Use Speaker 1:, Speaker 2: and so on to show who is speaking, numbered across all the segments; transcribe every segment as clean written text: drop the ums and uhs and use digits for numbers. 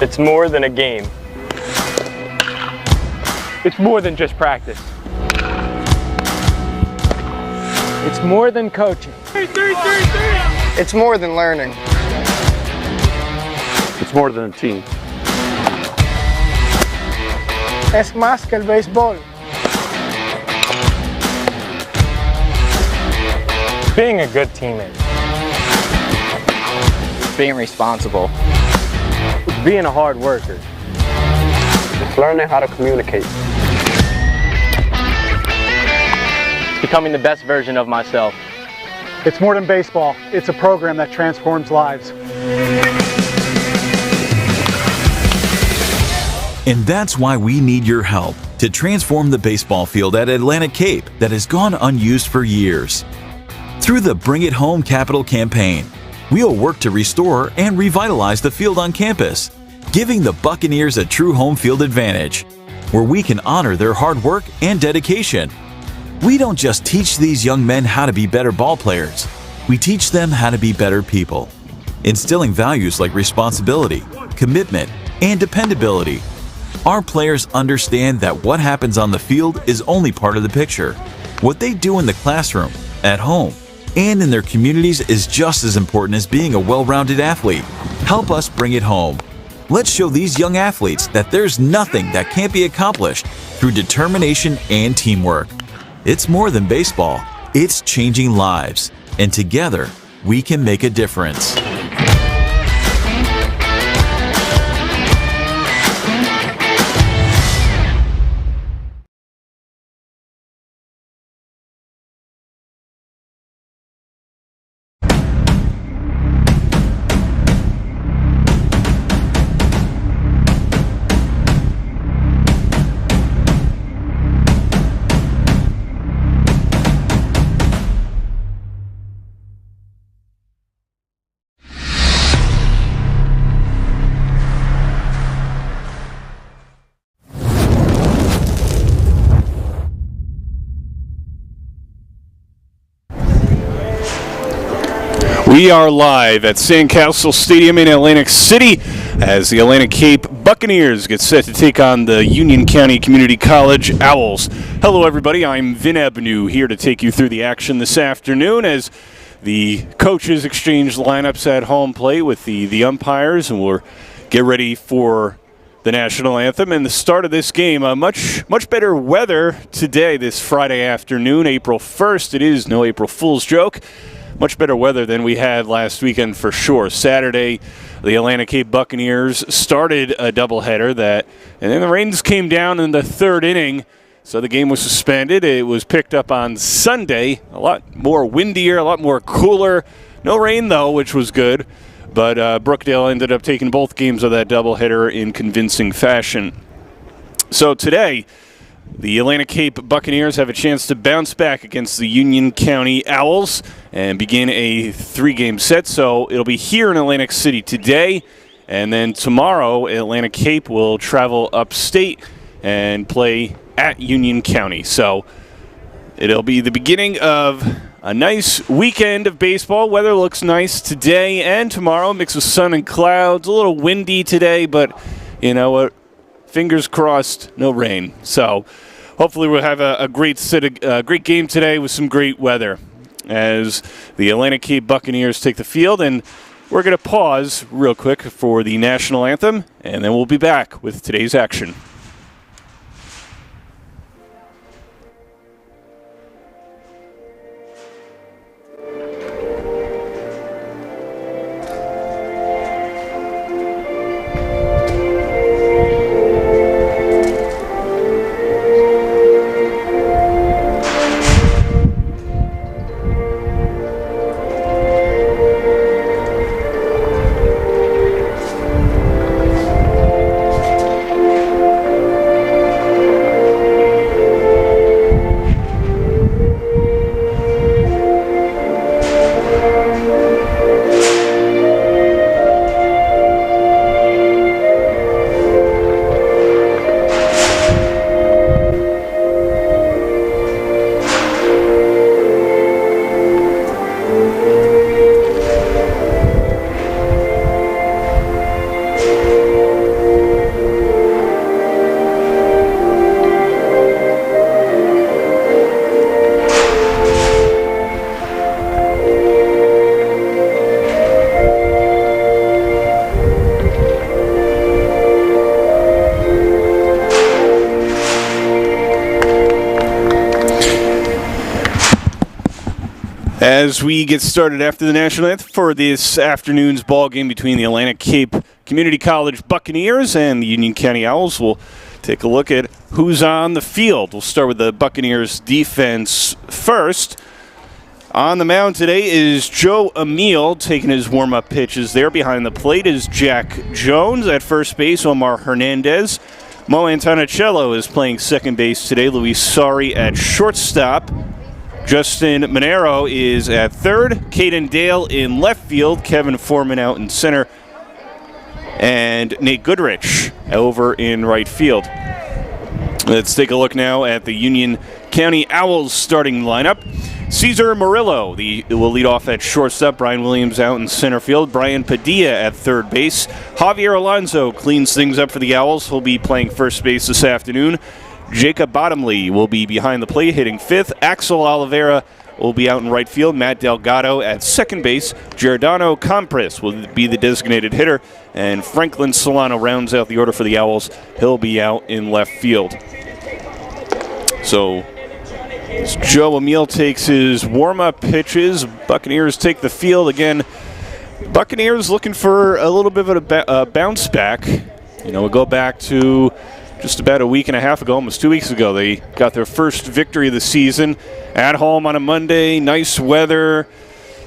Speaker 1: It's more than a game. It's more than just practice. It's more than coaching.
Speaker 2: It's more than learning.
Speaker 3: It's more than a team.
Speaker 2: Es más que el béisbol.
Speaker 1: Being a good teammate.
Speaker 4: Being responsible.
Speaker 1: Being a hard worker.
Speaker 3: It's learning how to communicate.
Speaker 4: Becoming the best version of myself.
Speaker 5: It's more than baseball. It's a program that transforms lives.
Speaker 6: And that's why we need your help to transform the baseball field at Atlantic Cape that has gone unused for years. Through the Bring It Home Capital campaign, we'll work to restore and revitalize the field on campus, giving the Buccaneers a true home field advantage, where we can honor their hard work and dedication. We don't just teach these young men how to be better ball players, we teach them how to be better people, instilling values like responsibility, commitment, and dependability. Our players understand that what happens on the field is only part of the picture. What they do in the classroom, at home, and in their communities is just as important as being a well-rounded athlete. Help us bring it home. Let's show these young athletes that there's nothing that can't be accomplished through determination and teamwork. It's more than baseball. It's changing lives. And together, we can make a difference.
Speaker 7: We are live at Sandcastle Stadium in Atlantic City as the Atlantic Cape Buccaneers get set to take on the Union County Community College Owls. Hello everybody, I'm Vin Abneu here to take you through the action this afternoon as the coaches exchange lineups at home plate with the umpires, and we'll get ready for the national anthem and the start of this game. Much better weather today, this Friday afternoon, April 1st. It is no April Fool's joke. Much better weather than we had last weekend for sure. Saturday, the Atlantic Cape Buccaneers started a doubleheader and then the rains came down in the third inning, so the game was suspended. It was picked up on Sunday, a lot more windier, a lot more cooler. No rain though, which was good, but Brookdale ended up taking both games of that doubleheader in convincing fashion. So today, the Atlantic Cape Buccaneers have a chance to bounce back against the Union County Owls and begin a 3-game set. So it'll be here in Atlantic City today, and then tomorrow Atlantic Cape will travel upstate and play at Union County. So it'll be the beginning of a nice weekend of baseball. Weather looks nice today and tomorrow, mix of sun and clouds. A little windy today, but you know what? Fingers crossed, no rain. So hopefully we'll have a great game today with some great weather as the Atlantic Cape Buccaneers take the field. And we're going to pause real quick for the national anthem, and then we'll be back with today's action. As we get started after the national anthem for this afternoon's ball game between the Atlantic Cape Community College Buccaneers and the Union County Owls, we'll take a look at who's on the field. We'll start with the Buccaneers defense first. On the mound today is Joe Emile taking his warm-up pitches there. Behind the plate is Jack Jones. At first base, Omar Hernandez. Mo Antonicello is playing second base today. Luis Sari at shortstop. Justin Monero is at third. Caden Dale in left field. Kevin Foreman out in center. And Nate Goodrich over in right field. Let's take a look now at the Union County Owls starting lineup. Cesar Murillo will lead off at shortstop. Brian Williams out in center field. Brian Padilla at third base. Javier Alonso cleans things up for the Owls. He'll be playing first base this afternoon. Jacob Bottomley will be behind the plate hitting fifth. Axel Oliveira will be out in right field. Matt Delgado at second base. Giordano Compras will be the designated hitter. And Franklin Solano rounds out the order for the Owls. He'll be out in left field. So as Joe Emile takes his warm-up pitches, Buccaneers take the field again. Buccaneers looking for a little bit of a bounce back. You know, we go back to just about a week and a half ago, almost 2 weeks ago. They got their first victory of the season at home on a Monday. Nice weather,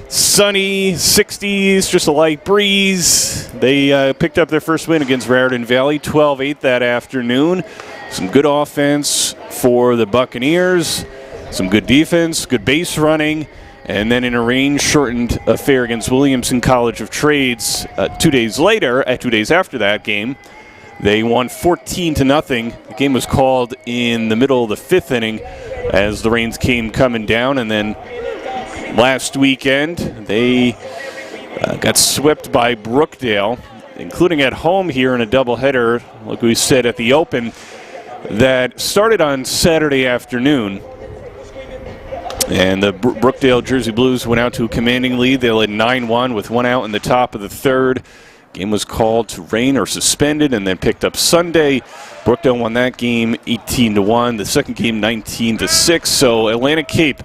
Speaker 7: sunny, 60s, just a light breeze. They picked up their first win against Raritan Valley, 12-8 that afternoon. Some good offense for the Buccaneers, some good defense, good base running, and then in a rain-shortened affair against Williamson College of Trades 2 days later, 2 days after that game, they won 14-0. The game was called in the middle of the fifth inning as the rains came coming down, and then last weekend they got swept by Brookdale, including at home here in a doubleheader, like we said at the Open, that started on Saturday afternoon. And the Brookdale Jersey Blues went out to a commanding lead. They led 9-1 with one out in the top of the third. Game was called to rain or suspended and then picked up Sunday. Brookdale won that game 18-1. The second game 19-6. So Atlantic Cape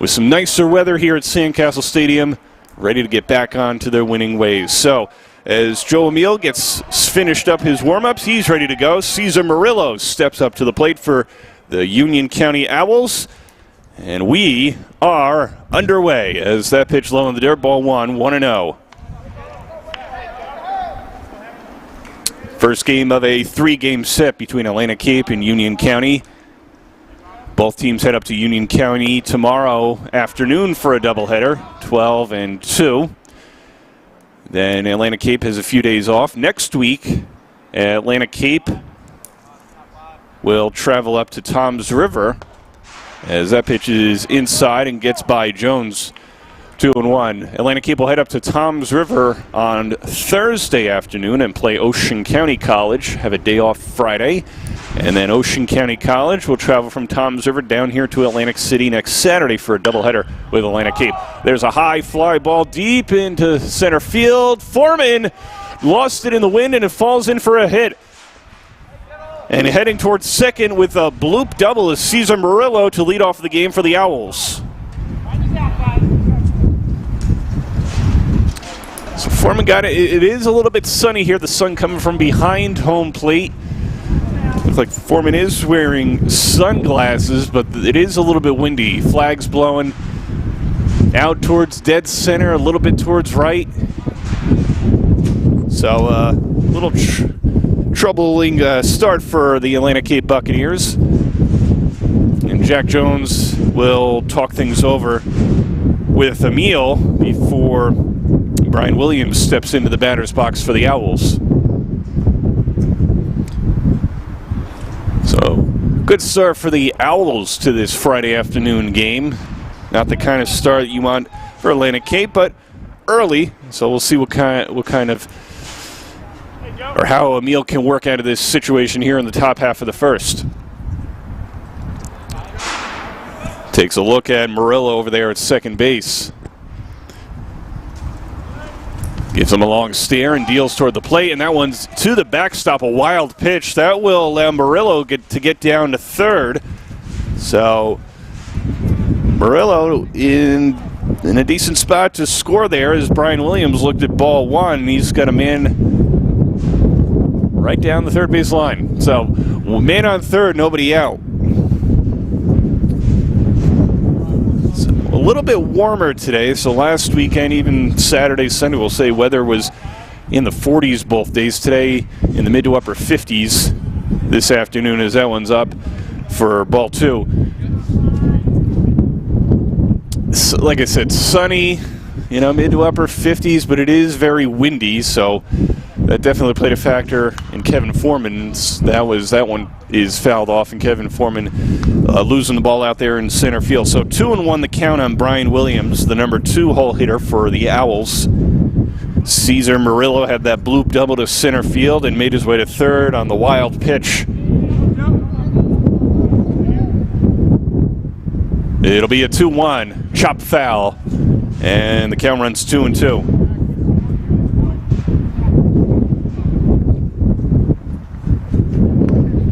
Speaker 7: with some nicer weather here at Sandcastle Stadium, ready to get back onto their winning ways. So as Joe Emile gets finished up his warm-ups, he's ready to go. Cesar Murillo steps up to the plate for the Union County Owls. And we are underway as that pitch low in the dirt, ball 1-0. First game of a three-game set between Atlantic Cape and Union County. Both teams head up to Union County tomorrow afternoon for a doubleheader, 12-2. Then Atlantic Cape has a few days off. Next week, Atlantic Cape will travel up to Toms River as that pitch is inside and gets by Jones. 2-1. Atlantic Cape will head up to Toms River on Thursday afternoon and play Ocean County College. Have a day off Friday. And then Ocean County College will travel from Toms River down here to Atlantic City next Saturday for a doubleheader with Atlantic Cape. There's a high fly ball deep into center field. Foreman lost it in the wind and it falls in for a hit. And heading towards second with a bloop double is Cesar Murillo to lead off the game for the Owls. So Foreman got it. It is a little bit sunny here. The sun coming from behind home plate. Looks like Foreman is wearing sunglasses, but it is a little bit windy. Flags blowing out towards dead center, a little bit towards right. So a little troubling start for the Atlantic Cape Buccaneers. And Jack Jones will talk things over with Emile before Brian Williams steps into the batter's box for the Owls. So, good start for the Owls to this Friday afternoon game. Not the kind of start that you want for Atlantic Cape, but early. So we'll see what kind of, or how Emile can work out of this situation here in the top half of the first. Takes a look at Murillo over there at second base. Gives him a long stare and deals toward the plate, and that one's to the backstop, a wild pitch. That will allow Murillo to get down to third. So Murillo in a decent spot to score there as Brian Williams looked at ball one, and he's got a man right down the third base line. So, man on third, nobody out. So, a little bit warmer today, so last weekend, even Saturday, Sunday, we'll say weather was in the 40s both days. Today, in the mid to upper 50s this afternoon as that one's up for ball two. So, like I said, sunny, mid to upper 50s, but it is very windy, so that definitely played a factor in Kevin Foreman's. That one is fouled off, and Kevin Foreman losing the ball out there in center field. So 2-1 the count on Brian Williams, the number 2 hole hitter for the Owls. Cesar Murillo had that bloop double to center field and made his way to third on the wild pitch. It'll be a 2-1, chopped foul, and the count runs 2-2.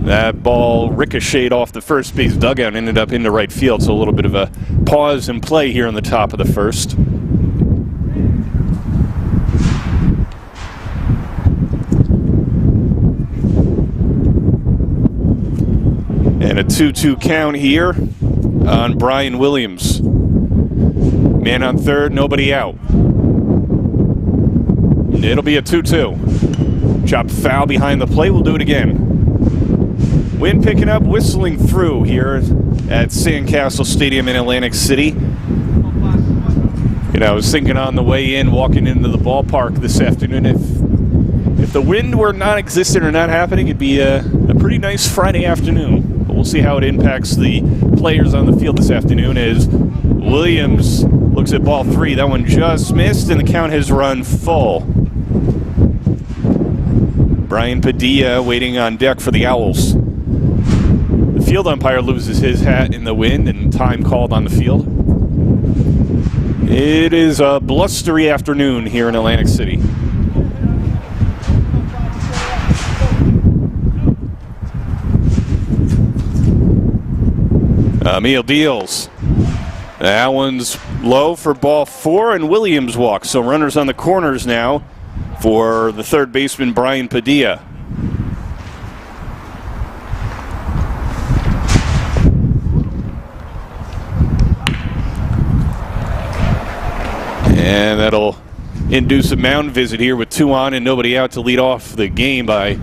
Speaker 7: That ball ricocheted off the first base dugout and ended up into right field, so a little bit of a pause in play here on the top of the first. And a 2-2 count here on Brian Williams. Man on third, nobody out. It'll be a 2-2. Chopped foul behind the plate, we'll do it again. Wind picking up, whistling through here at Sandcastle Stadium in Atlantic City. I was thinking on the way in, walking into the ballpark this afternoon, if the wind were non-existent or not happening, it'd be a pretty nice Friday afternoon. But we'll see how it impacts the players on the field this afternoon as Williams looks at ball 3. That one just missed, and the count has run full. Brian Padilla waiting on deck for the Owls. The field umpire loses his hat in the wind, and time called on the field. It is a blustery afternoon here in Atlantic City. Emil deals. That one's low for ball 4, and Williams walks. So runners on the corners now for the third baseman, Brian Padilla. And that'll induce a mound visit here with 2 on and nobody out to lead off the game by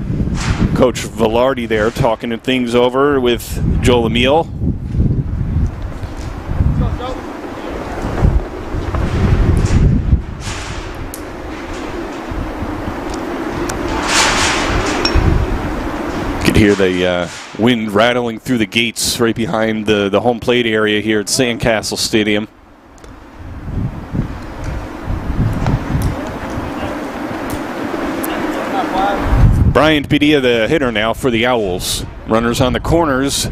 Speaker 7: Coach Velarde there, talking things over with Joel Emil. You could hear the wind rattling through the gates right behind the home plate area here at Sandcastle Stadium. Brian Padilla, the hitter now for the Owls. Runners on the corners.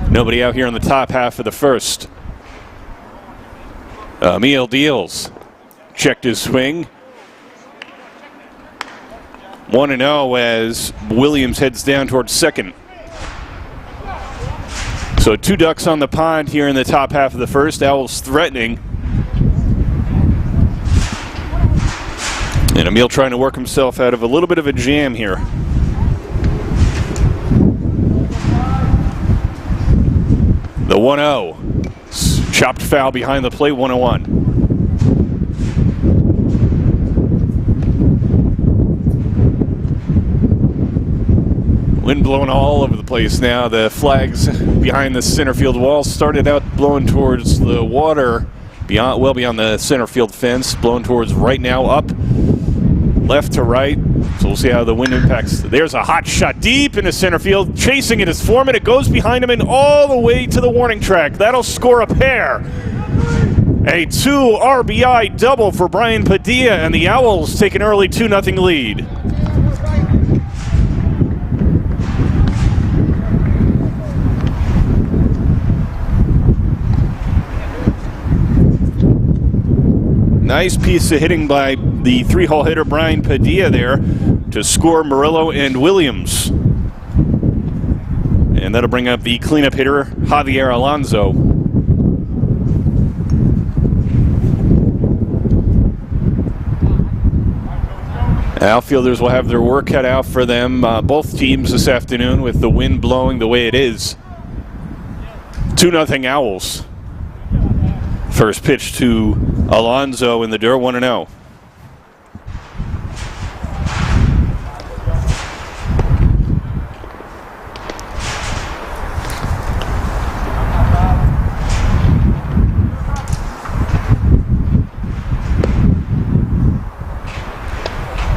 Speaker 7: Nobody out here in the top half of the first. Emil deals. Checked his swing. 1-0 as Williams heads down towards second. So 2 ducks on the pond here in the top half of the first. Owls threatening. And Emil trying to work himself out of a little bit of a jam here. The 1-0. Chopped foul behind the plate, 1-1. Wind blowing all over the place now. The flags behind the center field wall started out blowing towards the water, well beyond the center field fence, blowing towards right now, up, left to right. So we'll see how the wind impacts. There's a hot shot deep into center field. Chasing it is Foreman. It goes behind him and all the way to the warning track. That'll score a pair. A 2 RBI double for Brian Padilla, and the Owls take an early 2-0 lead. Nice piece of hitting by the 3-hole hitter Brian Padilla there to score Murillo and Williams. And that'll bring up the cleanup hitter, Javier Alonso. Outfielders will have their work cut out for them. Both teams this afternoon with the wind blowing the way it is. 2-0 Owls. First pitch to Alonso in the dirt, 1-0.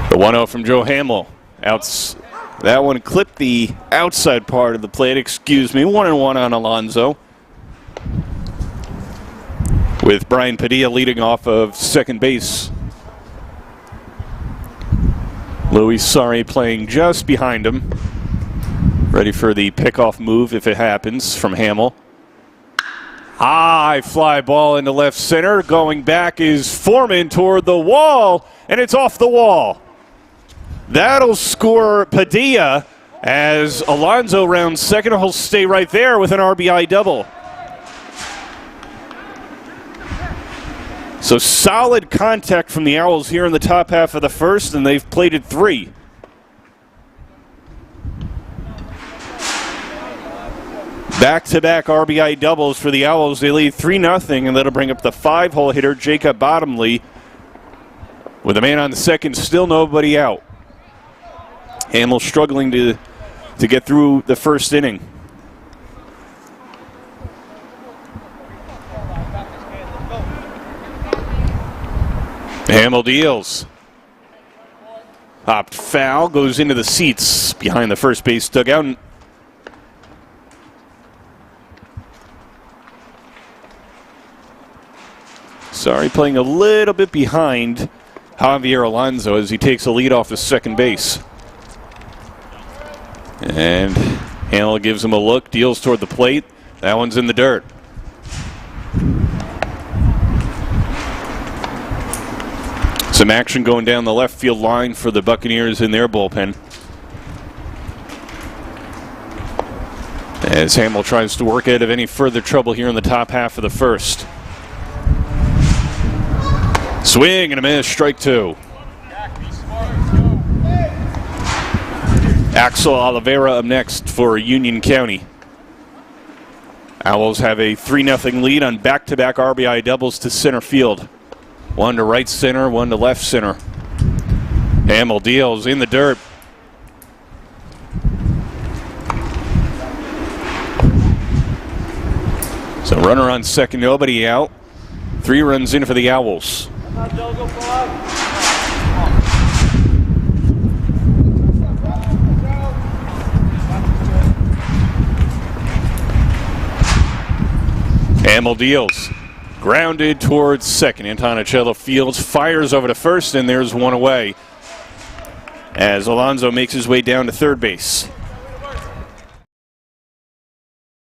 Speaker 7: The 1-0 from Joe Hamill. That one clipped the outside part of the plate, 1-1 on Alonso. With Brian Padilla leading off of second base. Luis Sari playing just behind him. Ready for the pickoff move if it happens from Hamill. High fly ball into left center. Going back is Foreman toward the wall, and it's off the wall. That'll score Padilla as Alonso rounds second. He'll stay right there with an RBI double. So solid contact from the Owls here in the top half of the first, and they've plated 3. Back-to-back RBI doubles for the Owls. They lead 3-0, and that'll bring up the 5-hole hitter, Jacob Bottomley. With a man on the second, still nobody out. Hamill struggling to get through the first inning. Hamill deals. Hopped foul, goes into the seats behind the first base dugout. Sorry, playing a little bit behind Javier Alonso as he takes a lead off the second base. And Hamill gives him a look, deals toward the plate. That one's in the dirt. Some action going down the left field line for the Buccaneers in their bullpen. As Hamill tries to work out of any further trouble here in the top half of the first. Swing and a miss, strike 2. Axel Oliveira up next for Union County. Owls have a 3-0 lead on back-to-back RBI doubles to center field. One to right center, one to left center. Hamill deals in the dirt. So runner on second, nobody out. 3 runs in for the Owls. Hamill deals. Grounded towards second. Antonicello fields, fires over to first, and there's one away. As Alonso makes his way down to third base.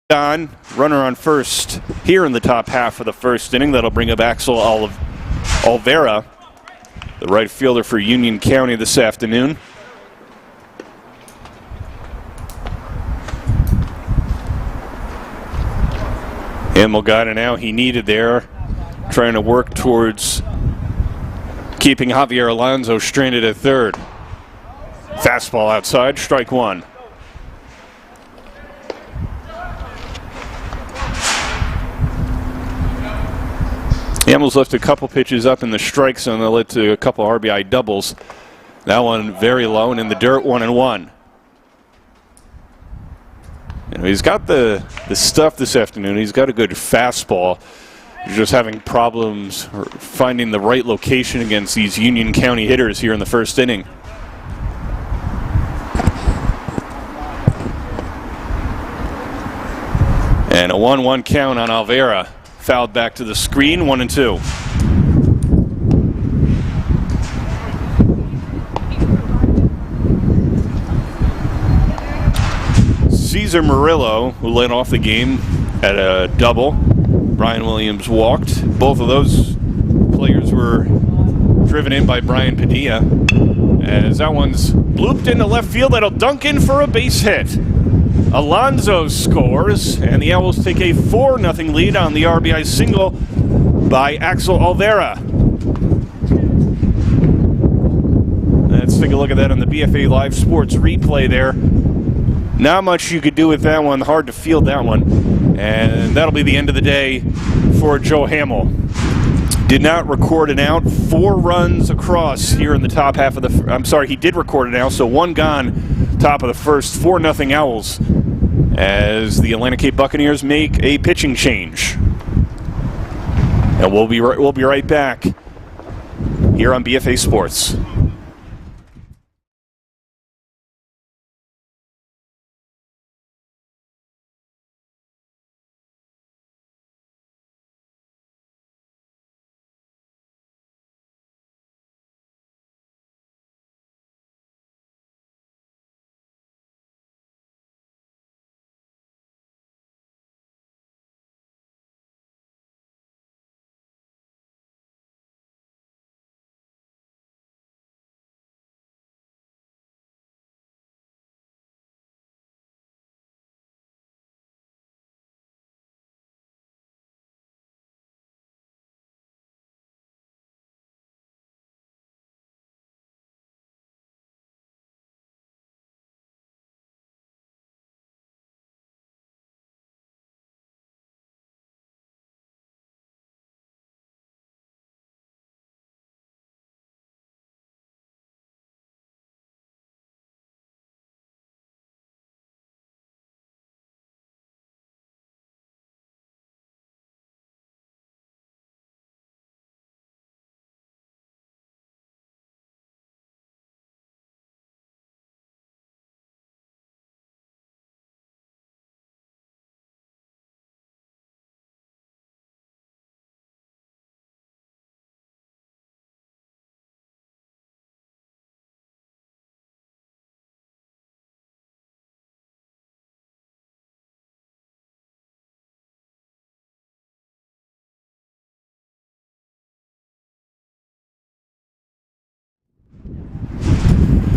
Speaker 7: Don, runner on first here in the top half of the first inning. That'll bring up Axel Oliveira, the right fielder for Union County this afternoon. Hamill got an out he needed there, trying to work towards keeping Javier Alonso stranded at third. Fastball outside, strike 1. Hamill's left a couple pitches up in the strike zone that led to a couple RBI doubles. That one very low and in the dirt, 1-1. You know, he's got the stuff this afternoon. He's got a good fastball. He's just having problems finding the right location against these Union County hitters here in the first inning. And a 1-1 count on Oliveira. Fouled back to the screen, 1-2. Cesar Murillo, who led off the game at a double. Brian Williams walked. Both of those players were driven in by Brian Padilla. As that one's blooped into left field, that'll dunk in for a base hit. Alonso scores, and the Owls take a 4-0 lead on the RBI single by Axel Oliveira. That's Let's take a look at that on the BFA Live Sports replay there. Not much you could do with that one. Hard to field that one. And that'll be the end of the day for Joe Hamill. Did not record an out. 4 runs across here in the top half of the... I'm sorry, he did record an out, so 1 gone top of the first. 4-0 Owls as the Atlantic Cape Buccaneers make a pitching change. And we'll be right back here on BFA Sports.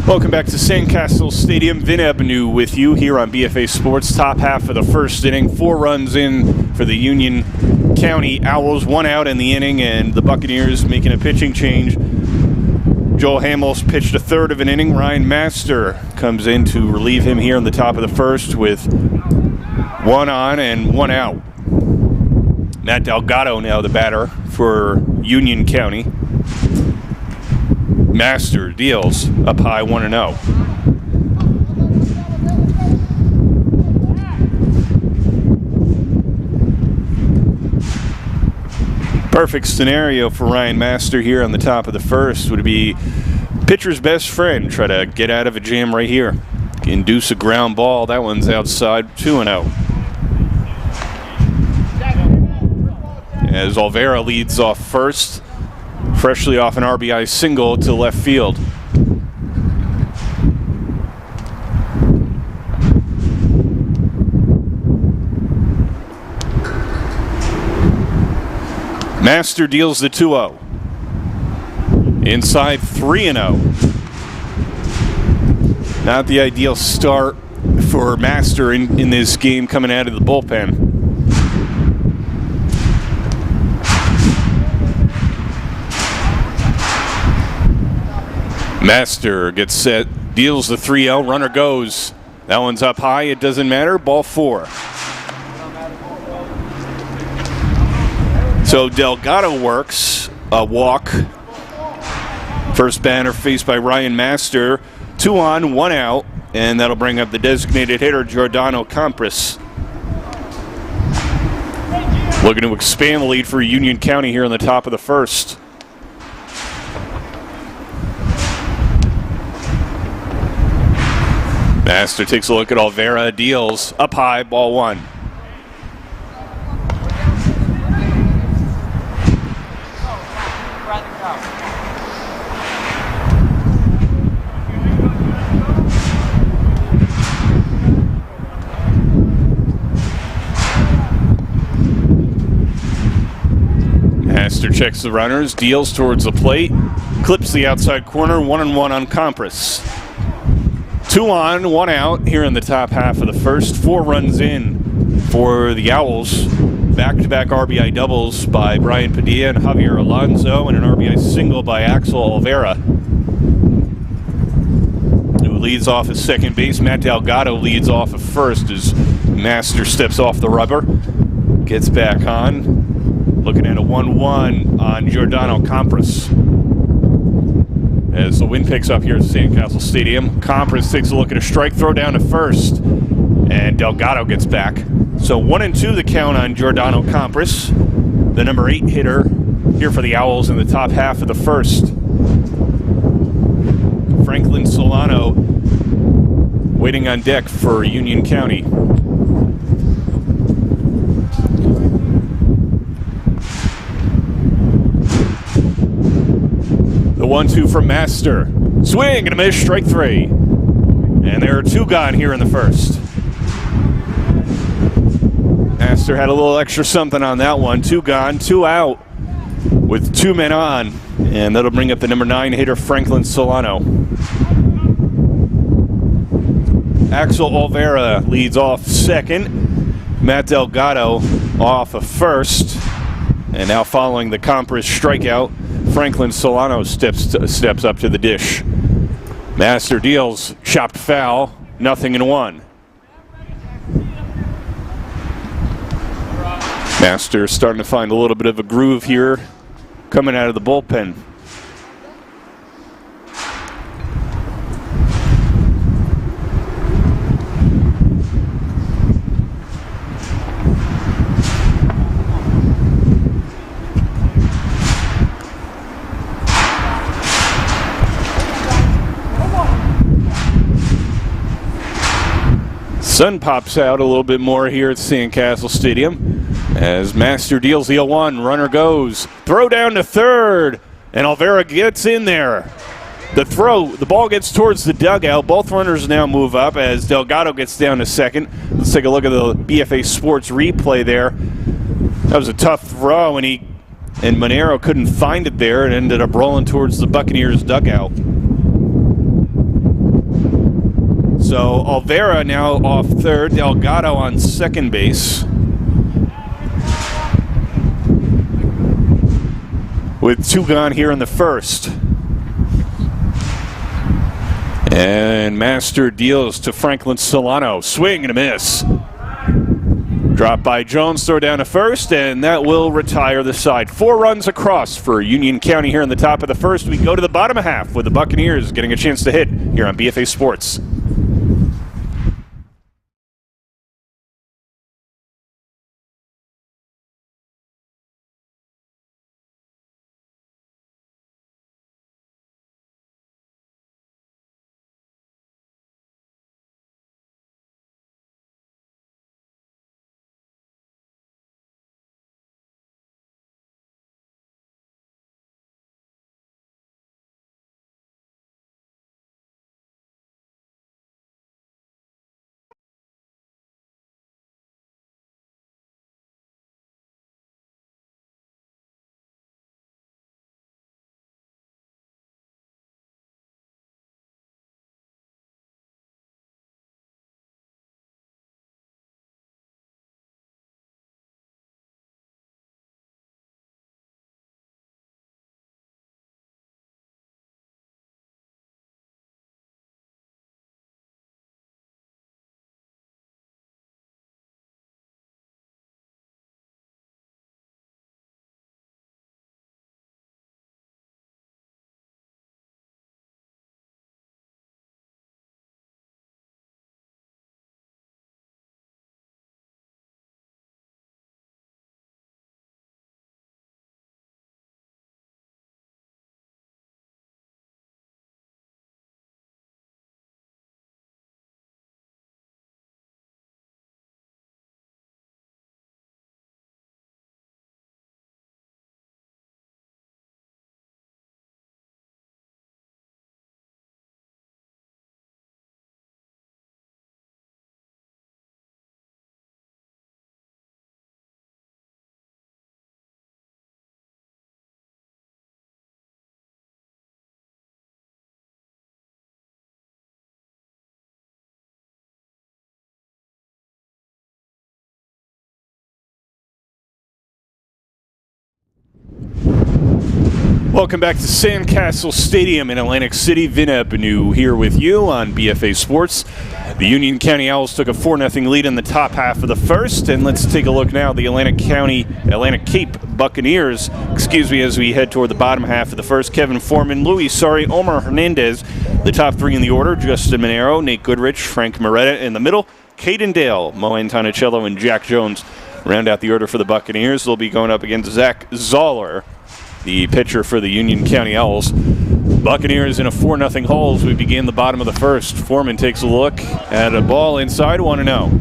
Speaker 7: Welcome back to Sandcastle Stadium. Vin Avenue with you here on BFA Sports. Top half of the first inning. 4 runs in for the Union County Owls. 1 out in the inning, and the Buccaneers making a pitching change. Joel Hamels pitched a third of an inning. Ryan Master comes in to relieve him here in the top of the first with 1 on and 1 out. Matt Delgado now the batter for Union County. Master deals up high 1-0. Perfect scenario for Ryan Master here on the top of the first would be pitcher's best friend. Try to get out of a jam right here. Induce a ground ball. That one's outside 2-0. As Olvera leads off first. Freshly off an RBI single to left field. Master deals the 2-0. Inside 3-0. Not the ideal start for Master in this game coming out of the bullpen. Master gets set, deals the 3-0, runner goes. That one's up high, it doesn't matter, ball 4. So Delgado works, a walk. First batter faced by Ryan Master, 2 on, 1 out, and that'll bring up the designated hitter, Giordano Compras. Looking to expand the lead for Union County here in the top of the first. Master takes a look at Olvera, deals up high, ball 1. Master checks the runners, deals towards the plate, clips the outside corner, 1-1 on Compras. 2 on, 1 out here in the top half of the first. 4 runs in for the Owls. Back-to-back RBI doubles by Brian Padilla and Javier Alonso, and an RBI single by Axel Olvera. who leads off at second base. Matt Delgado leads off at first as Master steps off the rubber. Gets back on. Looking at a 1-1 on Giordano Compras. As the wind picks up here at Sandcastle Stadium, Compras takes a look at a strike throw down to first. And Delgado gets back. So 1-2 the count on Giordano Compras, the number 8 hitter here for the Owls in the top half of the first. Franklin Solano waiting on deck for Union County. The 1-2 from Master. Swing and a miss, strike 3. And there are 2 gone here in the first. Master had a little extra something on that one. 2 gone, 2 out with 2 men on. And that'll bring up the number 9 hitter, Franklin Solano. Axel Olvera leads off second. Matt Delgado off of first. And now following the Compras strikeout, Franklin Solano steps up to the dish. Master deals, chopped foul, 0-1. Master starting to find a little bit of a groove here coming out of the bullpen. Sun pops out a little bit more here at Sandcastle Stadium as Master deals the 0-1. Runner goes. Throw down to third. And Olvera gets in there. The ball gets towards the dugout. Both runners now move up as Delgado gets down to second. Let's take a look at the BFA Sports replay there. That was a tough throw, and Monero couldn't find it there and ended up rolling towards the Buccaneers dugout. So Olvera now off third, Delgado on second base. With 2 gone here in the first. And Master deals to Franklin Solano. Swing and a miss. Drop by Jones, throw down to first, and that will retire the side. 4 runs across for Union County here in the top of the first. We go to the bottom half with the Buccaneers getting a chance to hit here on BFA Sports. Welcome back to Sandcastle Stadium in Atlantic City. Vin Ebenu here with you on BFA Sports. The Union County Owls took a 4-0 lead in the top half of the first, and let's take a look now. The Atlantic Cape Buccaneers, as we head toward the bottom half of the first. Kevin Foreman, Omar Hernandez, the top three in the order. Justin Monero, Nate Goodrich, Frank Moretta in the middle. Caden Dale, Mo Antonicello, and Jack Jones round out the order for the Buccaneers. They'll be going up against Zach Zoller, the pitcher for the Union County Owls. Buccaneers in a 4-0 hole as we begin the bottom of the first. Foreman takes a look at a ball inside, 1-0.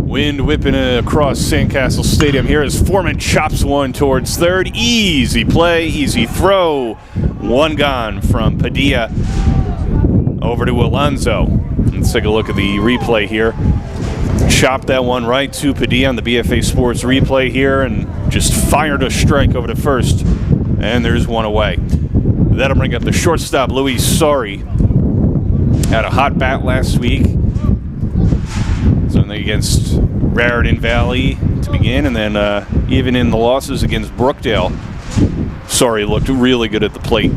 Speaker 7: Wind whipping across Sandcastle Stadium here as Foreman chops one towards third. Easy play, easy throw. One gone from Padilla over to Alonzo. Let's take a look at the replay here. Chopped that one right to Padilla on the BFA Sports replay here and just fired a strike over to first. And there's one away. That'll bring up the shortstop, Louis Sorry. Had a hot bat last week. Something against Raritan Valley to begin, and then even in the losses against Brookdale, Sorry looked really good at the plate.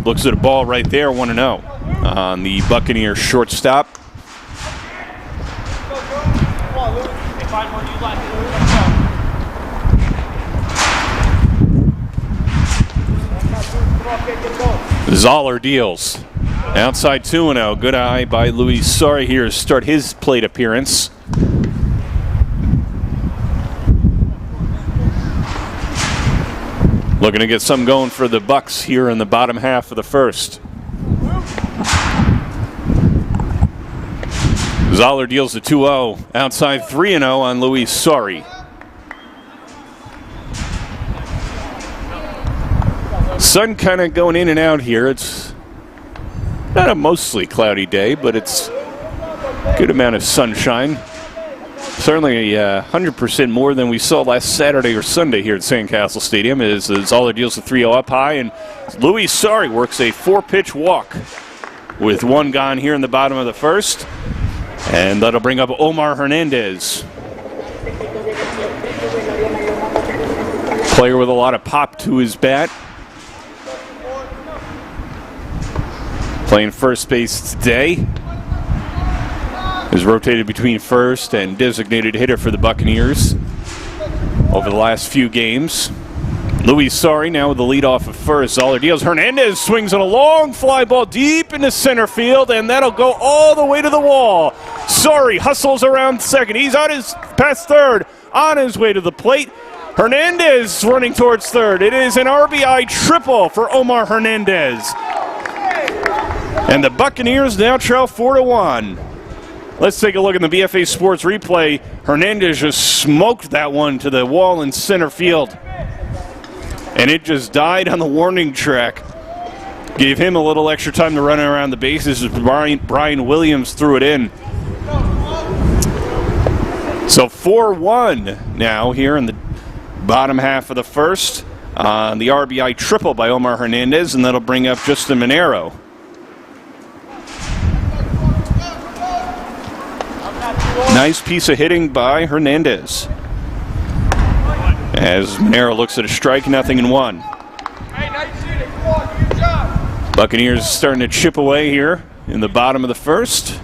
Speaker 7: Looks at a ball right there, 1-0 on the Buccaneers shortstop. Zoller deals. Outside 2-0. Good eye by Louis Sorry here to start his plate appearance. Looking to get some going for the Bucks here in the bottom half of the first. Zoller deals the 2-0. Outside 3-0 on Louis Sorry. Sun kind of going in and out here. It's not a mostly cloudy day, but it's a good amount of sunshine. Certainly 100% more than we saw last Saturday or Sunday here at Sandcastle Stadium. As Zoller deals the 3-0 up high, and Louis Sorry works a 4-pitch walk with one gone here in the bottom of the first. And that'll bring up Omar Hernandez. Player with a lot of pop to his bat. Playing first base today. Is rotated between first and designated hitter for the Buccaneers over the last few games. Louis Sorry now with the lead off of first. Zoller deals. Hernandez swings on a long fly ball deep into center field, and that'll go all the way to the wall. Sorry hustles around second. He's on his past third, on his way to the plate. Hernandez running towards third. It is an RBI triple for Omar Hernandez. And the Buccaneers now trail 4-1. Let's take a look at the BFA Sports replay. Hernandez just smoked that one to the wall in center field. And it just died on the warning track. Gave him a little extra time to run around the bases as Brian Williams threw it in. So 4-1 now here in the bottom half of the first. The RBI triple by Omar Hernandez, and that'll bring up Justin Monero. Nice piece of hitting by Hernandez. As Monero looks at a strike, 0-1. Buccaneers starting to chip away here in the bottom of the first.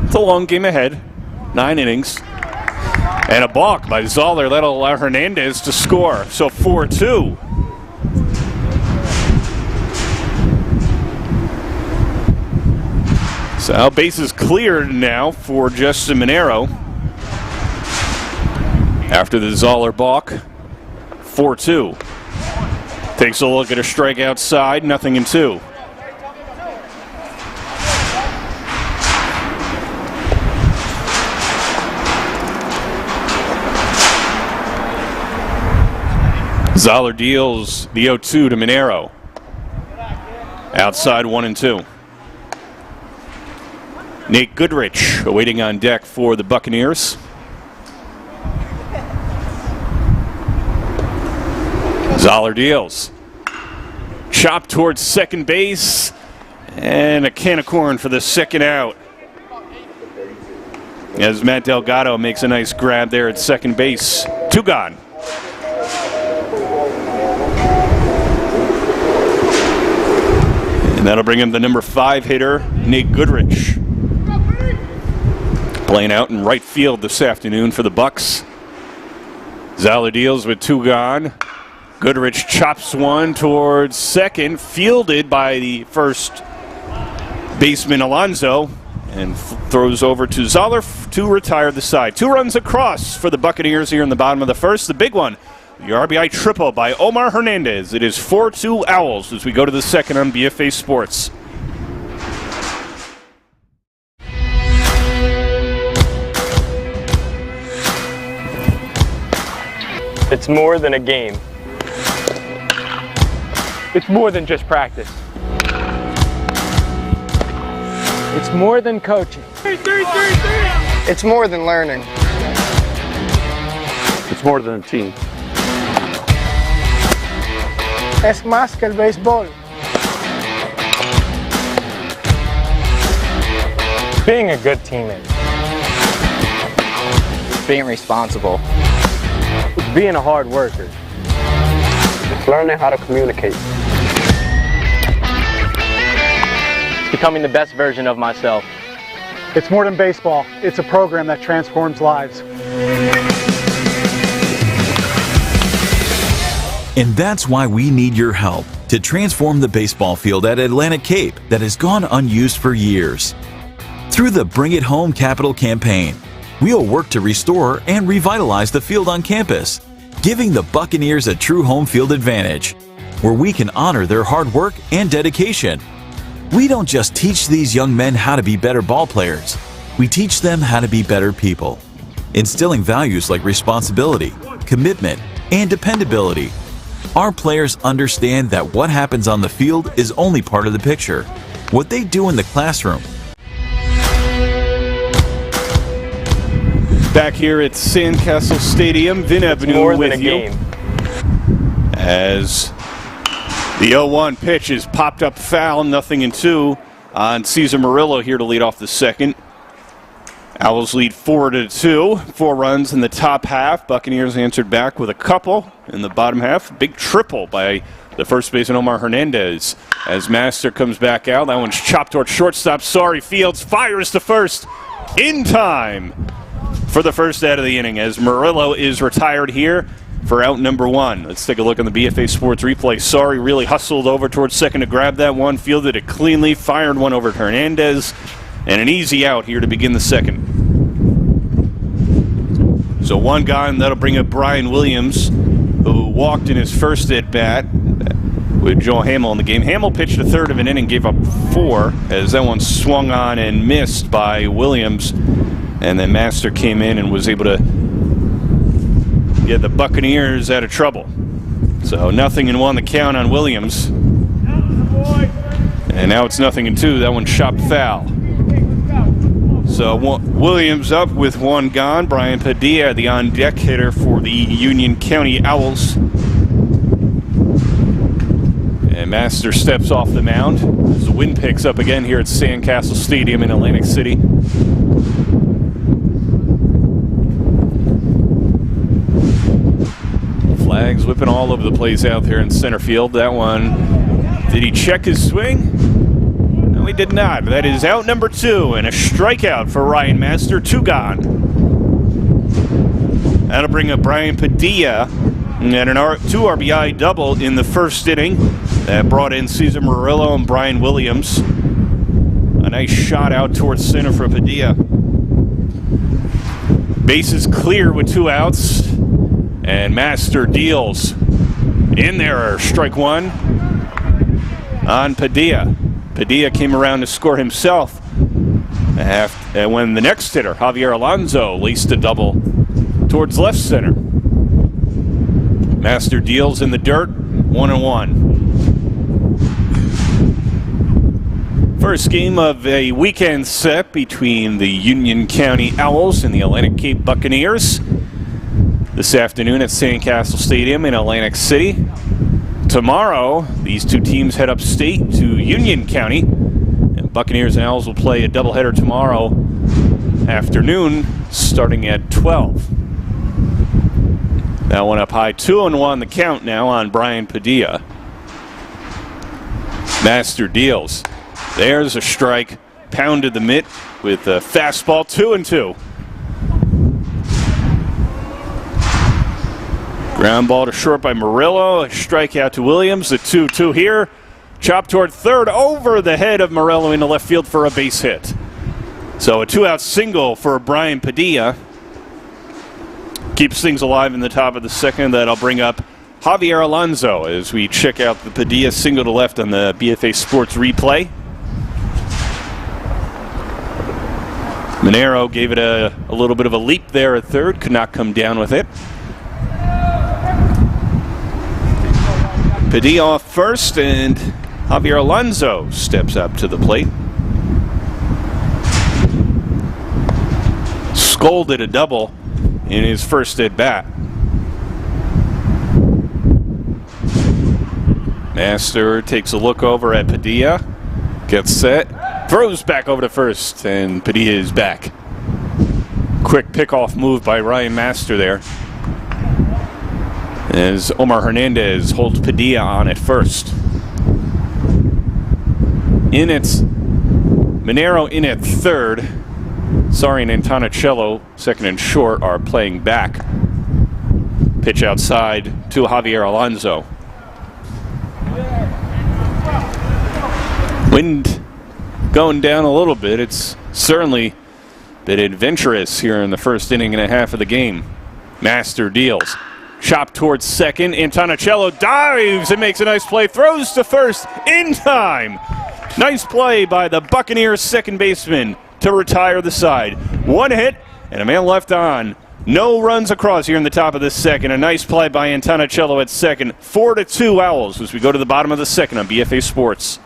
Speaker 7: It's a long game ahead. 9 innings. And a balk by Zoller. That'll allow Hernandez to score. So 4-2. So bases cleared now for Justin Monero. After the Zoller balk. 4-2. Takes a look at a strike outside, 0-2. Zoller deals the 0-2 to Monero. Outside 1-2. Nate Goodrich awaiting on deck for the Buccaneers. Zoller deals. Chop towards second base. And a can of corn for the second out. as Matt Delgado makes a nice grab there at second base. Two gone. And that'll bring him the number 5 hitter, Nate Goodrich. Playing out in right field this afternoon for the Bucks. Zoller deals with 2 gone. Goodrich chops one towards second, fielded by the first baseman Alonso, and throws over to Zoller to retire the side. 2 runs across for the Buccaneers here in the bottom of the first. The big one, the RBI triple by Omar Hernandez. It is 4-2 Owls as we go to the second on BFA Sports.
Speaker 1: It's more than a game. It's more than just practice. It's more than coaching.
Speaker 2: It's more than learning.
Speaker 3: It's more than a team.
Speaker 2: Es más que el béisbol.
Speaker 1: Being a good teammate.
Speaker 4: Being responsible.
Speaker 1: It's being a hard worker.
Speaker 3: It's learning how to communicate.
Speaker 4: Becoming the best version of myself.
Speaker 5: It's more than baseball. It's a program that transforms lives.
Speaker 6: And that's why we need your help to transform the baseball field at Atlantic Cape that has gone unused for years. Through the Bring It Home Capital campaign, we'll work to restore and revitalize the field on campus, giving the Buccaneers a true home field advantage, where we can honor their hard work and dedication. We don't just teach these young men how to be better ball players, we teach them how to be better people, instilling values like responsibility, commitment, and dependability. Our players understand that what happens on the field is only part of the picture. What they do in the classroom.
Speaker 7: Back here at Sandcastle Stadium, Vin Avenue
Speaker 1: More
Speaker 7: with
Speaker 1: than a
Speaker 7: you.
Speaker 1: game.
Speaker 7: As the 0-1 pitch is popped up foul, 0-2 on Cesar Murillo here to lead off the second. Owls lead 4-2, 4 runs in the top half. Buccaneers answered back with a couple in the bottom half. Big triple by the first baseman Omar Hernandez. As Master comes back out, that one's chopped towards shortstop. Sorry, Fields fires to first in time for the first out of the inning as Murillo is retired here for out number 1. Let's take a look on the BFA Sports replay. Sorry really hustled over towards second to grab that one, fielded it cleanly, fired one over to Hernandez, and an easy out here to begin the second. So 1 gone, that'll bring up Brian Williams, who walked in his first at-bat with Joel Hamill in the game. Hamill pitched a third of an inning, gave up 4, as that one swung on and missed by Williams. And then Master came in and was able to get the Buccaneers out of trouble. So 0-1 the count on Williams. And now it's 0-2. That one chopped foul. So Williams up with 1 gone. Brian Padilla, the on-deck hitter for the Union County Owls. And Master steps off the mound as the wind picks up again here at Sandcastle Stadium in Atlantic City. Flags whipping all over the place out there in center field. That one, did he check his swing? No, he did not. That is out number 2 and a strikeout for Ryan Master. 2 gone. That'll bring up Brian Padilla and an 2 RBI double in the first inning. That brought in Cesar Murillo and Brian Williams. A nice shot out towards center for Padilla. Bases clear with 2 outs. And Master deals in there, strike 1 on Padilla. Padilla came around to score himself and when the next hitter, Javier Alonso, laced a double towards left center. Master deals in the dirt, 1-1. First game of a weekend set between the Union County Owls and the Atlantic Cape Buccaneers. This afternoon at Sandcastle Stadium in Atlantic City. Tomorrow, these 2 teams head upstate to Union County. And Buccaneers and Owls will play a doubleheader tomorrow afternoon starting at 12. That one up high, 2-1 the count now on Brian Padilla. Master deals. There's a strike, pounded the mitt with a fastball, 2-2. Ground ball to short by Murillo, a strikeout to Williams, the 2-2 here. Chop toward third, over the head of Murillo into left field for a base hit. So a 2-out single for Brian Padilla. Keeps things alive in the top of the second. That'll bring up Javier Alonso as we check out the Padilla single to left on the BFA Sports replay. Monero gave it a little bit of a leap there at third, could not come down with it. Padilla off first, and Javier Alonso steps up to the plate. Scolded a double in his first at bat. Master takes a look over at Padilla, gets set, throws back over to first, and Padilla is back. Quick pickoff move by Ryan Master there, as Omar Hernandez holds Padilla on at first. In at Monero in at third. Sorry, and Antonicello, second and short, are playing back. Pitch outside to Javier Alonso. Wind going down a little bit. It's certainly been adventurous here in the first inning and a half of the game. Master deals. Chop towards second. Antonicello dives and makes a nice play. Throws to first in time. Nice play by the Buccaneers second baseman to retire the side. One hit and a man left on. No runs across here in the top of the second. A nice play by Antonicello at second. 4-2 Owls as we go to the bottom of the second on BFA Sports.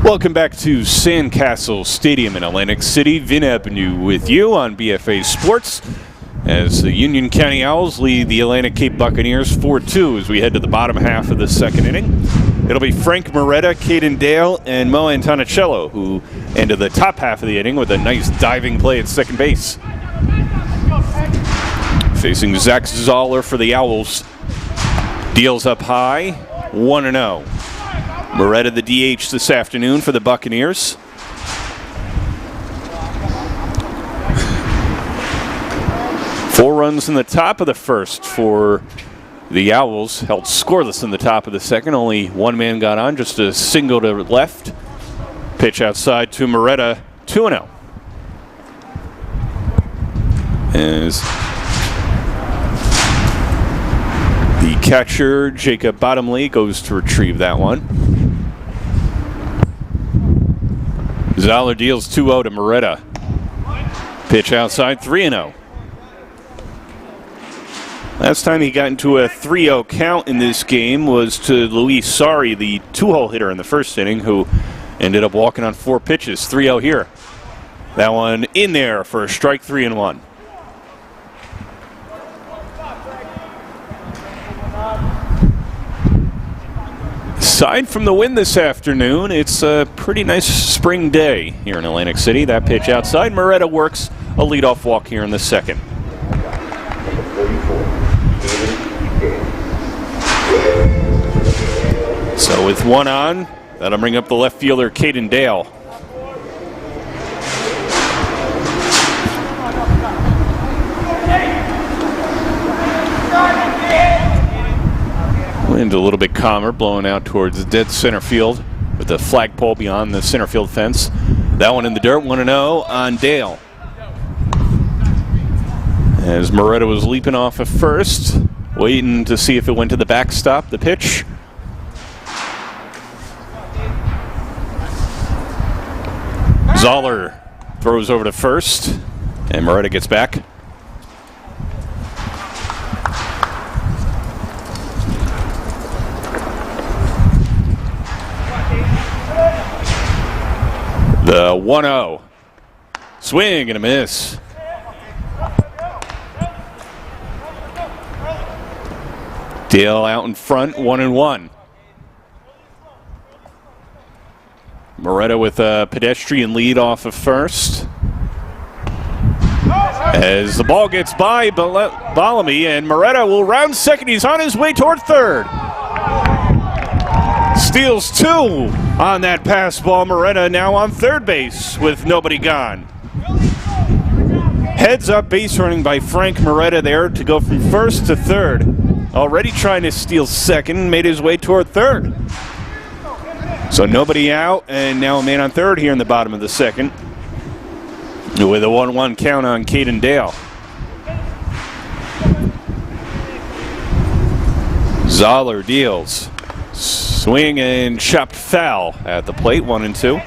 Speaker 7: Welcome back to Sandcastle Stadium in Atlantic City. Vin Avenue with you on BFA Sports as the Union County Owls lead the Atlantic Cape Buccaneers 4-2 as we head to the bottom half of the second inning. It'll be Frank Moretta, Caden Dale, and Mo Antonicello who ended the top half of the inning with a nice diving play at second base. Facing Zach Zoller for the Owls. Deals up high, 1-0. Moretta the DH this afternoon for the Buccaneers. Four runs in the top of the first for the Owls. Held scoreless in the top of the second. Only one man got on, just a single to left. Pitch outside to Moretta, 2-0. As the catcher, Jacob Bottomley, goes to retrieve that one. Zoller deals 2-0 to Moretta. Pitch outside, 3-0. Last time he got into a 3-0 count in this game was to Luis Sari, the two-hole hitter in the first inning, who ended up walking on 4 pitches. 3-0 here. That one in there for a strike, 3-1. Aside from the wind this afternoon, it's a pretty nice spring day here in Atlantic City. That pitch outside. Moretta works a leadoff walk here in the second. So with one on, that'll bring up the left fielder, Caden Dale. Wind a little bit calmer, blowing out towards dead center field with the flagpole beyond the center field fence. That one in the dirt, 1-0 on Dale. As Moretta was leaping off at first, waiting to see if it went to the backstop, the pitch. Zoller throws over to first, and Moretta gets back. The 1-0. Swing and a miss. Dale out in front, 1-1. Moretta with a pedestrian lead off of first. As the ball gets by Bellamy, and Moretta will round second. He's on his way toward third. Steals two on that pass ball. Moretta now on third base with nobody gone. Heads up base running by Frank Moretta there to go from first to third. Already trying to steal second, made his way toward third. So nobody out, and now a man on third here in the bottom of the second with a 1-1 count on Caden Dale. Zoller deals. Swing and chopped foul at the plate, 1-2.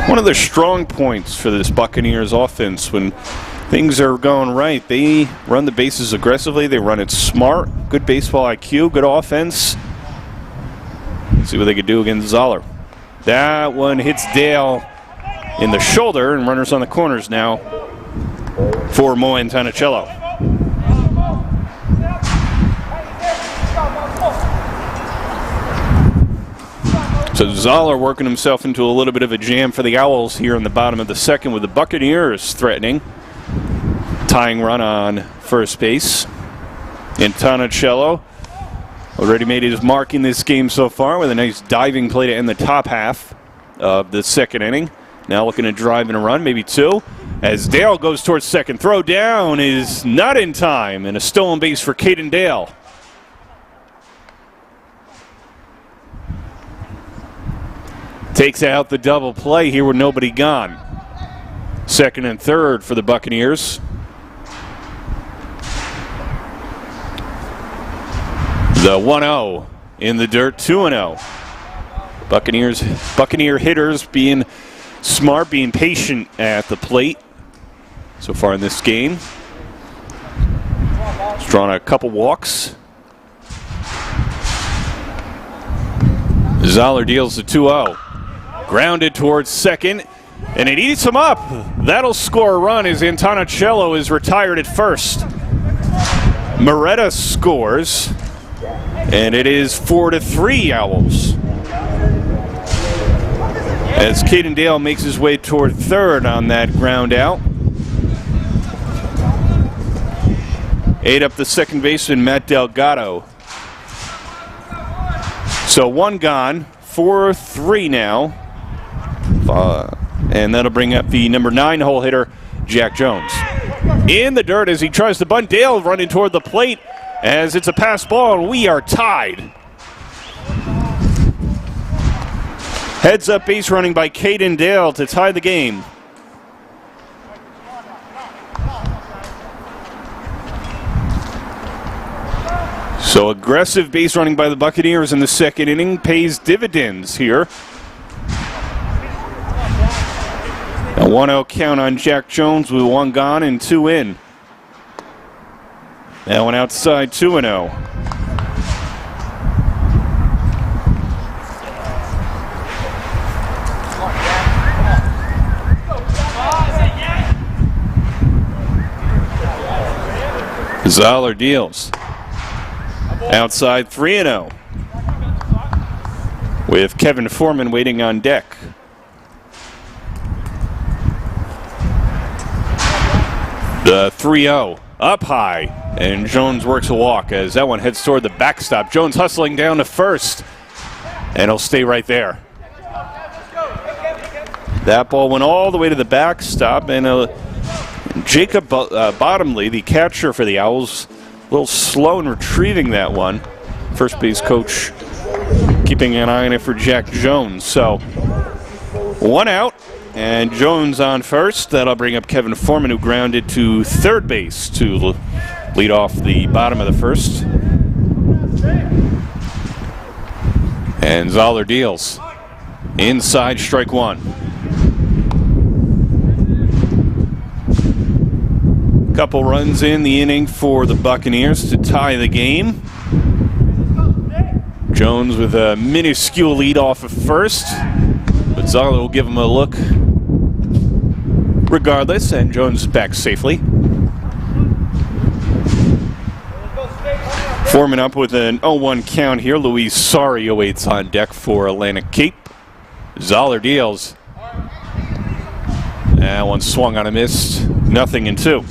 Speaker 7: One of the strong points for this Buccaneers offense when things are going right. They run the bases aggressively. They run it smart. Good baseball IQ. Good offense. Let's see what they could do against Zoller. That one hits Dale in the shoulder, and runners on the corners now for Mo and Tonicello. So Zoller working himself into a little bit of a jam for the Owls here in the bottom of the second, with the Buccaneers threatening. Tying run on first base. And Tonicello already made his mark in this game so far with a nice diving play to end the top half of the second inning. Now looking to drive in a run, maybe two. As Dale goes towards second. Throw down is not in time, and a stolen base for Caden Dale. Takes out the double play here with nobody gone. Second and third for the Buccaneers. The 1-0 in the dirt, 2-0. Buccaneer hitters being smart, being patient at the plate so far in this game. He's drawn a couple walks. Zoller deals the 2-0. Grounded towards second, and it eats him up. That'll score a run as Tonicello is retired at first. Moretta scores, and it is 4-3 Owls. As Caden Dale makes his way toward third on that ground out. 8 up the second baseman, Matt Delgado. So one gone, 4-3 now. And that'll bring up the number 9 hole hitter, Jack Jones. In the dirt as he tries to bunt. Dale running toward the plate as it's a pass ball, and we are tied. Heads up base running by Caden Dale to tie the game. So aggressive base running by the Buccaneers in the second inning pays dividends here. A 1-0 count on Jack Jones with one gone and two in. That one outside, 2-0. Zoller deals. Outside 3-0. With Kevin Foreman waiting on deck. The 3-0 up high, and Jones works a walk as that one heads toward the backstop. Jones hustling down to first, and he'll stay right there. That ball went all the way to the backstop, and Jacob Bottomley, the catcher for the Owls, a little slow in retrieving that one. First base coach keeping an eye on it for Jack Jones. So, one out, and Jones on first. That'll bring up Kevin Foreman, who grounded to third base to lead off the bottom of the first. And Zoller deals. Inside, strike one. Couple runs in the inning for the Buccaneers to tie the game. Jones with a minuscule lead off of first, but Zoller will give him a look regardless, and Jones is back safely. Foreman up with an 0-1 count here. Luis Sari awaits on deck for Atlantic Cape. Zoller deals. That one swung on a miss. 0-2.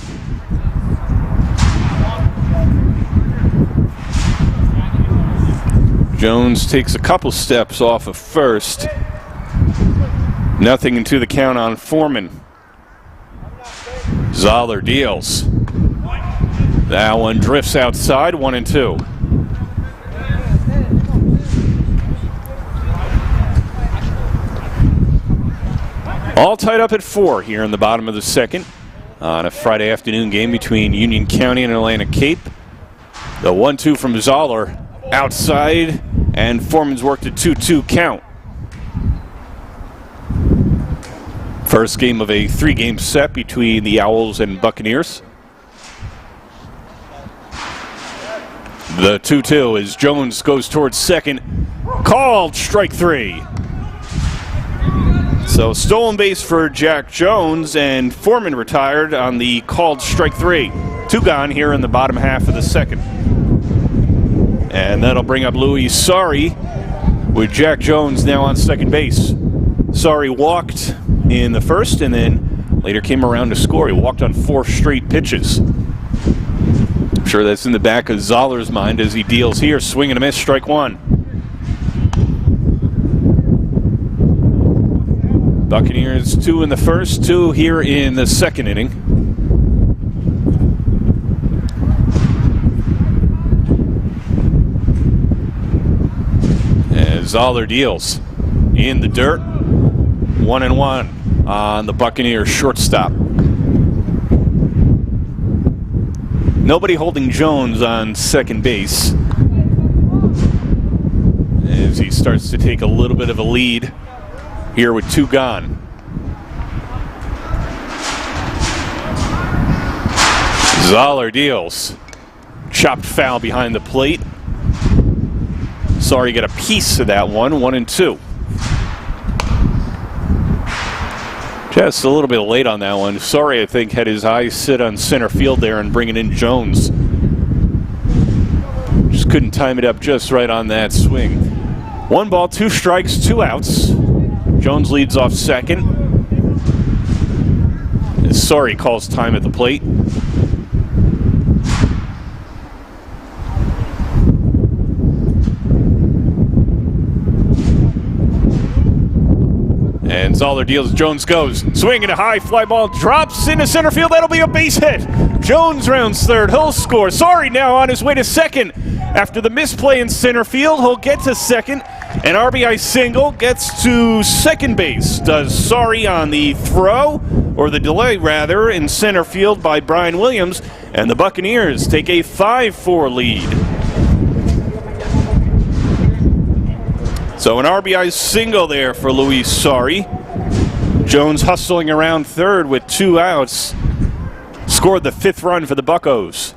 Speaker 7: Jones takes a couple steps off of first. 0-2 the count on Foreman. Zoller deals. That one drifts outside, 1-2. All tied up at 4 here in the bottom of the second on a Friday afternoon game between Union County and Atlantic Cape. The 1-2 from Zoller outside, and Foreman's worked a 2-2 count. First game of a 3-game set between the Owls and Buccaneers. The 2-2 as Jones goes towards second. Called strike 3. So stolen base for Jack Jones, and Foreman retired on the called strike 3. 2 gone here in the bottom half of the second. And that'll bring up Luis Sari with Jack Jones now on second base. Sari walked in the first and then later came around to score. He walked on 4 straight pitches. I'm sure that's in the back of Zoller's mind as he deals here. Swing and a miss, strike 1. Buccaneers 2 in the first, 2 here in the second inning. As Zoller deals in the dirt. 1-1 on the Buccaneers shortstop. Nobody holding Jones on second base as he starts to take a little bit of a lead here with 2 gone. Zoller deals. Chopped foul behind the plate. Sorry, got a piece of that one. 1-2. Just a little bit late on that one. Sorry, I think, had his eyes sit on center field there and bringing in Jones. Just couldn't time it up just right on that swing. 1 ball, 2 strikes, 2 outs. Jones leads off second. Sorry calls time at the plate. And Zoller deals. Jones goes. Swing and a high fly ball drops into center field. That'll be a base hit. Jones rounds third. He'll score. Sorry now on his way to second. After the misplay in center field, he'll get to second. An RBI single gets to second base. Does Sorry on the throw, or the delay rather, in center field by Brian Williams. And the Buccaneers take a 5-4 lead. So an RBI single there for Luis Sari. Jones hustling around third with 2 outs. Scored the 5th run for the Buccos.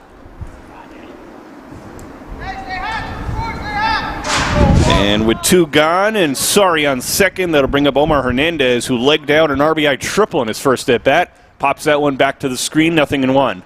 Speaker 7: And with 2 gone and Sari on second, that'll bring up Omar Hernandez, who legged out an RBI triple in his first at-bat. Pops that one back to the screen, 0-1.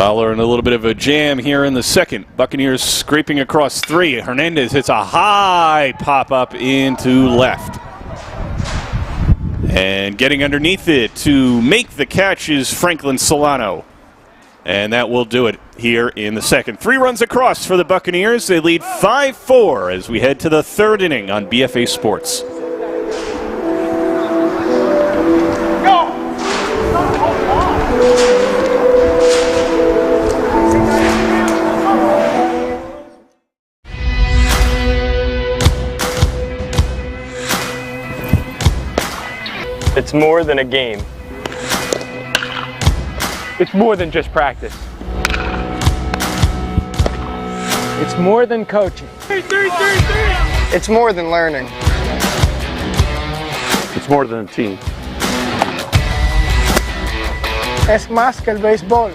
Speaker 7: Fowler in a little bit of a jam here in the second. Buccaneers scraping across three. Hernandez hits a high pop-up into left. And getting underneath it to make the catch is Franklin Solano. And that will do it here in the second. 3 runs across for the Buccaneers. They lead 5-4 as we head to the third inning on BFA Sports.
Speaker 1: It's more than a game. It's more than just practice. It's more than coaching.
Speaker 2: It's more than learning.
Speaker 3: It's more than a team.
Speaker 2: Es más que el béisbol.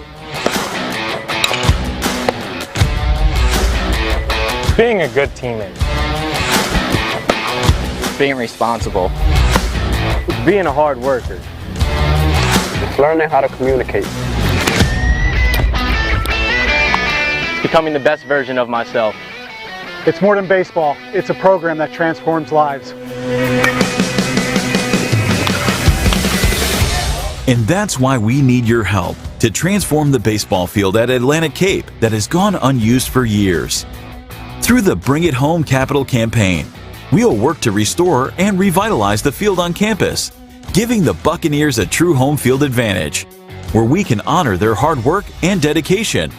Speaker 1: Being a good teammate.
Speaker 4: Being responsible.
Speaker 1: It's being a hard worker.
Speaker 3: It's learning how to communicate.
Speaker 4: It's becoming the best version of myself.
Speaker 5: It's more than baseball. It's a program that transforms lives.
Speaker 6: And that's why we need your help to transform the baseball field at Atlantic Cape that has gone unused for years. Through the Bring It Home Capital campaign, we'll work to restore and revitalize the field on campus, giving the Buccaneers a true home field advantage, where we can honor their hard work and dedication.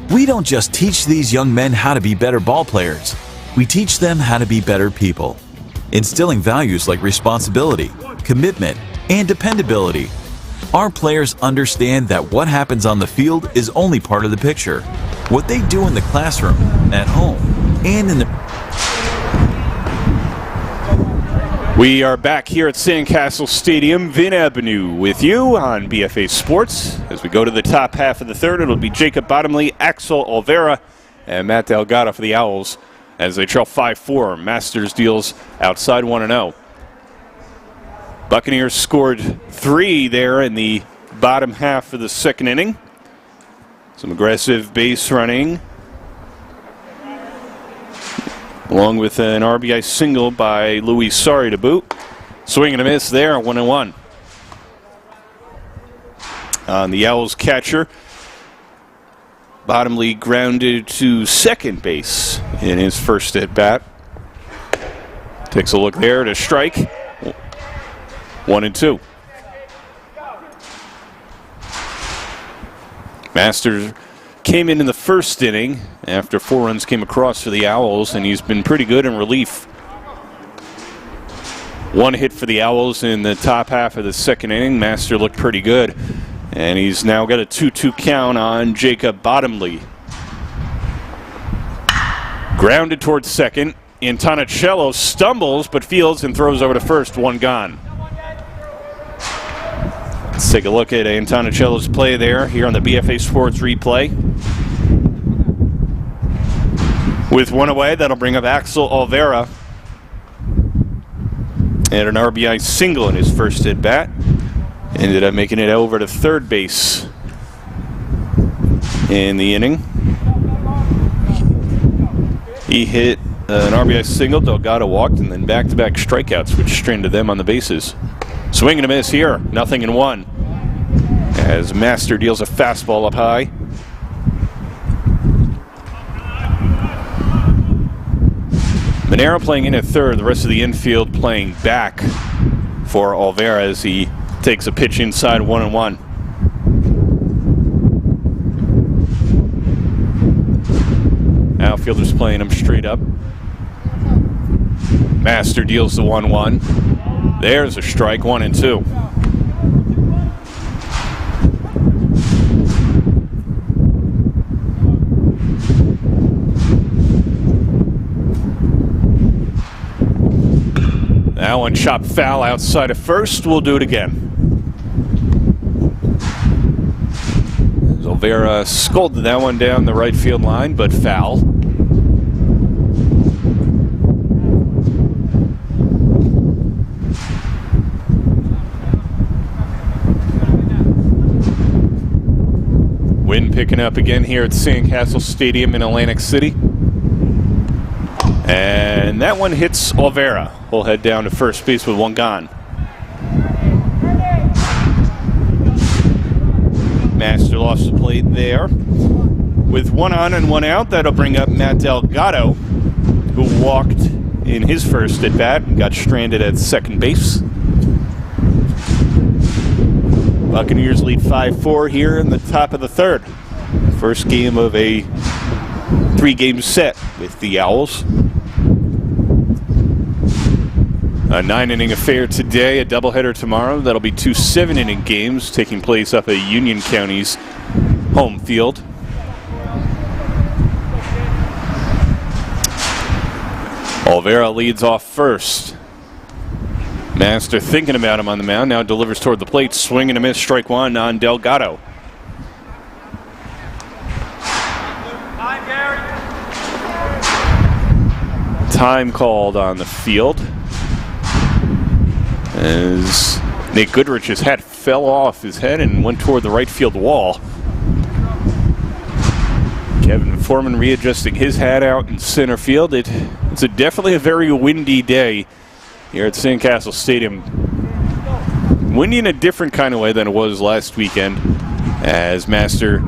Speaker 6: We don't just teach these young men how to be better ball players, we teach them how to be better people, instilling values like responsibility, commitment, and dependability. Our players understand that what happens on the field is only part of the picture. What they do in the classroom, at home, and in the...
Speaker 7: We are back here at Sandcastle Stadium. Vin Avenue with you on BFA Sports. As we go to the top half of the third, it'll be Jacob Bottomley, Axel Olvera, and Matt Delgado for the Owls as they trail 5-4. Masters deals outside 1-0. Buccaneers scored 3 there in the bottom half of the second inning. Some aggressive base running, along with an RBI single by Luis Sari to boot. Swing and a miss there, 1-1. On the Owls catcher, Bottomley grounded to second base in his first at bat. Takes a look there to strike. 1-2. Masters came in the first inning after 4 runs came across for the Owls, and he's been pretty good in relief. 1 hit for the Owls in the top half of the second inning. Master looked pretty good, and he's now got a 2-2 count on Jacob Bottomley. Grounded towards second. Antonicello stumbles but fields and throws over to first. 1 gone. Let's take a look at Antonicello's play there here on the BFA Sports replay. With 1 away, that'll bring up Axel Olvera. And an RBI single in his first at bat. Ended up making it over to third base in the inning. He hit an RBI single, Delgado walked, and then back-to-back strikeouts, which stranded them on the bases. Swing and a miss here, 0-1. As Master deals a fastball up high. Monero playing in at third, the rest of the infield playing back for Olvera as he takes a pitch inside 1-1. Outfielders playing him straight up. Master deals the 1-1. There's a strike, 1-2. That one chopped foul outside of first. We'll do it again. Olvera scolded that one down the right field line, but foul. Wind picking picking up again here at Sandcastle Stadium in Atlantic City. And that one hits Olvera. We'll head down to first base with one gone. Master lost the plate there. With one on and one out, that'll bring up Matt Delgado, who walked in his first at bat and got stranded at second base. Buccaneers lead 5-4 here in the top of the third. First game of a 3-game set with the Owls. A 9-inning affair today, a doubleheader tomorrow. That'll be 2 7-inning games taking place up at Union County's home field. Olvera leads off first. Master thinking about him on the mound, now delivers toward the plate, swing and a miss, strike one on Delgado. Time called on the field as Nate Goodrich's hat fell off his head and went toward the right field wall. Kevin Foreman readjusting his hat out in center field. It's definitely a very windy day here at Sandcastle Stadium. Windy in a different kind of way than it was last weekend, as Master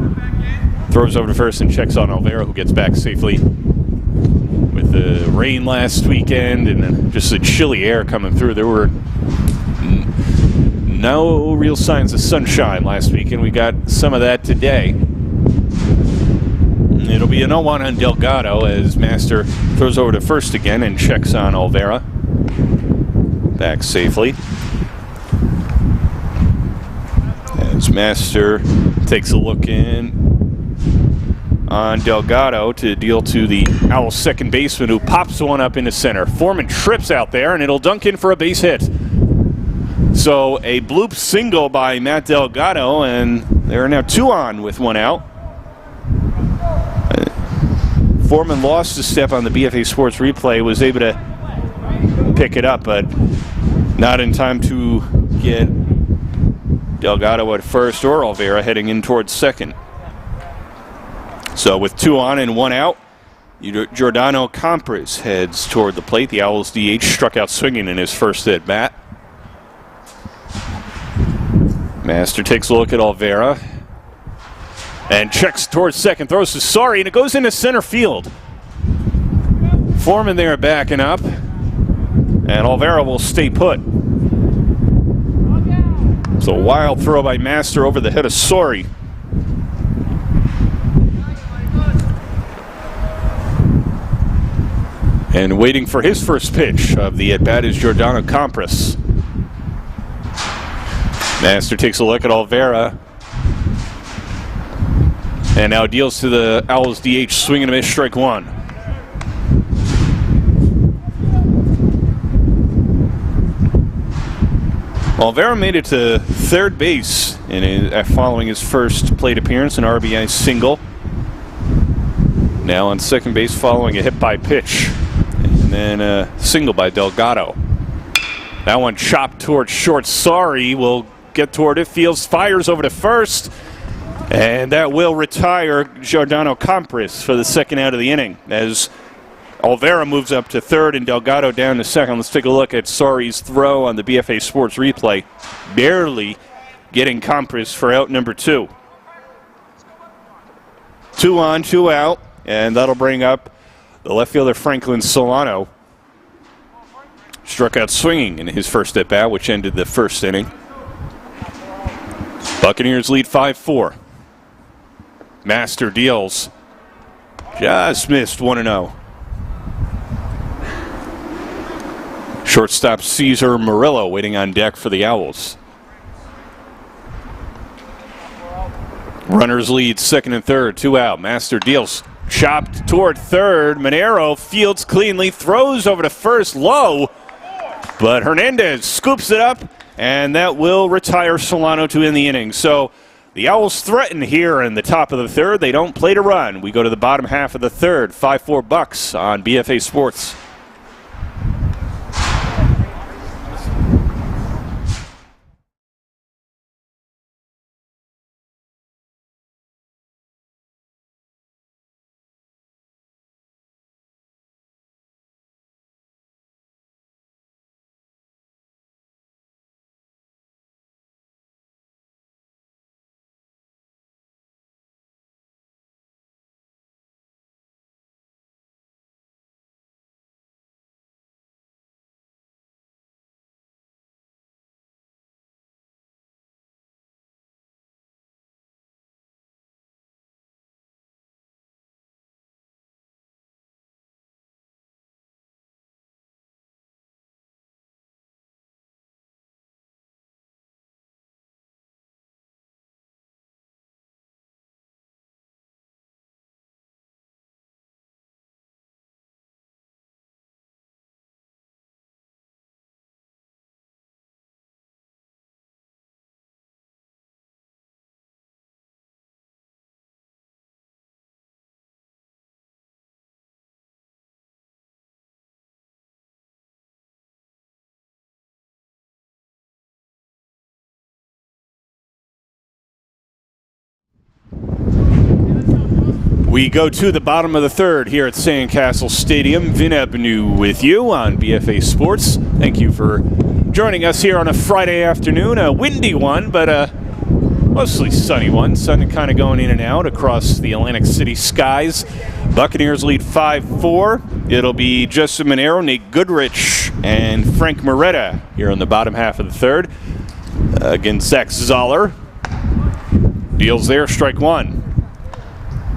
Speaker 7: throws over to first and checks on Olvera, who gets back safely. With the rain last weekend and just the chilly air coming through, there were no real signs of sunshine last weekend. We got some of that today. It'll be an 0-1 on Delgado as Master throws over to first again and checks on Olvera. Back safely. As Master takes a look in on Delgado to deal to the Owls second baseman, who pops one up into center. Foreman trips out there and it'll dunk in for a base hit. So a bloop single by Matt Delgado, and there are now 2 on with 1 out. Foreman lost a step on the BFA Sports replay, was able to pick it up, but not in time to get Delgado at first or Olvera heading in towards second. So with 2 on and 1 out, Giordano Compras heads toward the plate. The Owls DH struck out swinging in his first at bat. Master takes a look at Olvera and checks towards second, throws to Sari, and it goes into center field. Foreman there backing up, and Olvera will stay put. It's a wild throw by Master over the head of Sori. And waiting for his first pitch of the at-bat is Giordano Compras. Master takes a look at Olvera and now deals to the Owls DH, swing and a miss, strike one. Olvera made it to third base following his first plate appearance, an RBI single. Now on second base following a hit by pitch. And then a single by Delgado. That one chopped towards short. Sari will get toward it. Fields fires over to first. And that will retire Giordano Compras for the second out of the inning, as Olvera moves up to third and Delgado down to second. Let's take a look at Sari's throw on the BFA Sports replay. Barely getting Compras for out number 2. 2 on, 2 out, and that'll bring up the left fielder Franklin Solano. Struck out swinging in his first at bat, which ended the first inning. Buccaneers lead 5-4. Master deals. Just missed 1-0. Shortstop Cesar Murillo waiting on deck for the Owls. Runners lead second and third, 2 out. Master deals. Chopped toward third. Monero fields cleanly, throws over to first low, but Hernandez scoops it up, and that will retire Solano to end the inning. So the Owls threaten here in the top of the third. They don't play to run. We go to the bottom half of the third. 5-4 Bucks on BFA Sports. We go to the bottom of the third here at Sandcastle Stadium. Vin Abnu with you on BFA Sports. Thank you for joining us here on a Friday afternoon. A windy one, but a mostly sunny one. Sun kind of going in and out across the Atlantic City skies. Buccaneers lead 5-4. It'll be Justin Monero, Nate Goodrich, and Frank Moretta here on the bottom half of the third. Against Zach Zoller. Deals there, strike one.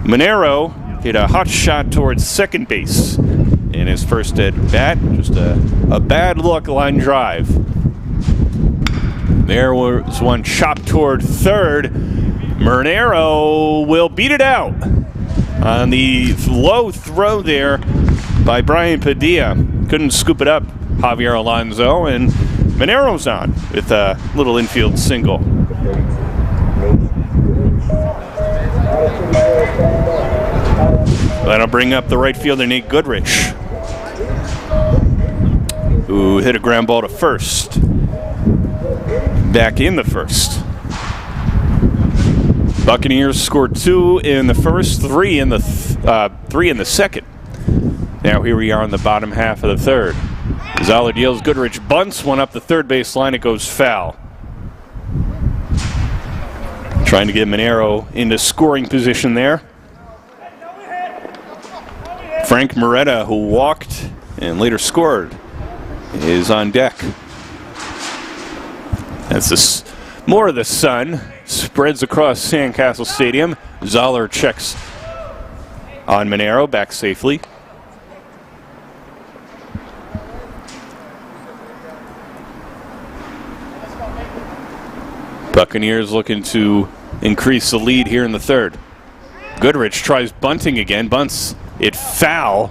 Speaker 7: Monero hit a hot shot towards second base in his first at bat. Just a bad look line drive. There was one chopped toward third. Monero will beat it out on the low throw there by Brian Padilla. Couldn't scoop it up, Javier Alonso, and Monero's on with a little infield single. That'll bring up the right fielder, Nate Goodrich, who hit a ground ball to first. Back in the first. Buccaneers scored 2 in the first, 3 in the second. Now here we are on the bottom half of the third. Zoller deals, Goodrich bunts one up the third base line. It goes foul. Trying to get Monero into scoring position there. Frank Moretta, who walked and later scored, is on deck. That's more of the sun spreads across Sandcastle Stadium. Zoller checks on Monero, back safely. Buccaneers looking to increase the lead here in the third. Goodrich tries bunting again, bunts it foul.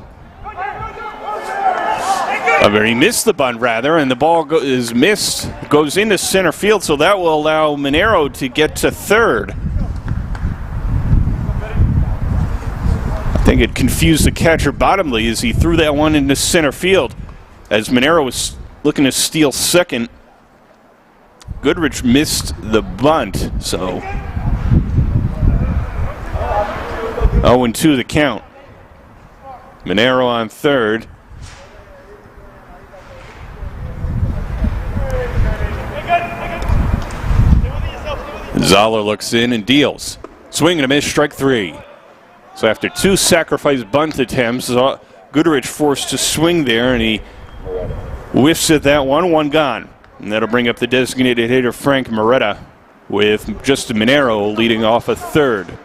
Speaker 7: He missed the bunt, rather, and the ball is missed, goes into center field, so that will allow Monero to get to third. I think it confused the catcher Bottomley as he threw that one into center field. As Monero was looking to steal second, Goodrich missed the bunt, so 0-2 the count. Monero on third. Zoller looks in and deals. Swing and a miss, strike 3. So after 2 sacrifice bunt attempts, Goodrich forced to swing there, and he whiffs at that one gone. And that'll bring up the designated hitter Frank Moretta with Justin Monero leading off a third.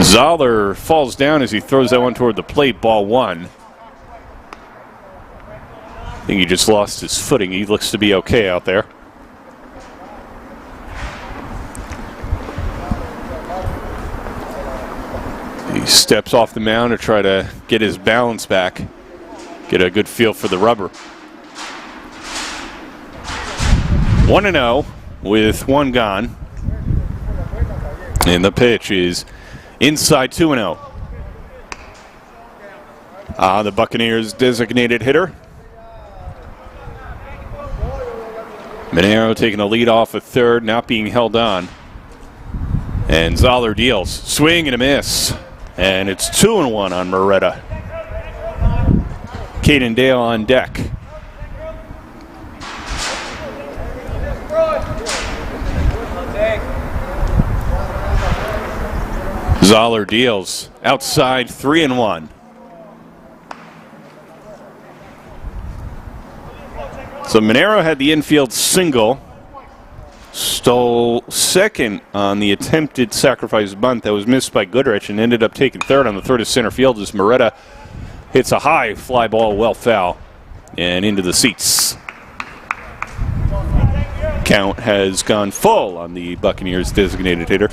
Speaker 7: Zoller falls down as he throws that one toward the plate, ball 1. I think he just lost his footing. He looks to be okay out there. He steps off the mound to try to get his balance back, get a good feel for the rubber. 1-0 with 1 gone. And the pitch is inside 2-0. The Buccaneers designated hitter. Monero taking a lead off at third, not being held on. And Zoller deals. Swing and a miss. And it's 2-1 on Moretta. Caden Dale on deck. Zoller deals. Outside 3-1. So Monero had the infield single, stole second on the attempted sacrifice bunt that was missed by Goodrich, and ended up taking third on the third to center field as Moretta hits a high fly ball, well foul, and into the seats. Count has gone full on the Buccaneers designated hitter.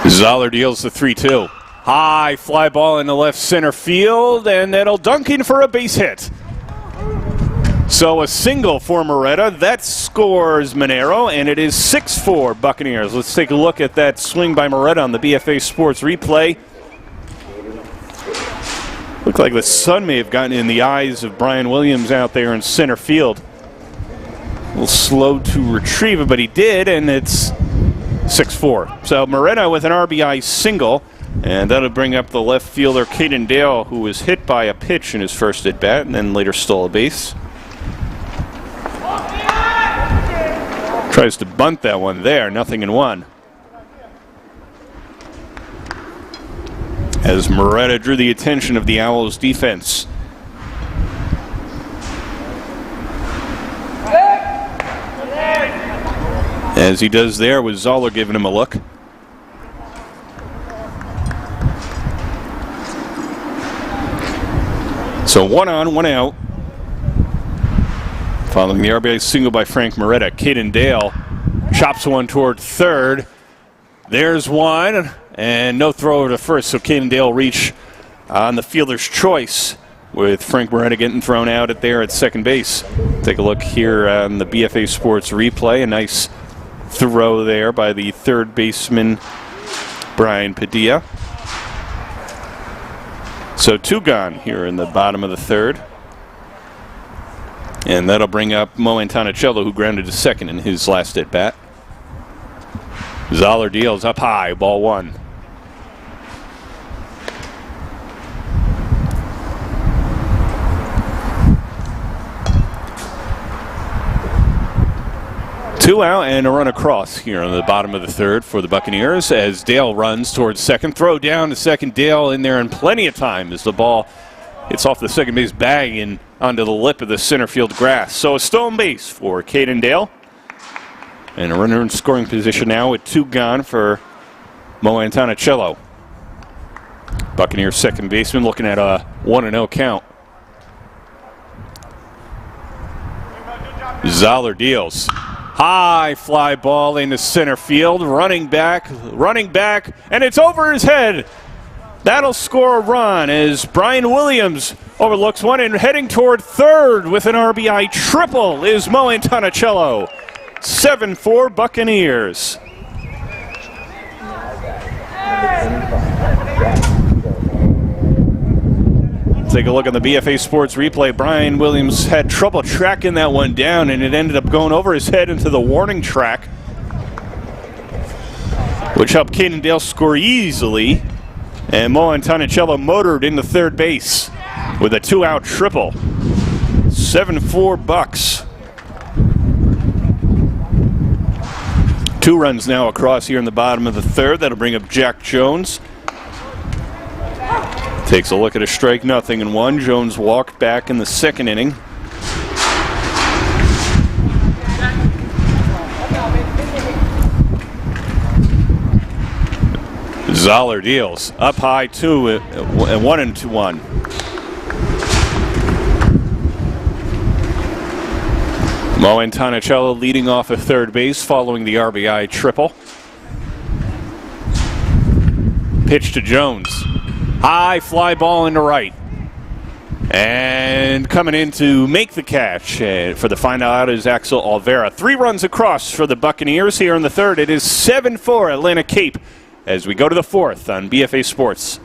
Speaker 7: Zoller deals the 3-2. High fly ball in the left center field, and that'll dunk in for a base hit. So a single for Moretta. That scores Monero, and it is 6-4 Buccaneers. Let's take a look at that swing by Moretta on the BFA Sports replay. Looked like the sun may have gotten in the eyes of Brian Williams out there in center field. A little slow to retrieve it, but he did, and it's 6-4. So Moretta with an RBI single, and that'll bring up the left fielder Caden Dale, who was hit by a pitch in his first at-bat and then later stole a base. Tries to bunt that one there, 0-1. As Moretta drew the attention of the Owls defense. As he does there with Zoller giving him a look. So 1 on, 1 out. Following the RBI single by Frank Moretta, Caden Dale chops one toward third. There's one, and no throw over to first, so Caden Dale reach on the fielder's choice with Frank Moretta getting thrown out at second base. Take a look here on the BFA Sports replay. A nice throw there by the third baseman, Brian Padilla. So 2 gone here in the bottom of the third. And that'll bring up Mo Antonicello, who grounded to second in his last at-bat. Zoller deals up high, ball 1. Two out and a run across here on the bottom of the third for the Buccaneers as Dale runs towards second. Throw down to second. Dale in there in plenty of time as the ball hits off the second base bag and onto the lip of the center field grass. So a stolen base for Caden Dale. And a runner in scoring position now with 2 gone for Mo Antonicello. Buccaneers second baseman looking at a 1-0 count. Zoller deals. High fly ball into center field. Running back, and it's over his head. That'll score a run as Brian Williams overlooks one, and heading toward third with an RBI triple is Mo Antonicello. 7-4 Buccaneers. Take a look at the BFA Sports replay. Brian Williams had trouble tracking that one down, and it ended up going over his head into the warning track, which helped Caden Dale score easily. And Mo Antonicello motored into third base with a 2-out triple. 7-4 Bucks. 2 runs now across here in the bottom of the third. That'll bring up Jack Jones. Takes a look at a strike, 0-1. Jones walked back in the second inning. Zoller deals up high 2 and 1-1. Mo Antonicello leading off at third base following the RBI triple. Pitch to Jones. High fly ball into right. And coming in to make the catch for the final out is Axel Olvera. 3 runs across for the Buccaneers here in the third. It is 7-4 Atlantic Cape as we go to the fourth on BFA Sports.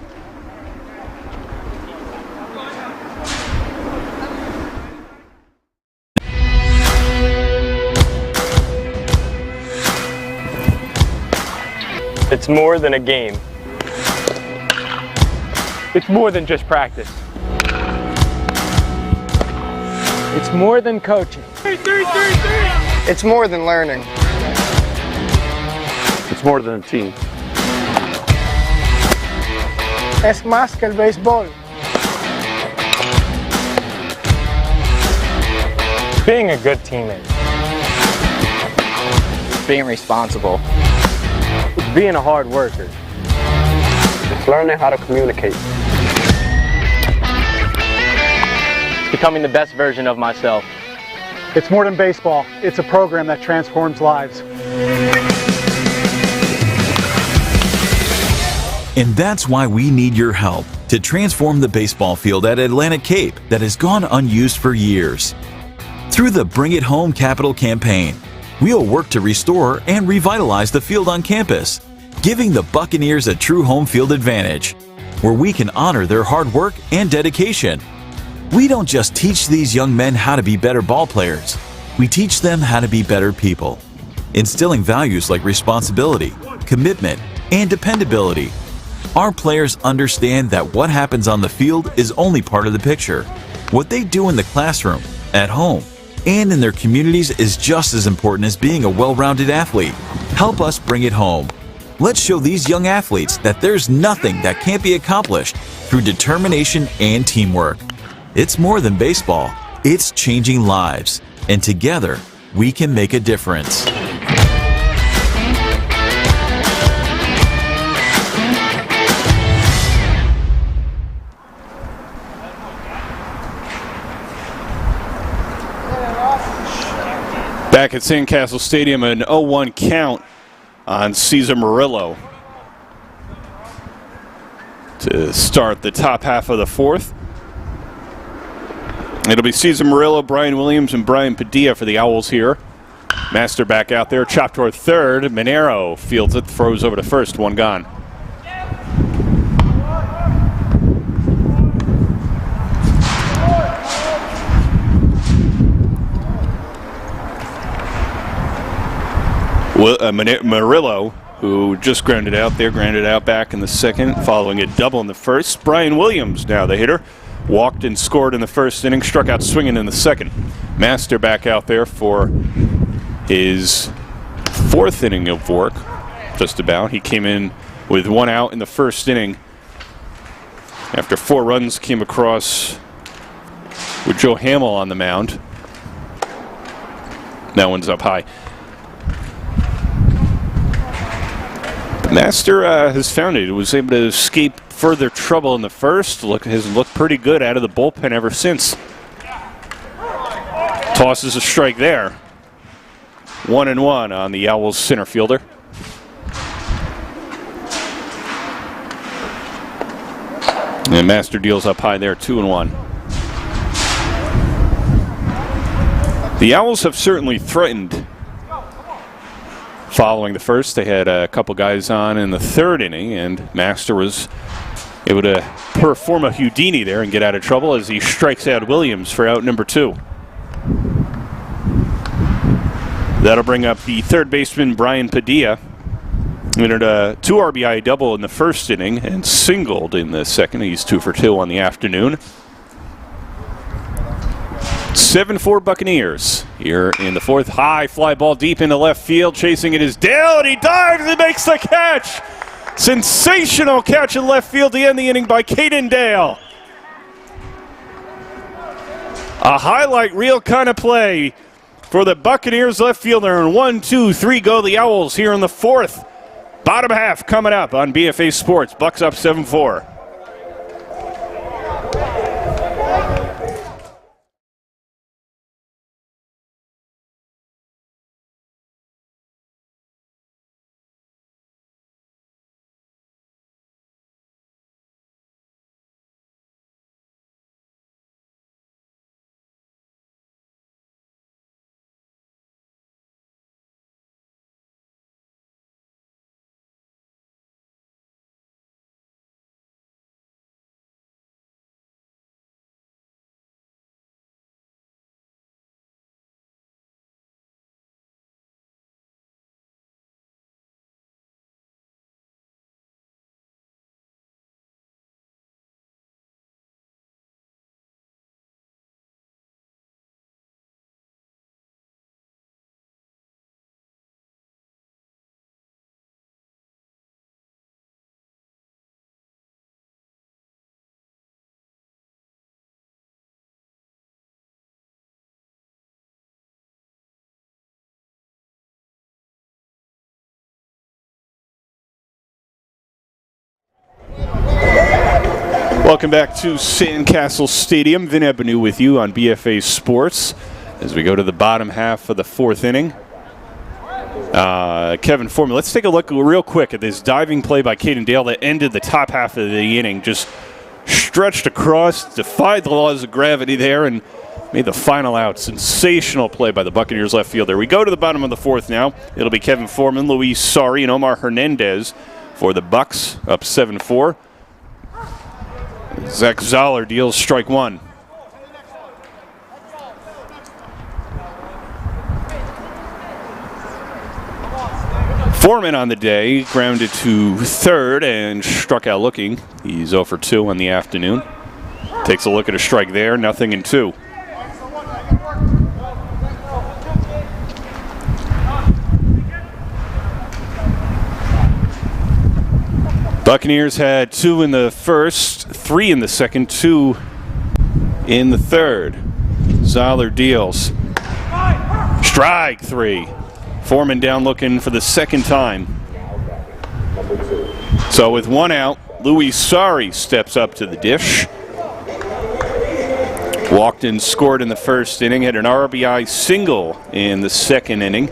Speaker 1: It's more than a game. It's more than just practice. It's more than coaching.
Speaker 2: It's more than learning.
Speaker 3: It's more than a team.
Speaker 2: Es más que el béisbol.
Speaker 1: Being a good teammate.
Speaker 4: Being responsible.
Speaker 1: It's being a hard worker.
Speaker 3: It's learning how to communicate.
Speaker 4: Becoming the best version of myself.
Speaker 5: It's more than baseball. It's a program that transforms lives.
Speaker 6: And that's why we need your help to transform the baseball field at Atlantic Cape that has gone unused for years. Through the Bring It Home Capital campaign, we'll work to restore and revitalize the field on campus, giving the Buccaneers a true home field advantage, where we can honor their hard work and dedication. We don't just teach these young men how to be better ball players, we teach them how to be better people, instilling values like responsibility, commitment, and dependability. Our players understand that what happens on the field is only part of the picture. What they do in the classroom, at home, and in their communities is just as important as being a well-rounded athlete. Help us bring it home. Let's show these young athletes that there's nothing that can't be accomplished through determination and teamwork. It's more than baseball. It's changing lives. And together, we can make a difference.
Speaker 7: Back at Sandcastle Stadium, an 0-1 count on Cesar Murillo to start the top half of the fourth. It'll be Cesar Murillo, Brian Williams, and Brian Padilla for the Owls here. Master back out there, chopped toward third. Monero fields it, throws over to first, one gone. Murillo, who just grounded out there, grounded out back in the second, following a double in the first. Brian Williams now the hitter. Walked and scored in the first inning, struck out swinging in the second. Master back out there for his fourth inning of work, just about. He came in with one out in the first inning after 4 runs came across with Joe Hamill on the mound. That one's up high. Master has found it. He was able to escape further trouble in the first. Has looked pretty good out of the bullpen ever since. Tosses a strike there. 1-1 on the Owls center fielder. And Master deals up high there, 2-1. The Owls have certainly threatened. Following the first, they had a couple guys on in the third inning, and Master was able to perform a Houdini there and get out of trouble as he strikes out Williams for out number 2. That'll bring up the third baseman, Brian Padilla. He entered a 2 RBI double in the first inning and singled in the second. He's 2 for 2 on the afternoon. 7-4 Buccaneers here in the fourth. High fly ball deep into left field. Chasing it is Dale, and he dives and makes the catch. Sensational catch in left field to end the inning by Caden Dale. A highlight reel kind of play for the Buccaneers left fielder. And 1, 2, 3 go the Owls here in the fourth. Bottom half coming up on BFA Sports. Bucks up 7-4. Welcome back to Sandcastle Stadium. Vin Ebonu with you on BFA Sports as we go to the bottom half of the fourth inning. Kevin Foreman, let's take a look real quick at this diving play by Caden Dale that ended the top half of the inning. Just stretched across, defied the laws of gravity there, and made the final out. Sensational play by the Buccaneers left fielder. We go to the bottom of the fourth now. It'll be Kevin Foreman, Luis Sari, and Omar Hernandez for the Bucks, up 7-4. Zach Zoller deals strike one. Foreman on the day grounded to third and struck out looking. He's 0 for 2 on the afternoon. Takes a look at a strike there, 0-2. Buccaneers had 2 in the first, 3 in the second, 2 in the third. Zoller deals. Strike 3. Foreman down looking for the second time. So with 1 out, Luis Sari steps up to the dish. Walked and scored in the first inning, had an RBI single in the second inning.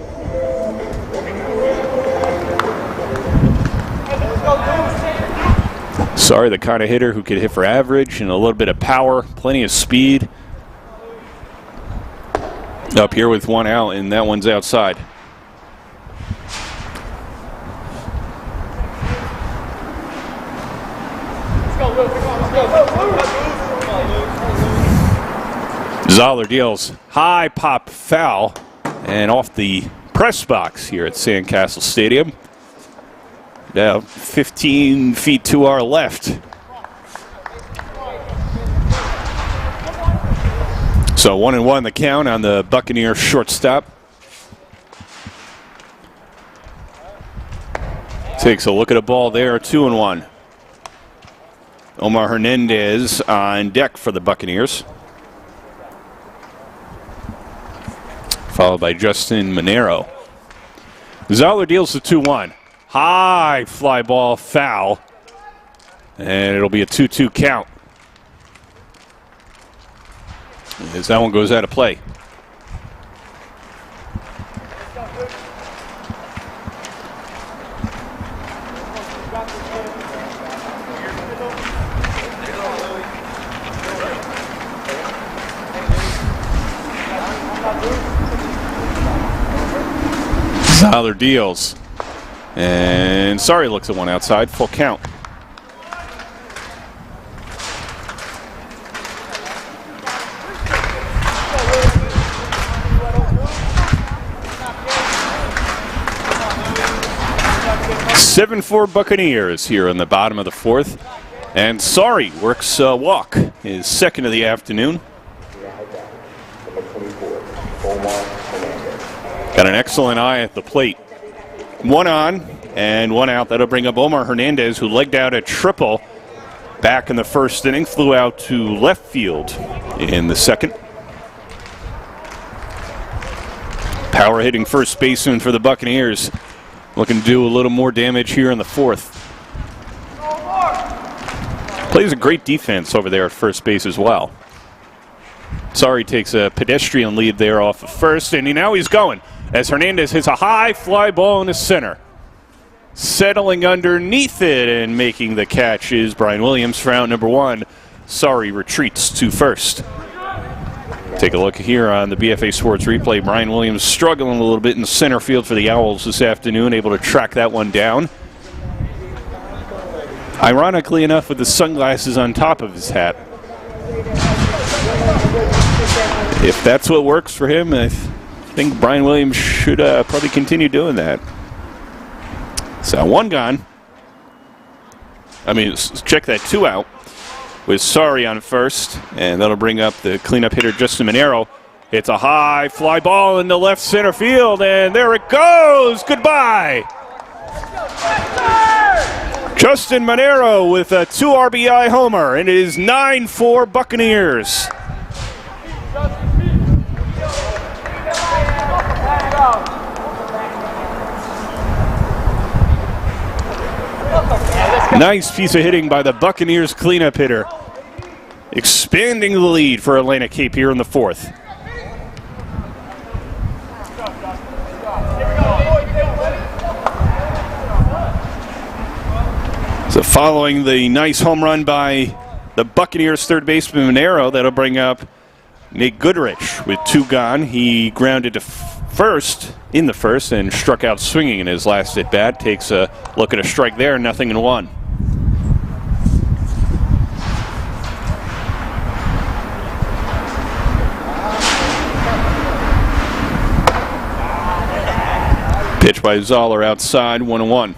Speaker 7: Sari, the kind of hitter who could hit for average and a little bit of power, plenty of speed. Up here with 1 out, and that one's outside. Zoller deals high pop foul and off the press box here at Sandcastle Stadium. Now 15 feet to our left. So 1-1 the count on the Buccaneers shortstop. Takes a look at a ball there, 2-1. Omar Hernandez on deck for the Buccaneers. Followed by Justin Monero. Zoller deals the 2-1. High fly ball foul. And it'll be a 2-2 count. As that one goes out of play. Zoller deals. And Sari looks at one outside. Full count. Seven for Buccaneers here in the bottom of the fourth. And Sari works a walk, his second of the afternoon. Got an excellent eye at the plate. 1 on and 1 out. That'll bring up Omar Hernandez, who legged out a triple back in the first inning. Flew out to left field in the second. Power hitting first baseman for the Buccaneers. Looking to do a little more damage here in the fourth. Plays a great defense over there at first base as well. Sari takes a pedestrian lead there off of first, and now he's going as Hernandez hits a high fly ball in the center. Settling underneath it and making the catch is Brian Williams for out number 1. Sari retreats to first. Take a look here on the BFA Sports replay. Brian Williams struggling a little bit in center field for the Owls this afternoon, able to track that one down. Ironically enough, with the sunglasses on top of his hat. If that's what works for him, I think Brian Williams should probably continue doing that. So 1 gone. Check that 2 out with Sari on first, and that'll bring up the cleanup hitter Justin Monero. It's a high fly ball in the left center field, and there it goes. Goodbye. Justin Monero with a 2 RBI homer, and it is 9-4 Buccaneers. Nice piece of hitting by the Buccaneers cleanup hitter. Expanding the lead for Atlantic Cape here in the fourth. So following the nice home run by the the Buccaneers third baseman Monero. That'll bring up Nate Goodrich with 2 gone. He grounded to first in the first and struck out swinging in his last at bat. Takes a look at a strike there, 0-1. Pitch by Zoller outside, 1-1.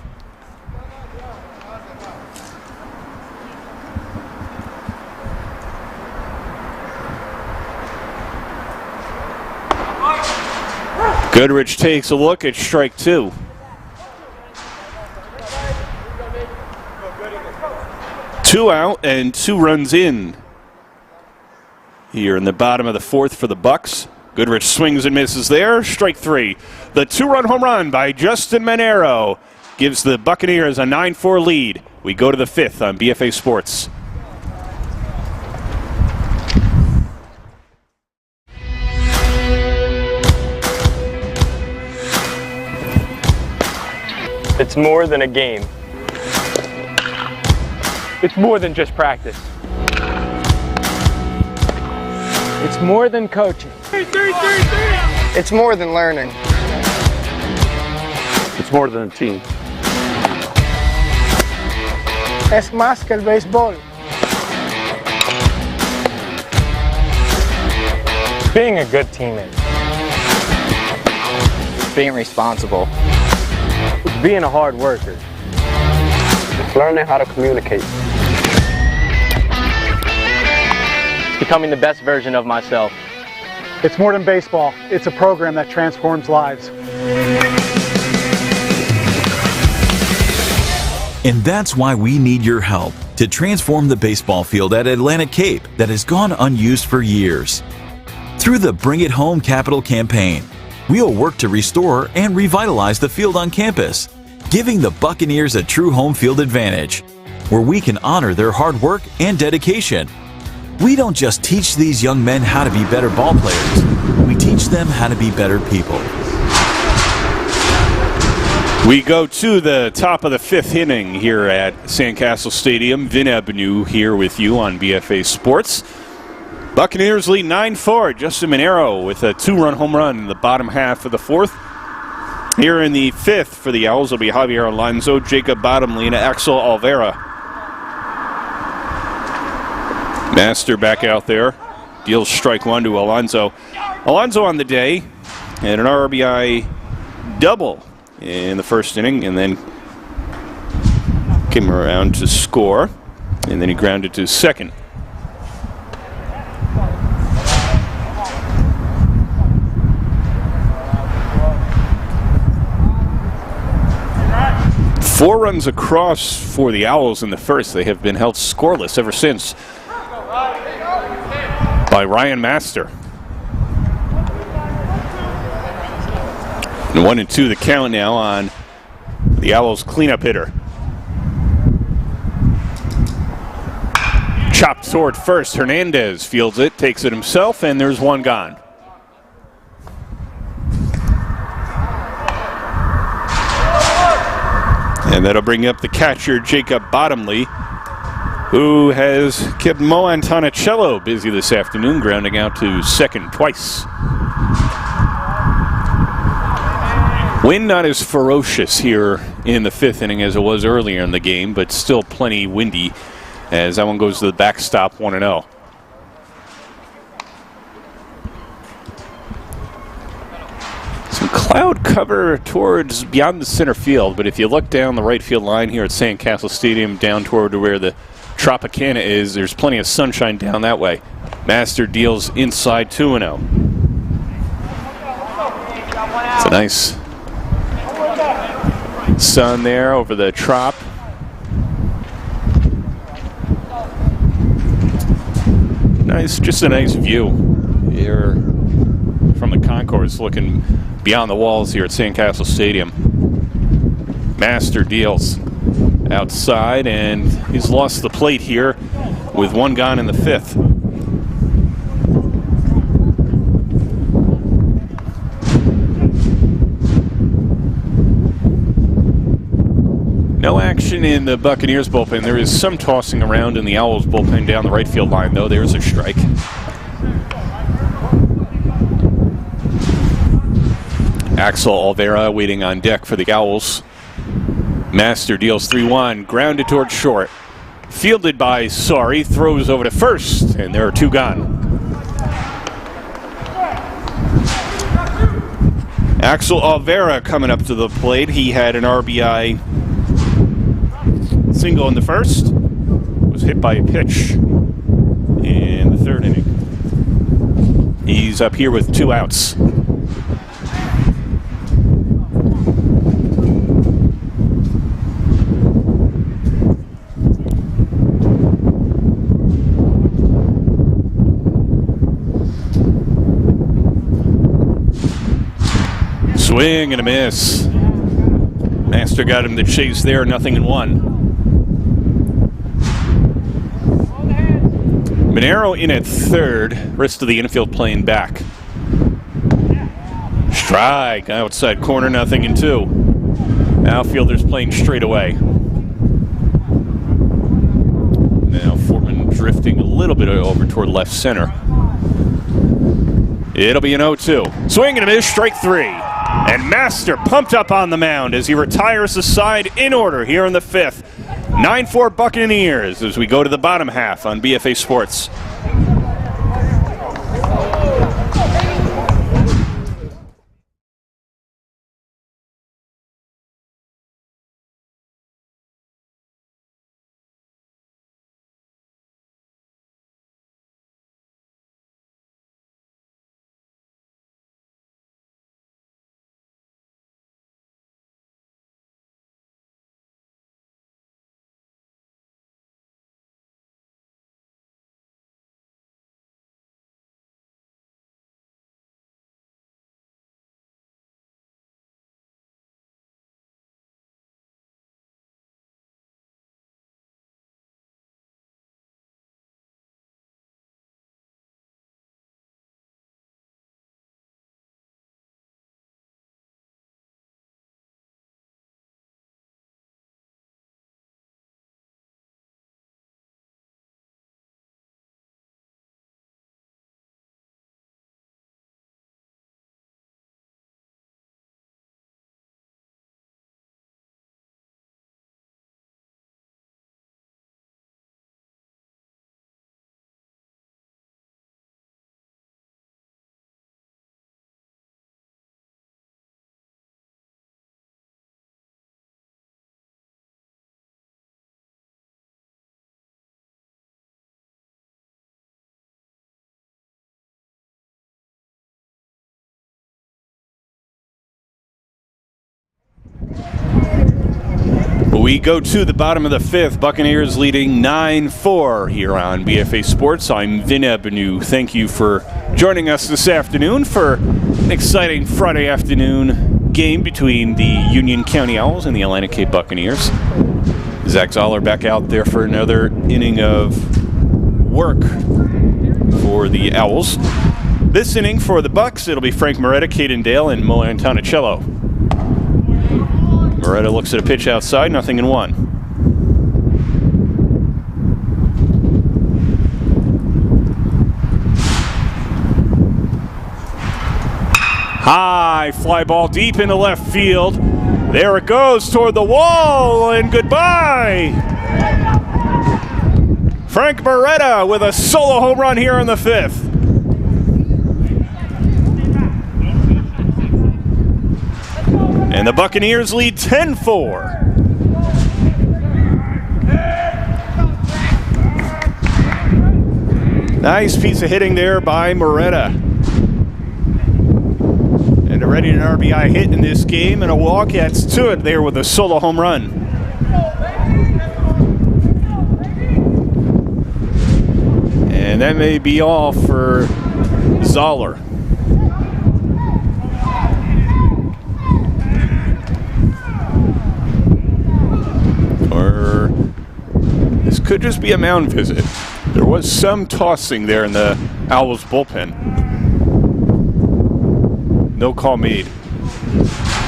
Speaker 7: Goodrich takes a look at strike 2. Two out and 2 runs in here in the bottom of the 4th for the Bucks. Goodrich swings and misses there. Strike 3. The 2-run home run by Justin Monero gives the Buccaneers a 9-4 lead. We go to the 5th on BFA Sports.
Speaker 1: It's more than a game. It's more than just practice. It's more than coaching.
Speaker 2: It's more than learning.
Speaker 3: It's more than a team.
Speaker 2: Es más que el béisbol.
Speaker 1: Being a good teammate.
Speaker 4: Being responsible.
Speaker 1: Being a hard worker.
Speaker 3: It's learning how to communicate.
Speaker 4: Becoming the best version of myself.
Speaker 5: It's more than baseball. It's a program that transforms lives.
Speaker 6: And that's why we need your help to transform the baseball field at Atlantic Cape that has gone unused for years. Through the Bring It Home Capital campaign, we'll work to restore and revitalize the field on campus, giving the Buccaneers a true home field advantage, where we can honor their hard work and dedication. We don't just teach these young men how to be better ball players, we teach them how to be better people.
Speaker 7: We go to the top of the 5th inning here at Sandcastle Stadium. Vin Avenue here with you on BFA Sports. Buccaneers lead 9-4. Justin Monero with a 2-run home run in the bottom half of the 4th. Here in the 5th for the Owls will be Javier Alonso, Jacob Bottomley, and Axel Alvera. Master back out there. Deals strike 1 to Alonso. Alonso on the day and an RBI double in the first inning, and then came around to score, and then he grounded to second. Four runs across for the Owls in the first. They have been held scoreless ever since by Ryan Master. And 1-2 the count now on the Owls cleanup hitter. Chopped toward first. Hernandez fields it, takes it himself, and there's one gone. And that'll bring up the catcher, Jacob Bottomley, who has kept Mo Antonicello busy this afternoon, grounding out to second twice. Wind not as ferocious here in the 5th inning as it was earlier in the game, but still plenty windy as that one goes to the backstop 1-0. Some cloud cover towards beyond the center field, but if you look down the right field line here at Sandcastle Stadium down toward where the Tropicana is, there's plenty of sunshine down that way. Master deals inside 2-0. It's a nice sun there over the Trop. Nice, just a nice view here from the concourse looking beyond the walls here at Sandcastle Stadium. Master deals outside, and he's lost the plate here with one gone in the 5th. No action in the Buccaneers bullpen. There is some tossing around in the Owls bullpen down the right field line, though. There's a strike. Axel Olvera waiting on deck for the Owls. Master deals 3-1, grounded towards short. Fielded by Sorry, throws over to first, and there are two gone. Axel Olvera coming up to the plate. He had an RBI single in the first. Was hit by a pitch in the third inning. He's up here with 2 outs. Swing and a miss. Master got him to chase there, 0-1. Monero in at third, rest of the infield playing back. Strike, outside corner, 0-2. Outfielders playing straight away. Now Foreman drifting a little bit over toward left center. It'll be an 0-2. Swing and a miss, strike 3. And Master pumped up on the mound as he retires the side in order here in the 5th. 9-4 Buccaneers as we go to the bottom half on BFA Sports. We go to the bottom of the 5th. Buccaneers leading 9-4 here on BFA Sports. I'm Vin Ebenu. Thank you for joining us this afternoon for an exciting Friday afternoon game between the Union County Owls and the Atlantic Cape Buccaneers. Zach Zoller back out there for another inning of work for the Owls. This inning for the Bucs, it'll be Frank Moretta, Caden Dale, and Mo Antonicello. Moretta looks at a pitch outside, 0-1. High fly ball deep into left field. There it goes toward the wall, and goodbye. Frank Moretta with a solo home run here in the 5th. And the Buccaneers lead 10-4. Nice piece of hitting there by Moretta. And already an RBI hit in this game, and a walk adds to it there with a solo home run. And that may be all for Zoller. Or this could just be a mound visit. There was some tossing there in the Owls bullpen. No call made.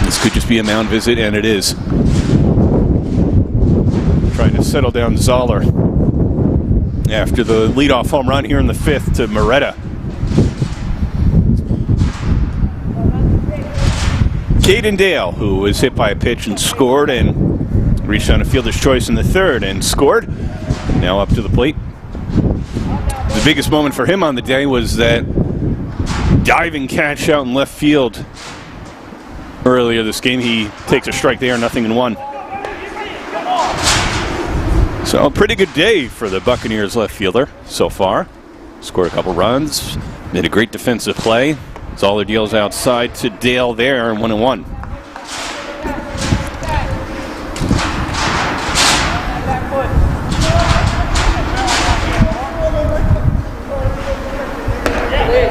Speaker 7: This could just be a mound visit, and it is. to settle down Zoller after the leadoff home run here in the 5th to Moretta. Caden Dale, who was hit by a pitch and scored, and reached on a fielder's choice in the 3rd and scored. Now up to the plate. The biggest moment for him on the day was that diving catch out in left field earlier this game. He takes a strike there, 0-1. So a pretty good day for the Buccaneers left fielder so far. Scored a couple runs, made a great defensive play. Zoller deals outside to Dale there, 1-1.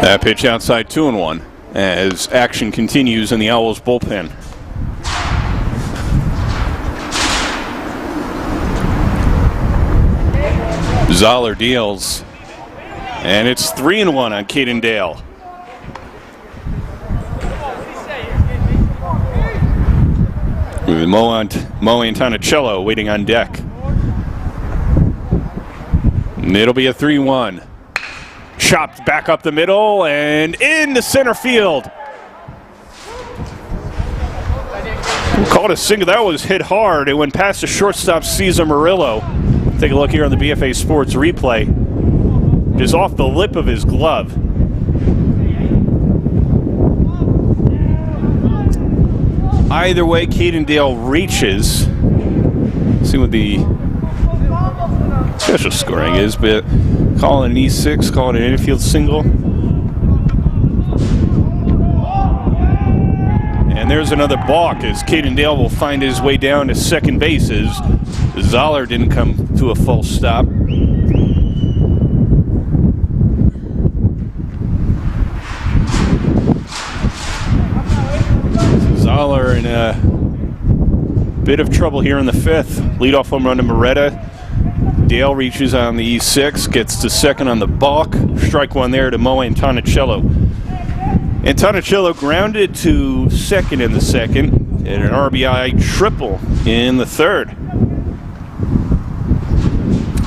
Speaker 7: That pitch outside, 2-1, as action continues in the Owls bullpen. Zoller deals, and it's 3-1 on Caden Dale. With Mo Antonicello waiting on deck. And it'll be a 3-1. Chopped back up the middle and into center field. Called a single. That was hit hard. It went past the shortstop, Cesar Murillo. Take a look here on the BFA Sports replay. Just off the lip of his glove. Either way, Caden Dale reaches. Let's see what the special scoring is, but call it an E6, call it an infield single. And there's another balk as Caden Dale will find his way down to second base as Zoller didn't come to a full stop. Zoller in a bit of trouble here in the 5th. Leadoff home run to Moretta. Dale reaches on the E6, gets to second on the balk. Strike one there to Mo Antonicello. Antonicello grounded to second in the 2nd, and an RBI triple in the 3rd.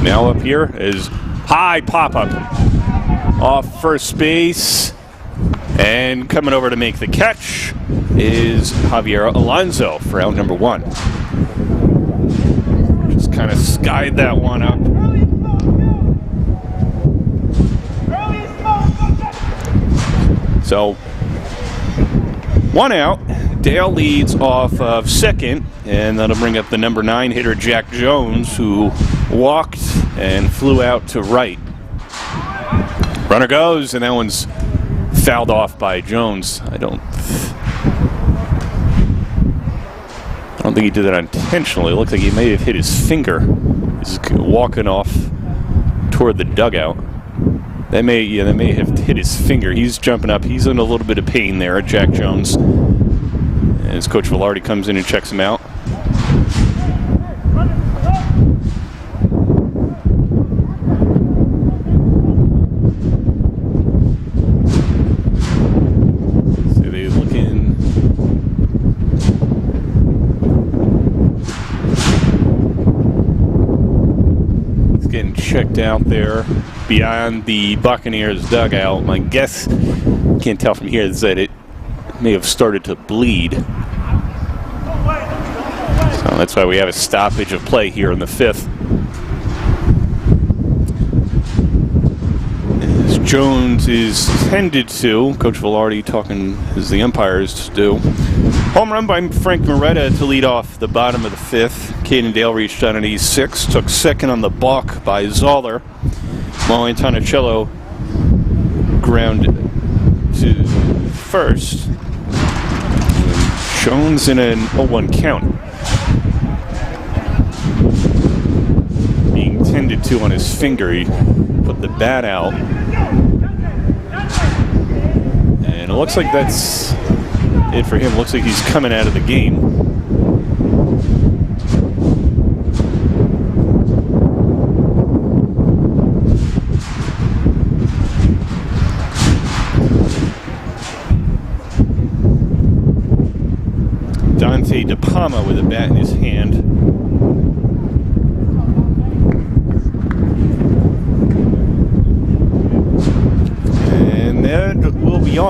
Speaker 7: Now up here is high pop-up off first base, and coming over to make the catch is Javier Alonso for out number 1. Just kind of skied that one up. So, 1 out. Dale leads off of second, and that'll bring up the number 9 hitter, Jack Jones, who walked and flew out to right. Runner goes, and that one's fouled off by Jones. I don't think he did that intentionally. It looks like he may have hit his finger. He's walking off toward the dugout. That may have hit his finger. He's jumping up. He's in a little bit of pain there, Jack Jones. As Coach Velarde comes in and checks him out. So they looking. He's getting checked out there beyond the Buccaneers dugout. My guess, can't tell from here, is that it may have started to bleed. So that's why we have a stoppage of play here in the 5th. As Jones is tended to, Coach Velarde talking as the umpires do. Home run by Frank Moretta to lead off the bottom of the 5th. Caden Dale reached on an E6, took second on the balk by Zoller. Mo Antonicello ground to first. Jones in an 0-1 count. Being tended to on his finger, he put the bat out. And it looks like that's it for him. Looks like he's coming out of the game. Dante DePalma with a bat in his hand.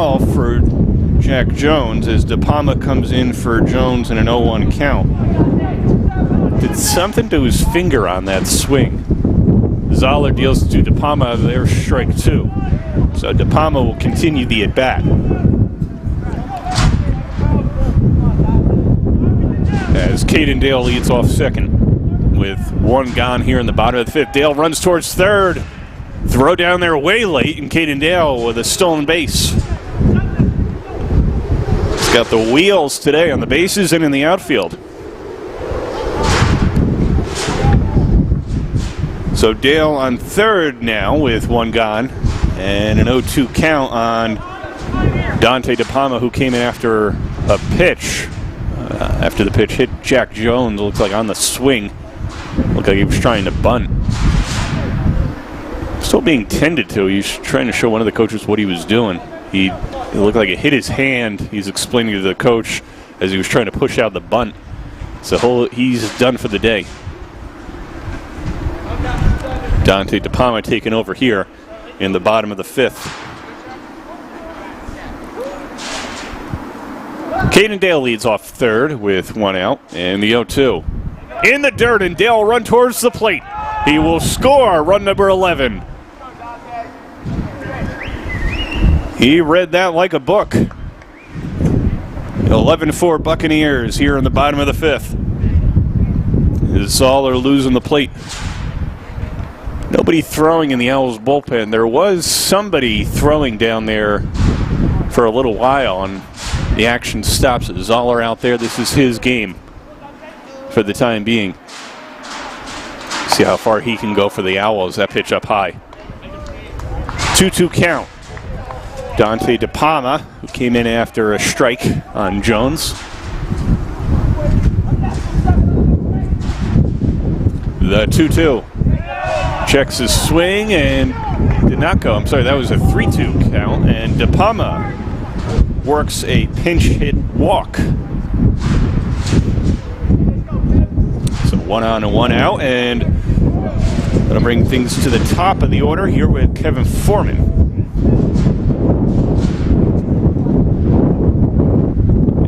Speaker 7: ball for Jack Jones as DePalma comes in for Jones in an 0-1 count. Did something to his finger on that swing. Zoller deals to DePalma, there's strike 2. So DePalma will continue the at-bat. As Caden Dale leads off second with 1 gone here in the bottom of the 5th. Dale runs towards third. Throw down there way late, and Caden Dale with a stolen base. He's got the wheels today on the bases and in the outfield. So Dale on third now with 1 gone and an 0-2 count on Dante DePalma, who came in after a pitch. After the pitch hit Jack Jones, looks like on the swing. Looked like he was trying to bunt. Still being tended to. He's trying to show one of the coaches what he was doing. It looked like it hit his hand. He's explaining to the coach as he was trying to push out the bunt. So he's done for the day. Dante DePalma taking over here in the bottom of the 5th. Caden Dale leads off third with 1 out and the 0-2. In the dirt, and Dale will run towards the plate. He will score run number 11. He read that like a book. 11-4 Buccaneers here in the bottom of the 5th. Zoller losing the plate. Nobody throwing in the Owls bullpen. There was somebody throwing down there for a little while, and the action stops. Zoller out there. This is his game for the time being. See how far he can go for the Owls. That pitch up high. 2-2 count. Dante DePalma, who came in after a strike on Jones. The 2-2. Checks his swing and did not go. I'm sorry, that was a 3-2 count. And DePalma works a pinch hit walk. So 1 on and 1 out, and that'll bring things to the top of the order here with Kevin Foreman.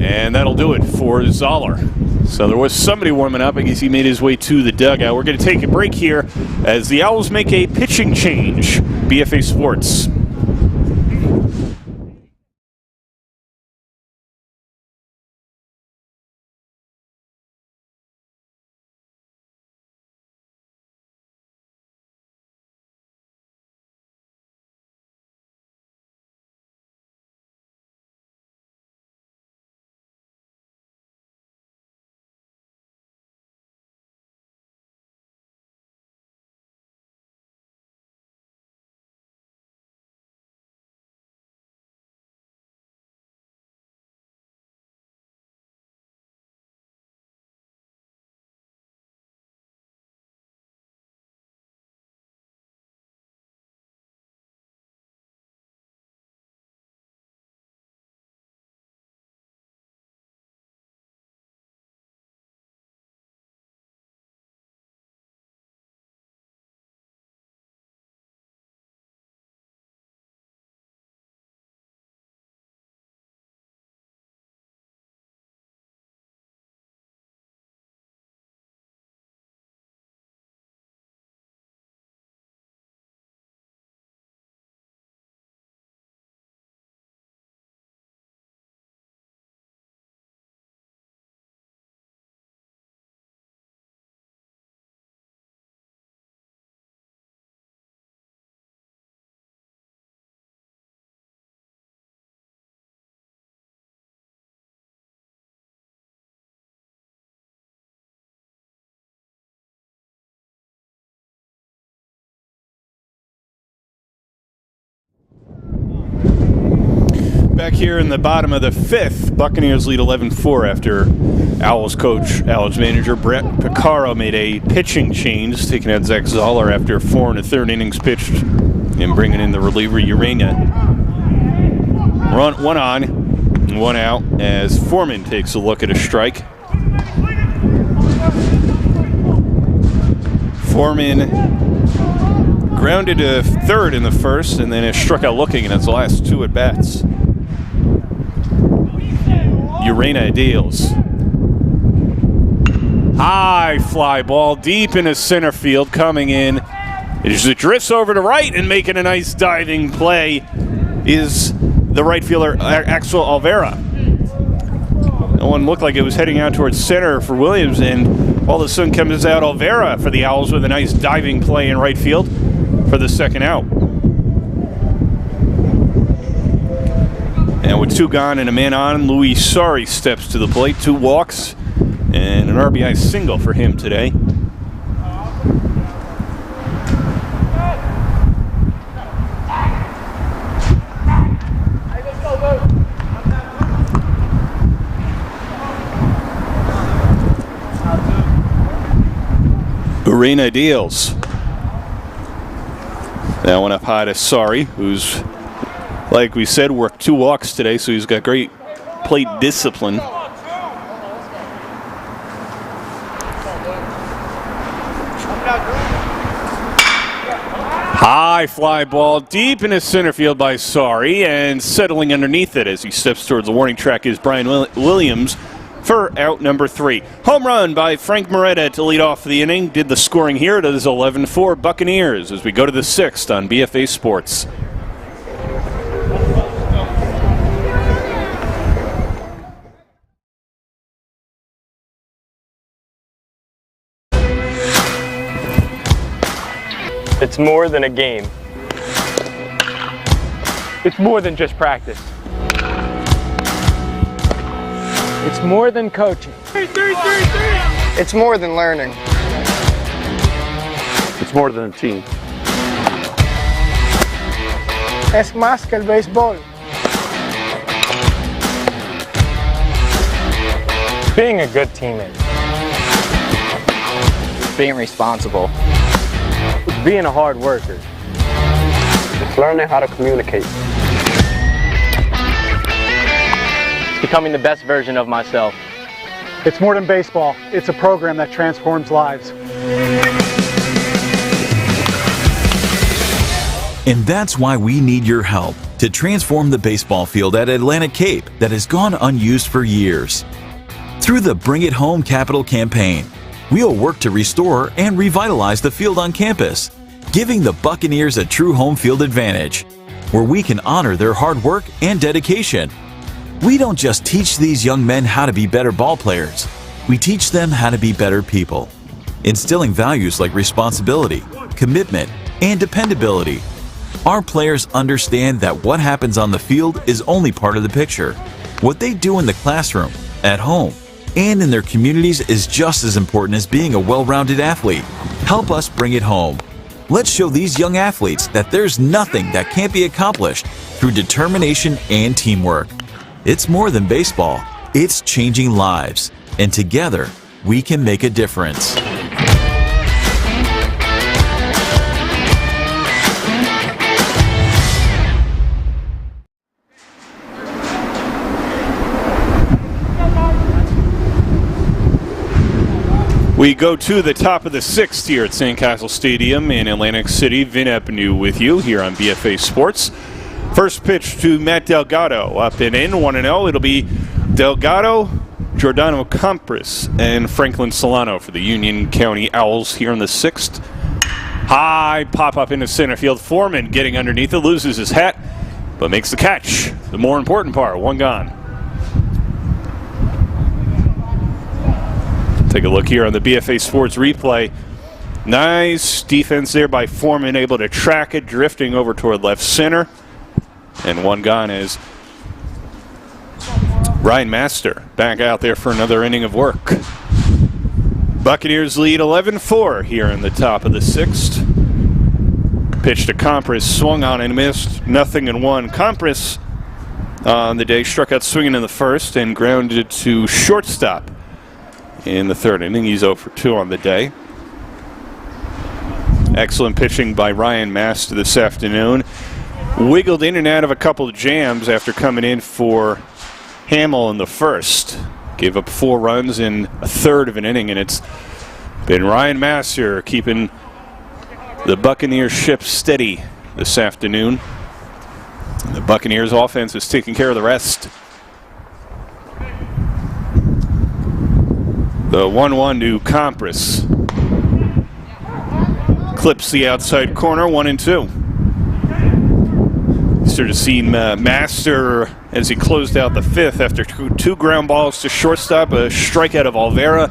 Speaker 7: And that'll do it for Zoller. So there was somebody warming up. I guess he made his way to the dugout. We're going to take a break here as the Owls make a pitching change. BFA Sports. Back here in the bottom of the 5th, Buccaneers lead 11-4 after Owls coach, Owls manager Brett Picaro made a pitching change, taking out Zach Zoller after 4 1/3 innings pitched and bringing in the reliever Urania. One on, 1 out as Foreman takes a look at a strike. Foreman grounded to third in the first and then is struck out looking, and that's the last 2 at-bats. Urena deals. High fly ball deep into center field, coming in. As it drifts over to right and making a nice diving play is the right fielder, Axel Olvera. That one looked like it was heading out towards center for Williams, and all of a sudden comes out Olvera for the Owls with a nice diving play in right field for the second out. And with 2 gone and a man on, Luis Sari steps to the plate. 2 walks and an RBI single for him today. Urena deals. That one up high to Sari, who's, like we said, worked 2 walks today, so he's got great plate discipline. High fly ball deep into center field by Sari, and settling underneath it as he steps towards the warning track is Brian Williams for out number 3. Home run by Frank Moretta to lead off the inning. Did the scoring here. It is 11-4 Buccaneers as we go to the 6th on BFA Sports.
Speaker 1: It's more than a game. It's more than just practice. It's more than coaching.
Speaker 2: It's more than learning.
Speaker 3: It's more than a team.
Speaker 2: Es más que el béisbol.
Speaker 1: Being a good teammate.
Speaker 4: Being responsible.
Speaker 1: It's being a hard worker.
Speaker 3: It's learning how to communicate.
Speaker 4: It's becoming the best version of myself.
Speaker 5: It's more than baseball. It's a program that transforms lives.
Speaker 6: And that's why we need your help to transform the baseball field at Atlantic Cape that has gone unused for years. Through the Bring It Home Capital campaign, we'll work to restore and revitalize the field on campus, giving the Buccaneers a true home field advantage, where we can honor their hard work and dedication. We don't just teach these young men how to be better ball players, we teach them how to be better people, instilling values like responsibility, commitment, and dependability. Our players understand that what happens on the field is only part of the picture. What they do in the classroom, at home, and in their communities is just as important as being a well-rounded athlete. Help us bring it home. Let's show these young athletes that there's nothing that can't be accomplished through determination and teamwork. It's more than baseball. It's changing lives. And together, we can make a difference.
Speaker 7: We go to the top of the 6th here at Sandcastle Stadium in Atlantic City. Vin Epnew with you here on BFA Sports. First pitch to Matt Delgado, up and in, 1-0. It'll be Delgado, Giordano Compras, and Franklin Solano for the Union County Owls here in the 6th. High pop-up into center field. Foreman getting underneath it, loses his hat, but makes the catch. The more important part, 1 gone. Take a look here on the BFA Sports replay. Nice defense there by Foreman, able to track it, drifting over toward left center. And 1 gone is Ryan Master back out there for another inning of work. Buccaneers lead 11-4 here in the top of the 6th. Pitch to Compras, swung on and missed. 0-1. Compras on the day struck out swinging in the first and grounded to shortstop in the 3rd inning. He's 0 for 2 on the day. Excellent pitching by Ryan Master this afternoon. Wiggled in and out of a couple of jams after coming in for Hamill in the first. Gave up 4 runs in a 1/3 of an inning, and it's been Ryan Master keeping the Buccaneers ship steady this afternoon. And the Buccaneers offense is taking care of the rest. The 1-1 to Compras. Clips the outside corner, 1-2. Started seeing Master as he closed out the fifth after two ground balls to shortstop, a strikeout of Olvera,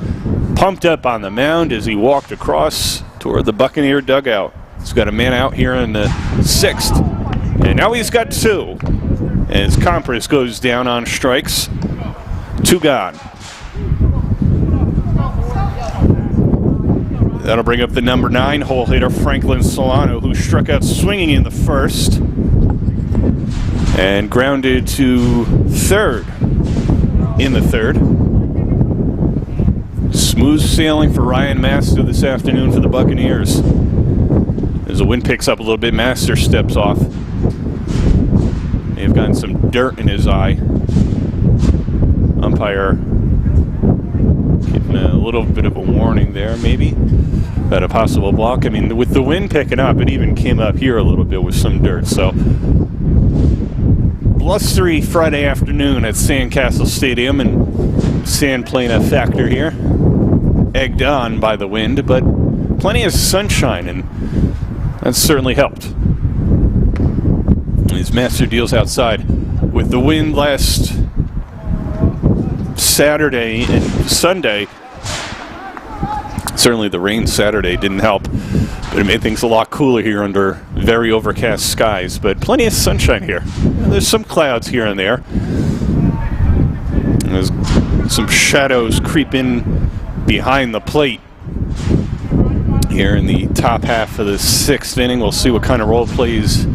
Speaker 7: pumped up on the mound as he walked across toward the Buccaneer dugout. He's got a man out here in the sixth, and now he's got two as Compras goes down on strikes. 2 gone. That'll bring up the number 9 hole hitter, Franklin Solano, who struck out swinging in the first and grounded to third in the third. Smooth sailing for Ryan Master this afternoon for the Buccaneers. As the wind picks up a little bit, Master steps off. May have gotten some dirt in his eye. Umpire giving a little bit of a warning there, maybe, about a possible block. I mean, with the wind picking up, it even came up here a little bit with some dirt. So, blustery Friday afternoon at Sandcastle Stadium, and sand playing a factor here. Egged on by the wind, but plenty of sunshine, and that's certainly helped. His Master deals outside with the wind last Saturday and Sunday. Certainly the rain Saturday didn't help, but it made things a lot cooler here under very overcast skies, but plenty of sunshine here. There's some clouds here and there. And there's some shadows creeping behind the plate here in the top half of the 6th inning. We'll see what kind of role plays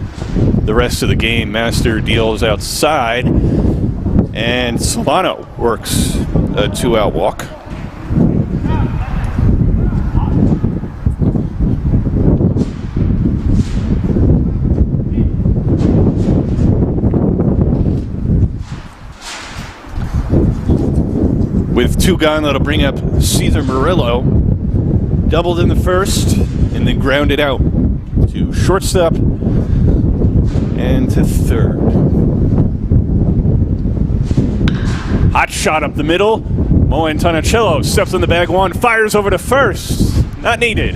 Speaker 7: the rest of the game. Master deals outside, and Solano works a 2-out walk. With 2 gone, that'll bring up Cesar Murillo. Doubled in the first, and then grounded out to shortstop and to third. Hot shot up the middle. Mo Antonicello steps on the bag one, fires over to first. Not needed.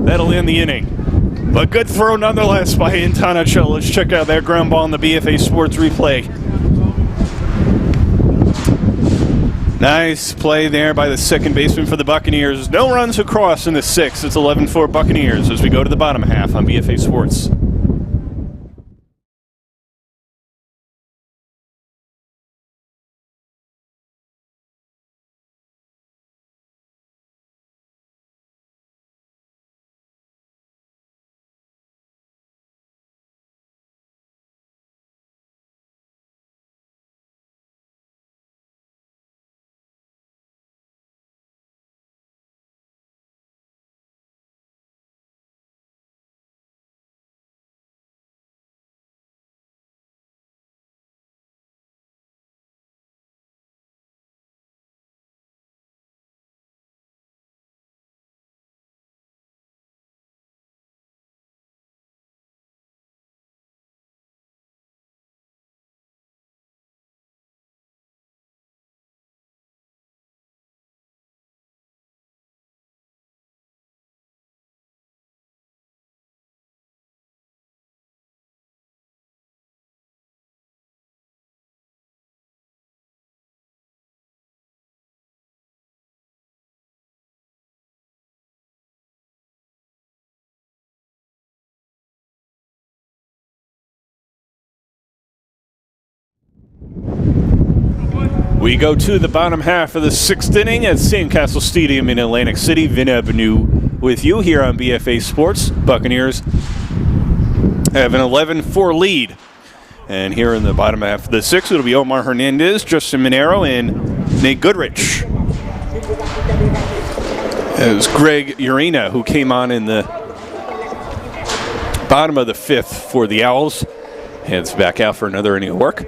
Speaker 7: That'll end the inning. But good throw nonetheless by Antonicello. Let's check out that ground ball in the BFA Sports replay. Nice play there by the second baseman for the Buccaneers. No runs across in the 6th. It's 11-4 Buccaneers as we go to the bottom half on BFA Sports. We go to the bottom half of the 6th inning at Sandcastle Stadium in Atlantic City. Vin Avenue with you here on BFA Sports. Buccaneers have an 11-4 lead. And here in the bottom half of the 6th, it'll be Omar Hernandez, Justin Monero, and Nate Goodrich. It was Greg Urena who came on in the bottom of the 5th for the Owls. Heads back out for another inning of work.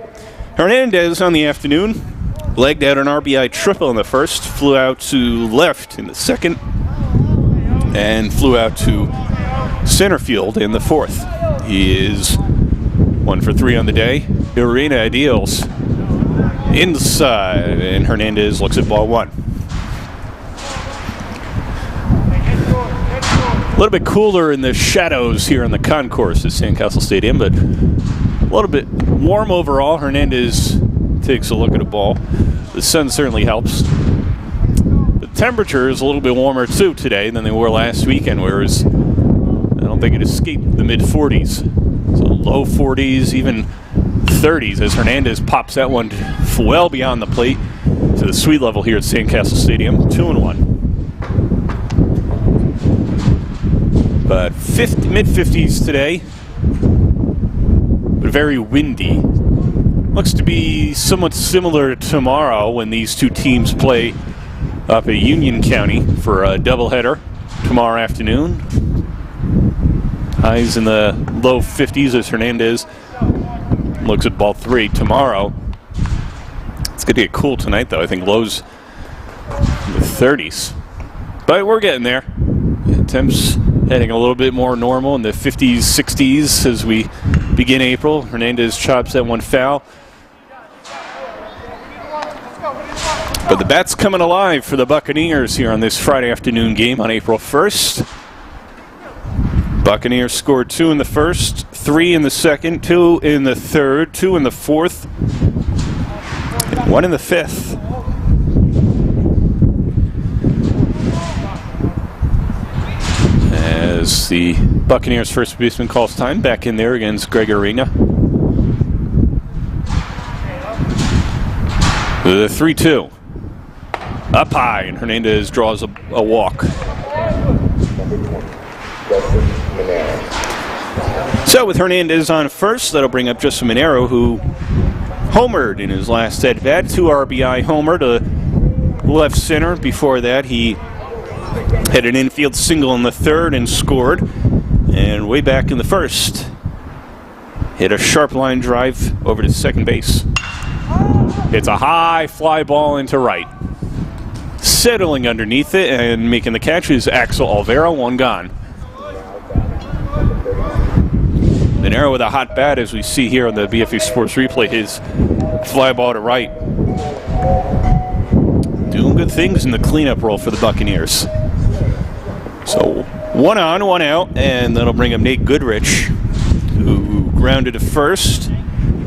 Speaker 7: Hernandez on the afternoon legged out an RBI triple in the first, flew out to left in the second, and flew out to center field in the 4th. He is 1 for 3 on the day. Urena deals inside, and Hernandez looks at ball 1. little bit cooler in the shadows here in the concourse at Sandcastle Stadium, but a little bit warm overall. Hernandez takes a look at a ball. The sun certainly helps. The temperature is a little bit warmer too today than they were last weekend, whereas I don't think it escaped the mid-40s. So low 40s, even 30s as Hernandez pops that one well beyond the plate to the sweet level here at Sandcastle Stadium. 2-1. But mid-50s today, but very windy. Looks to be somewhat similar to tomorrow when these two teams play up at Union County for a doubleheader tomorrow afternoon. Highs in the low 50s as Hernandez looks at ball 3 tomorrow. It's going to get cool tonight, though. I think lows in the 30s. But we're getting there. Temps heading a little bit more normal in the 50s, 60s as we begin April. Hernandez chops that one foul. But the bat's coming alive for the Buccaneers here on this Friday afternoon game on April 1st. Buccaneers scored 2 in the first, 3 in the second, 2 in the third, 2 in the fourth, and 1 in the fifth. As the Buccaneers first baseman calls time back in there against Greg Arena. The 3-2. Up high, and Hernandez draws a walk. So with Hernandez on first, that'll bring up Justin Monero, who homered in his last at-bat. 2 RBI homer to left center. Before that, he had an infield single in the third and scored. And way back in the first, hit a sharp line drive over to second base. It's a high fly ball into right. Settling underneath it and making the catch is Axel Olvera, 1 gone. Monero with a hot bat, as we see here on the BFA Sports replay, his fly ball to right. Doing good things in the cleanup role for the Buccaneers. So 1 on, 1 out, and that'll bring up Nate Goodrich, who grounded to first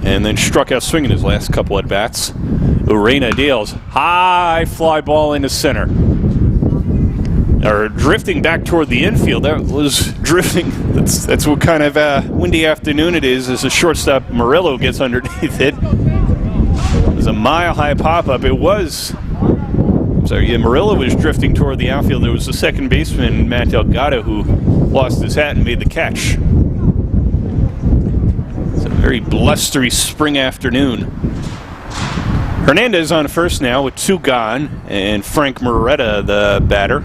Speaker 7: and then struck out swinging his last couple at bats. Urena deals high fly ball into center. Or drifting back toward the infield. That was drifting. That's what kind of windy afternoon it is as the shortstop Murillo gets underneath it. It was a mile-high pop-up. It was. Murillo was drifting toward the outfield. There was the second baseman, Matt Delgado, who lost his hat and made the catch. It's a very blustery spring afternoon. Hernandez on first now with 2 gone, and Frank Moretta, the batter,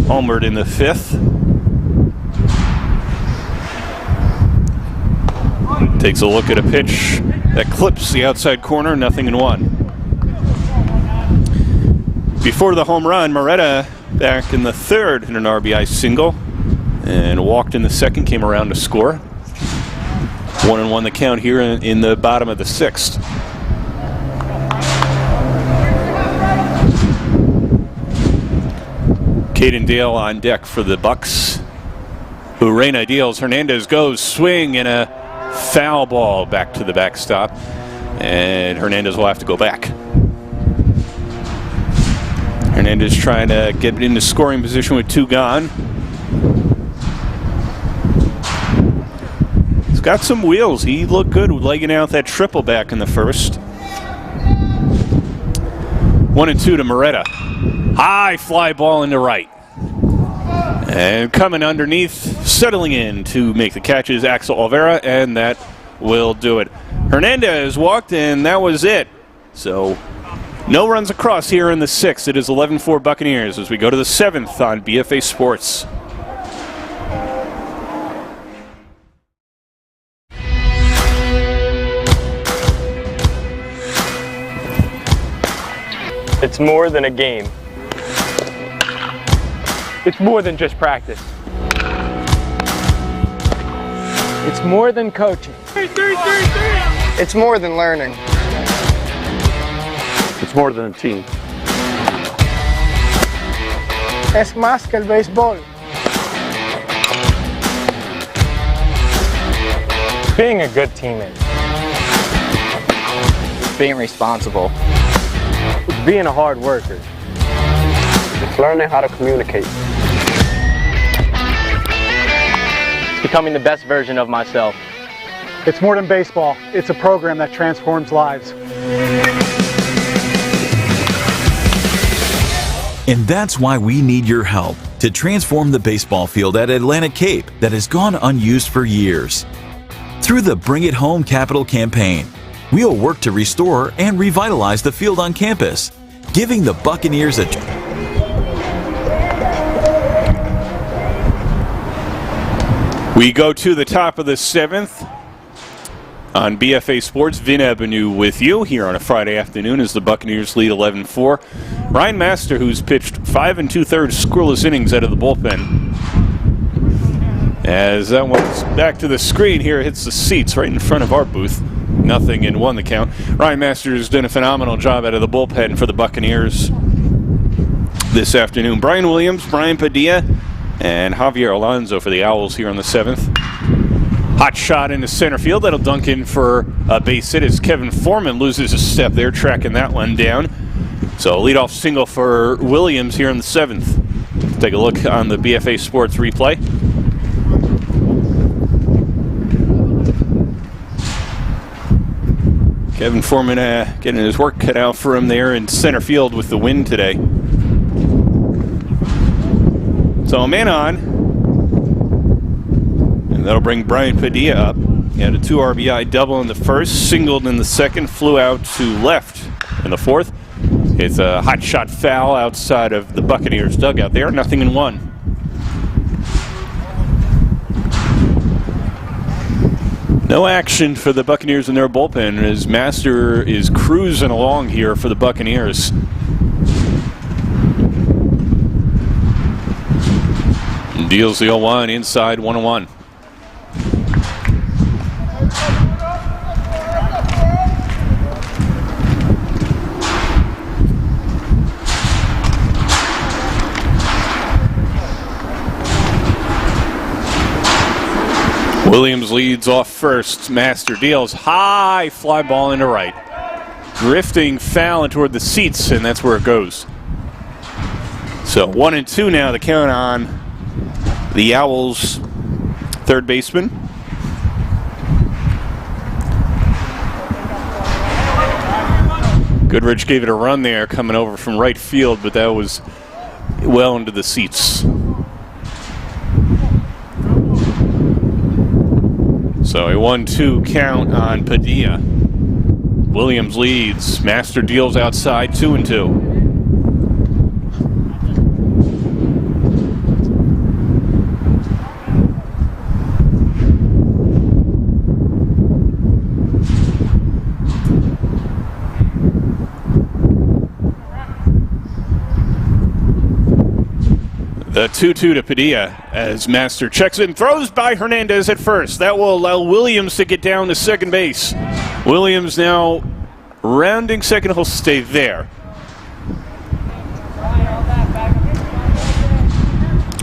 Speaker 7: homered in the fifth. Takes a look at a pitch that clips the outside corner, 0-1. Before the home run, Moretta back in the third in an RBI single and walked in the second, came around to score. 1-1 the count here in the bottom of the sixth. Caden Dale on deck for the Bucks. Urena deals. Hernandez goes swing and a foul ball back to the backstop, and Hernandez will have to go back. Hernandez trying to get into scoring position with 2 gone. He's got some wheels. He looked good legging out that triple back in the first. 1-2 to Moretta. High fly ball into right. And coming underneath, settling in to make the catch is Axel Olvera, and that will do it. Hernandez walked in, that was it. So no runs across here in the sixth. It is 11-4 Buccaneers as we go to the seventh on BFA Sports.
Speaker 1: It's more than a game. It's more than just practice. It's more than coaching.
Speaker 2: It's more than learning.
Speaker 3: It's more than a team.
Speaker 2: Es más que el béisbol.
Speaker 1: It's being a good teammate.
Speaker 4: Being responsible.
Speaker 1: It's being a hard worker.
Speaker 3: It's learning how to communicate.
Speaker 4: It's becoming the best version of myself.
Speaker 5: It's more than baseball. It's a program that transforms lives.
Speaker 6: And that's why we need your help to transform the baseball field at Atlantic Cape that has gone unused for years. Through the Bring It Home Capital campaign, we'll work to restore and revitalize the field on campus, giving the Buccaneers a
Speaker 7: We go to the top of the 7th on BFA Sports. Vin Avenue with you here on a Friday afternoon as the Buccaneers lead 11-4. Ryan Master, who's pitched 5 2/3 scoreless innings out of the bullpen. As that one's back to the screen here, it hits the seats right in front of our booth. 0-1 the count. Ryan Master has done a phenomenal job out of the bullpen for the Buccaneers this afternoon. Brian Williams, Brian Padilla, and Javier Alonso for the Owls here on the 7th. Hot shot into center field. That'll dunk in for a base hit as Kevin Foreman loses a step there, tracking that one down. So leadoff single for Williams here in the 7th. Take a look on the BFA Sports replay. Kevin Foreman getting his work cut out for him there in center field with the win today. So a man on. And that'll bring Brian Padilla up. He had a 2 RBI double in the first, singled in the second, flew out to left in the fourth. It's a hot shot foul outside of the Buccaneers dugout there, 0-1. No action for the Buccaneers in their bullpen as Master is cruising along here for the Buccaneers. Deals the 0-1 inside, 1-1. Williams leads off first. Master deals high fly ball into right. Drifting foul toward the seats, and that's where it goes. So 1-2 now, the count on the Owls' third baseman. Goodrich gave it a run there coming over from right field, but that was well into the seats. So a 1-2 count on Padilla. Williams leads. Master deals outside, 2-2. The 2-2 to Padilla as Master checks in, throws by Hernandez at first. That will allow Williams to get down to second base. Williams now rounding second, he'll stay there.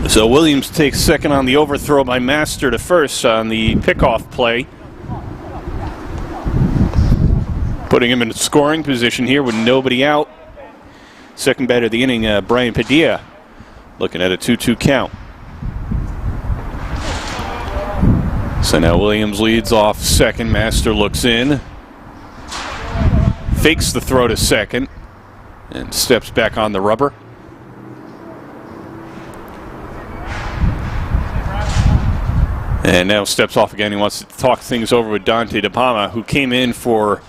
Speaker 7: So Williams takes second on the overthrow by Master to first on the pickoff play. Putting him in a scoring position here with nobody out. Second batter of the inning, Brian Padilla. Looking at a 2-2 count. So now Williams leads off second. Master looks in. Fakes the throw to second. And steps back on the rubber. And now steps off again. He wants to talk things over with Dante DePalma, who came in for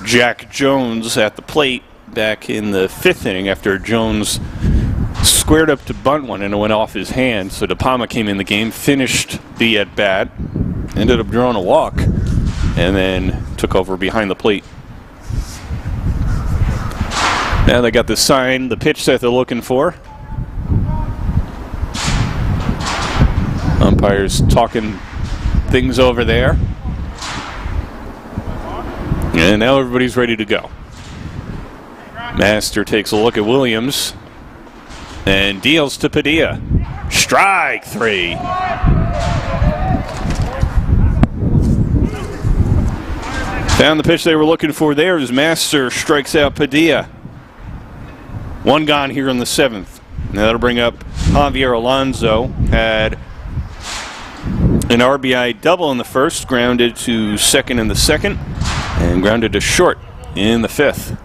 Speaker 7: Jack Jones at the plate back in the 5th inning after Jones squared up to bunt one and it went off his hand. So DePalma came in the game, finished the at-bat, ended up drawing a walk, and then took over behind the plate. Now they got the sign, the pitch that they're looking for. Umpires talking things over there. And now everybody's ready to go. Master takes a look at Williams and deals to Padilla. Strike 3. Found the pitch they were looking for there as Master strikes out Padilla. One gone here in the 7th. Now that'll bring up Javier Alonso. Had an RBI double in the 1st, grounded to second in the 2nd, and grounded to short in the 5th.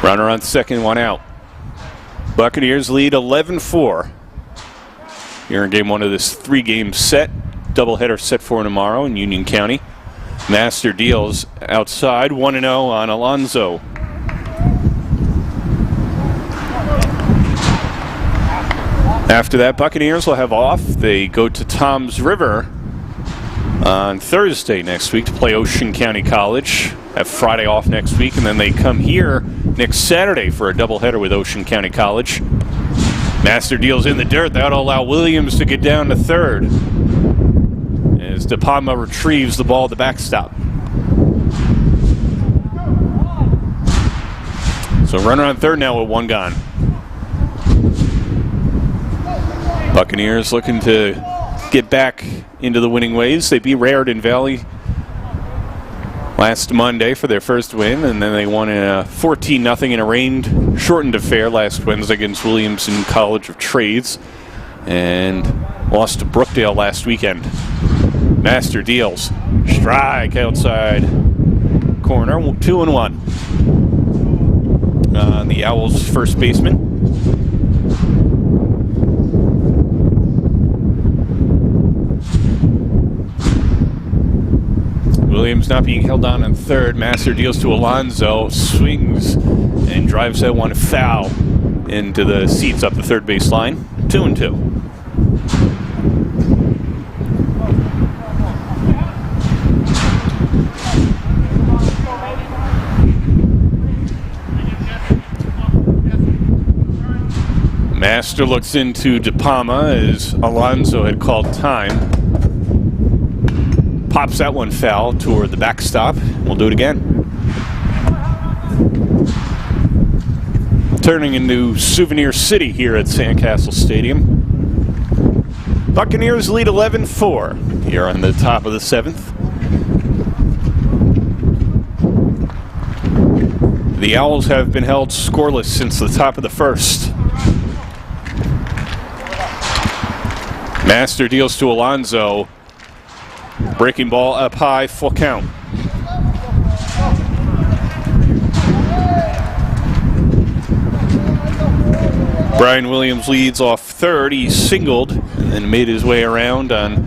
Speaker 7: Runner on second, one out. Buccaneers lead 11-4. Here in game 1 of this 3-game set. Doubleheader set for tomorrow in Union County. Master deals outside, 1-0 on Alonso. After that, Buccaneers will have off. They go to Toms River on Thursday next week to play Ocean County College. Have Friday off next week, and then they come here next Saturday for a doubleheader with Ocean County College. Master deals in the dirt. That'll allow Williams to get down to third as De Palma retrieves the ball at the backstop. So runner on third now with one gone. Buccaneers looking to get back into the winning ways. They beat Raritan Valley last Monday for their first win, and then they won a 14-0 in a rain-shortened affair last Wednesday against Williamson College of Trades, and lost to Brookdale last weekend. Master deals. Strike outside corner, 2-1. The Owls' first baseman. Williams not being held on third. Master deals to Alonso, swings, and drives that one foul into the seats up the third base line. 2-2. Master looks into De Palma as Alonso had called time. Pops that one foul toward the backstop. We'll do it again. Turning into Souvenir City here at Sandcastle Stadium. Buccaneers lead 11-4 here on the top of the 7th. The Owls have been held scoreless since the top of the 1st. Master deals to Alonso. Breaking ball up high, full count. Brian Williams leads off third. He singled and then made his way around on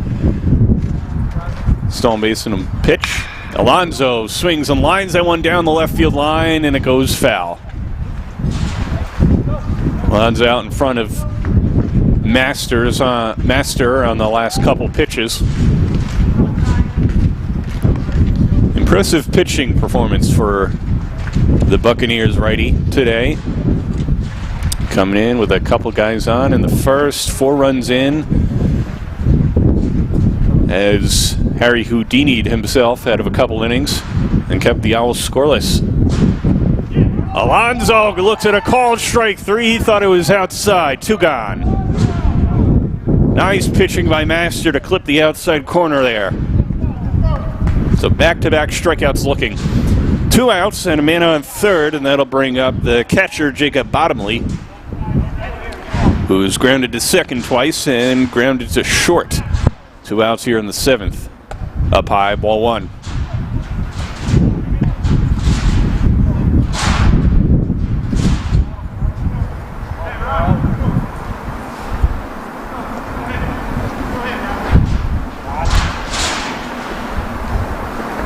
Speaker 7: stolen base and a pitch. Alonso swings and lines that one down the left field line, and it goes foul. Alonso out in front of Master on the last couple pitches. Impressive pitching performance for the Buccaneers righty today. Coming in with a couple guys on in the first, 4 runs in, as Harry Houdini'd himself out of a couple innings and kept the Owls scoreless. Alonso looks at a called strike 3. He thought it was outside. 2 gone. Nice pitching by Master to clip the outside corner there. So back-to-back strikeouts looking. 2 outs and a man on third, and that'll bring up the catcher, Jacob Bottomley, who's grounded to second twice and grounded to short. 2 outs here in the 7th. Up high, ball 1.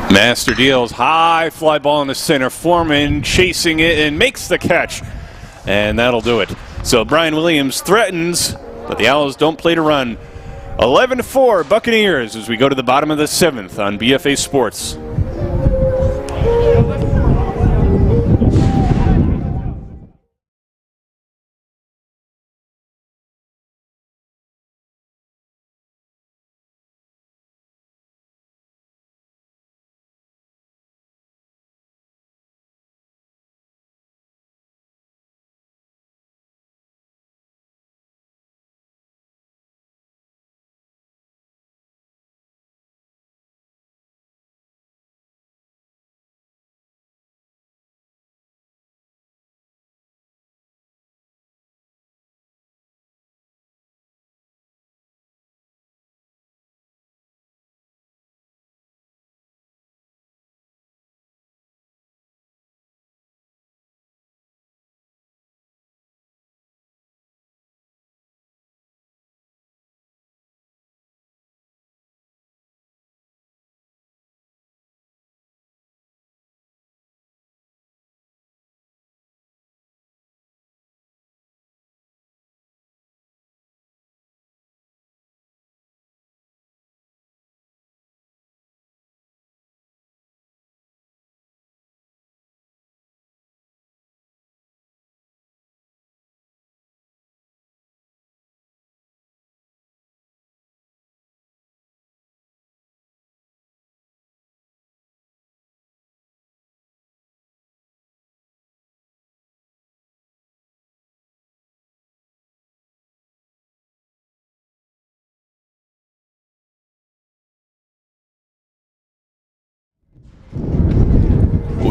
Speaker 7: Master deals high fly ball in the center. Foreman chasing it and makes the catch, and that'll do it. So Brian Williams threatens, but the Owls don't play to run. 11-4 Buccaneers as we go to the bottom of the 7th on BFA Sports.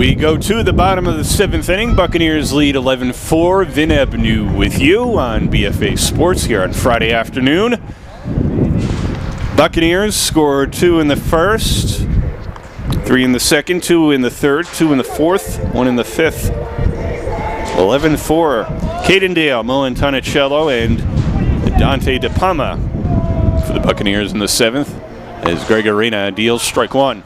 Speaker 7: We go to the bottom of the 7th inning. Buccaneers lead 11-4. Vin Ebnu with you on BFA Sports here on Friday afternoon. Buccaneers scored 2 in the first, 3 in the second, 2 in the third, 2 in the fourth, 1 in the fifth. 11-4. Cadendale, Moen Tonicello, and Dante DePalma for the Buccaneers in the 7th as Greg Arena deals strike 1.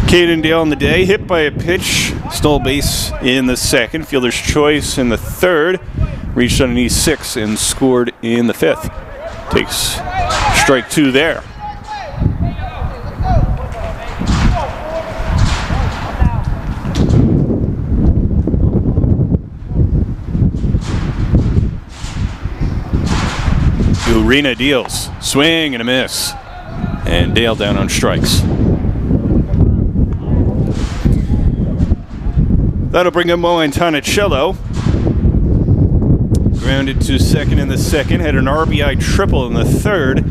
Speaker 7: Cadendale on the day, hit by a pitch, stole base in the second, fielder's choice in the third, reached underneath 6 and scored in the 5th. Takes strike 2 there. Arena deals, swing and a miss, and Dale down on strikes. That'll bring up Moen Tonicello. Grounded to second in the second, had an RBI triple in the third,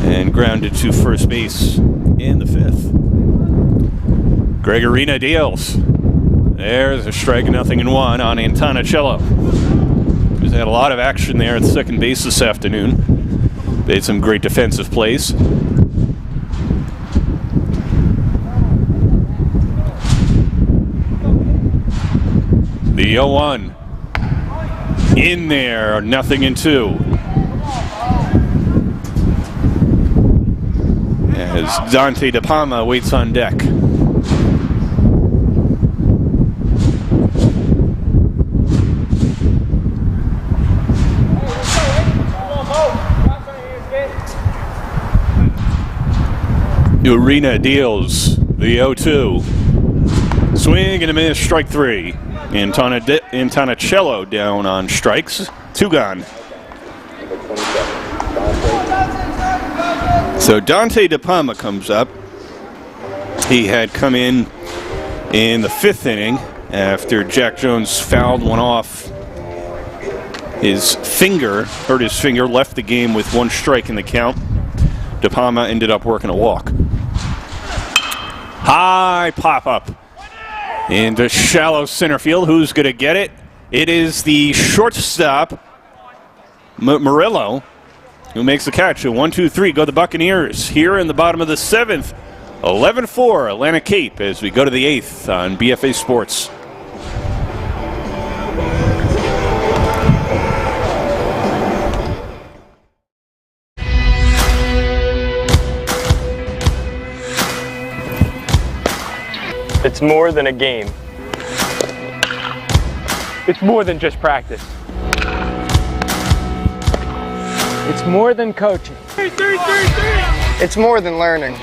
Speaker 7: and grounded to first base in the 5th. Greg Arena deals. There's a strike, 0-1 on Tonicello. He's had a lot of action there at second base this afternoon. Made some great defensive plays. The 0-1 in there, 0-2. As Dante DePalma waits on deck. Arena deals the 0-2. Swing and a miss, strike 3. And Tonicello down on strikes. 2 gone. So Dante DePalma comes up. He had come in the 5th inning after Jack Jones fouled one off his finger, hurt his finger, left the game with 1 strike in the count. DePalma ended up working a walk. High pop-up into shallow center field. Who's going to get it? It is the shortstop, Murillo, who makes the catch. A 1-2-3 go the Buccaneers here in the bottom of the 7th. 11-4 Atlantic Cape as we go to the 8th on BFA Sports.
Speaker 1: It's more than a game. It's more than just practice. It's more than coaching.
Speaker 2: It's more than learning.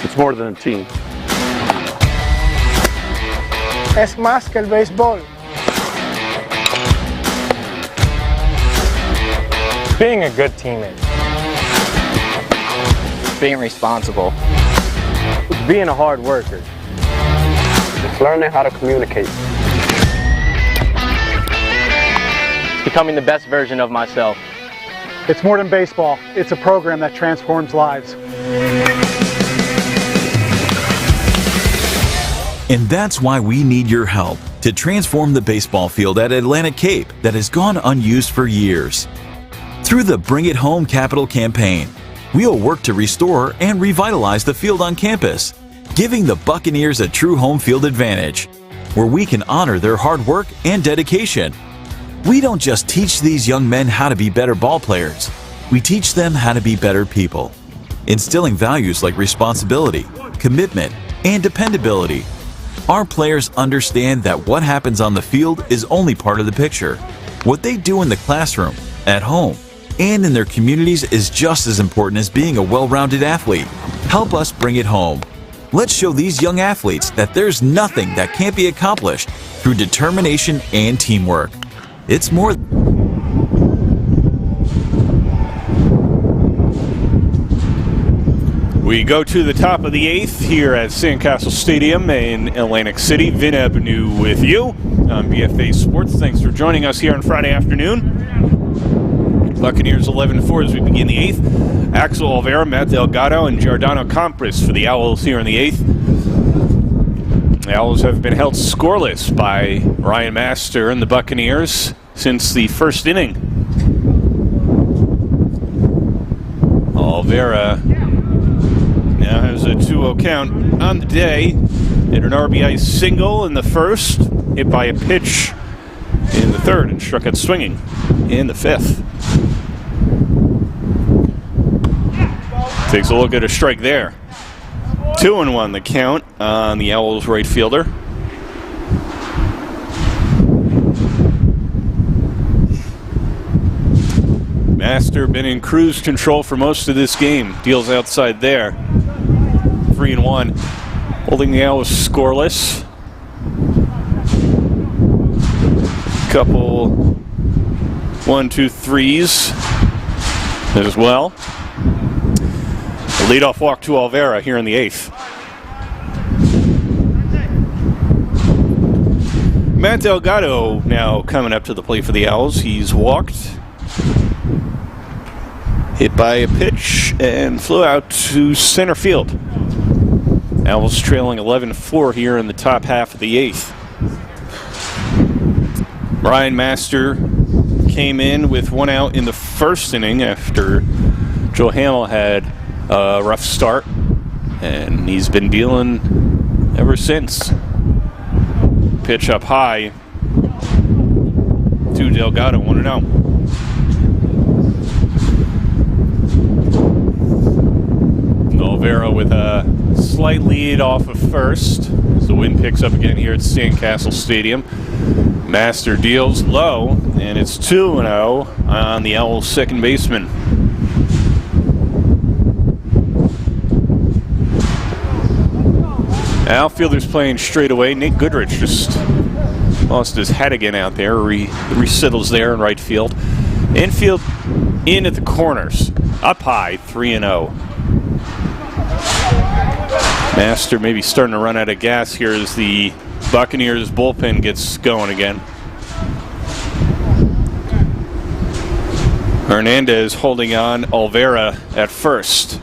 Speaker 3: It's more than a team.
Speaker 2: Es más que el béisbol.
Speaker 1: Being a good teammate.
Speaker 4: Being responsible.
Speaker 1: Being a hard worker.
Speaker 3: It's learning how to communicate.
Speaker 4: Becoming the best version of myself.
Speaker 5: It's more than baseball. It's a program that transforms lives.
Speaker 6: And that's why we need your help to transform the baseball field at Atlantic Cape that has gone unused for years. Through the Bring It Home Capital campaign, we'll work to restore and revitalize the field on campus, giving the Buccaneers a true home field advantage, where we can honor their hard work and dedication. We don't just teach these young men how to be better ball players, we teach them how to be better people, instilling values like responsibility, commitment, and dependability. Our players understand that what happens on the field is only part of the picture. What they do in the classroom, at home, and in their communities is just as important as being a well-rounded athlete. Help us bring it home. Let's show these young athletes that there's nothing that can't be accomplished through determination and teamwork. It's more.
Speaker 7: We go to the top of the 8th here at Sandcastle Stadium in Atlantic City. Vin Ebnu with you on BFA Sports. Thanks for joining us here on Friday afternoon. Buccaneers 11-4 as we begin the 8th. Axel Olvera, Matt Delgado, and Giordano Compras for the Owls here in the 8th. The Owls have been held scoreless by Ryan Master and the Buccaneers since the first inning. Olvera now has a 2-0 count on the day. Hit an RBI single in the first, hit by a pitch in the third, and struck out swinging in the 5th. Takes a look at a strike there. 2-1 the count on the Owls right fielder. Master been in cruise control for most of this game. Deals outside there. 3-1. Holding the Owls scoreless. Couple 1-2-3s as well. A leadoff walk to Olvera here in the 8th. Matt Delgado now coming up to the plate for the Owls. He's walked, hit by a pitch, and flew out to center field. Owls trailing 11-4 here in the top half of the 8th. Ryan Master came in with 1 out in the first inning after Joe Hamill had a rough start, and he's been dealing ever since. Pitch up high to Delgado, 1-0. Olvera with a slight lead off of first as the wind picks up again here at Sandcastle Stadium. Master deals low, and it's 2-0 on the Owls' second baseman. Outfielders playing straight away. Nate Goodrich just lost his hat again out there. Resettles there in right field. Infield in at the corners. Up high, 3-0. Master maybe starting to run out of gas here as the Buccaneers bullpen gets going again. Hernandez holding on Olvera at first.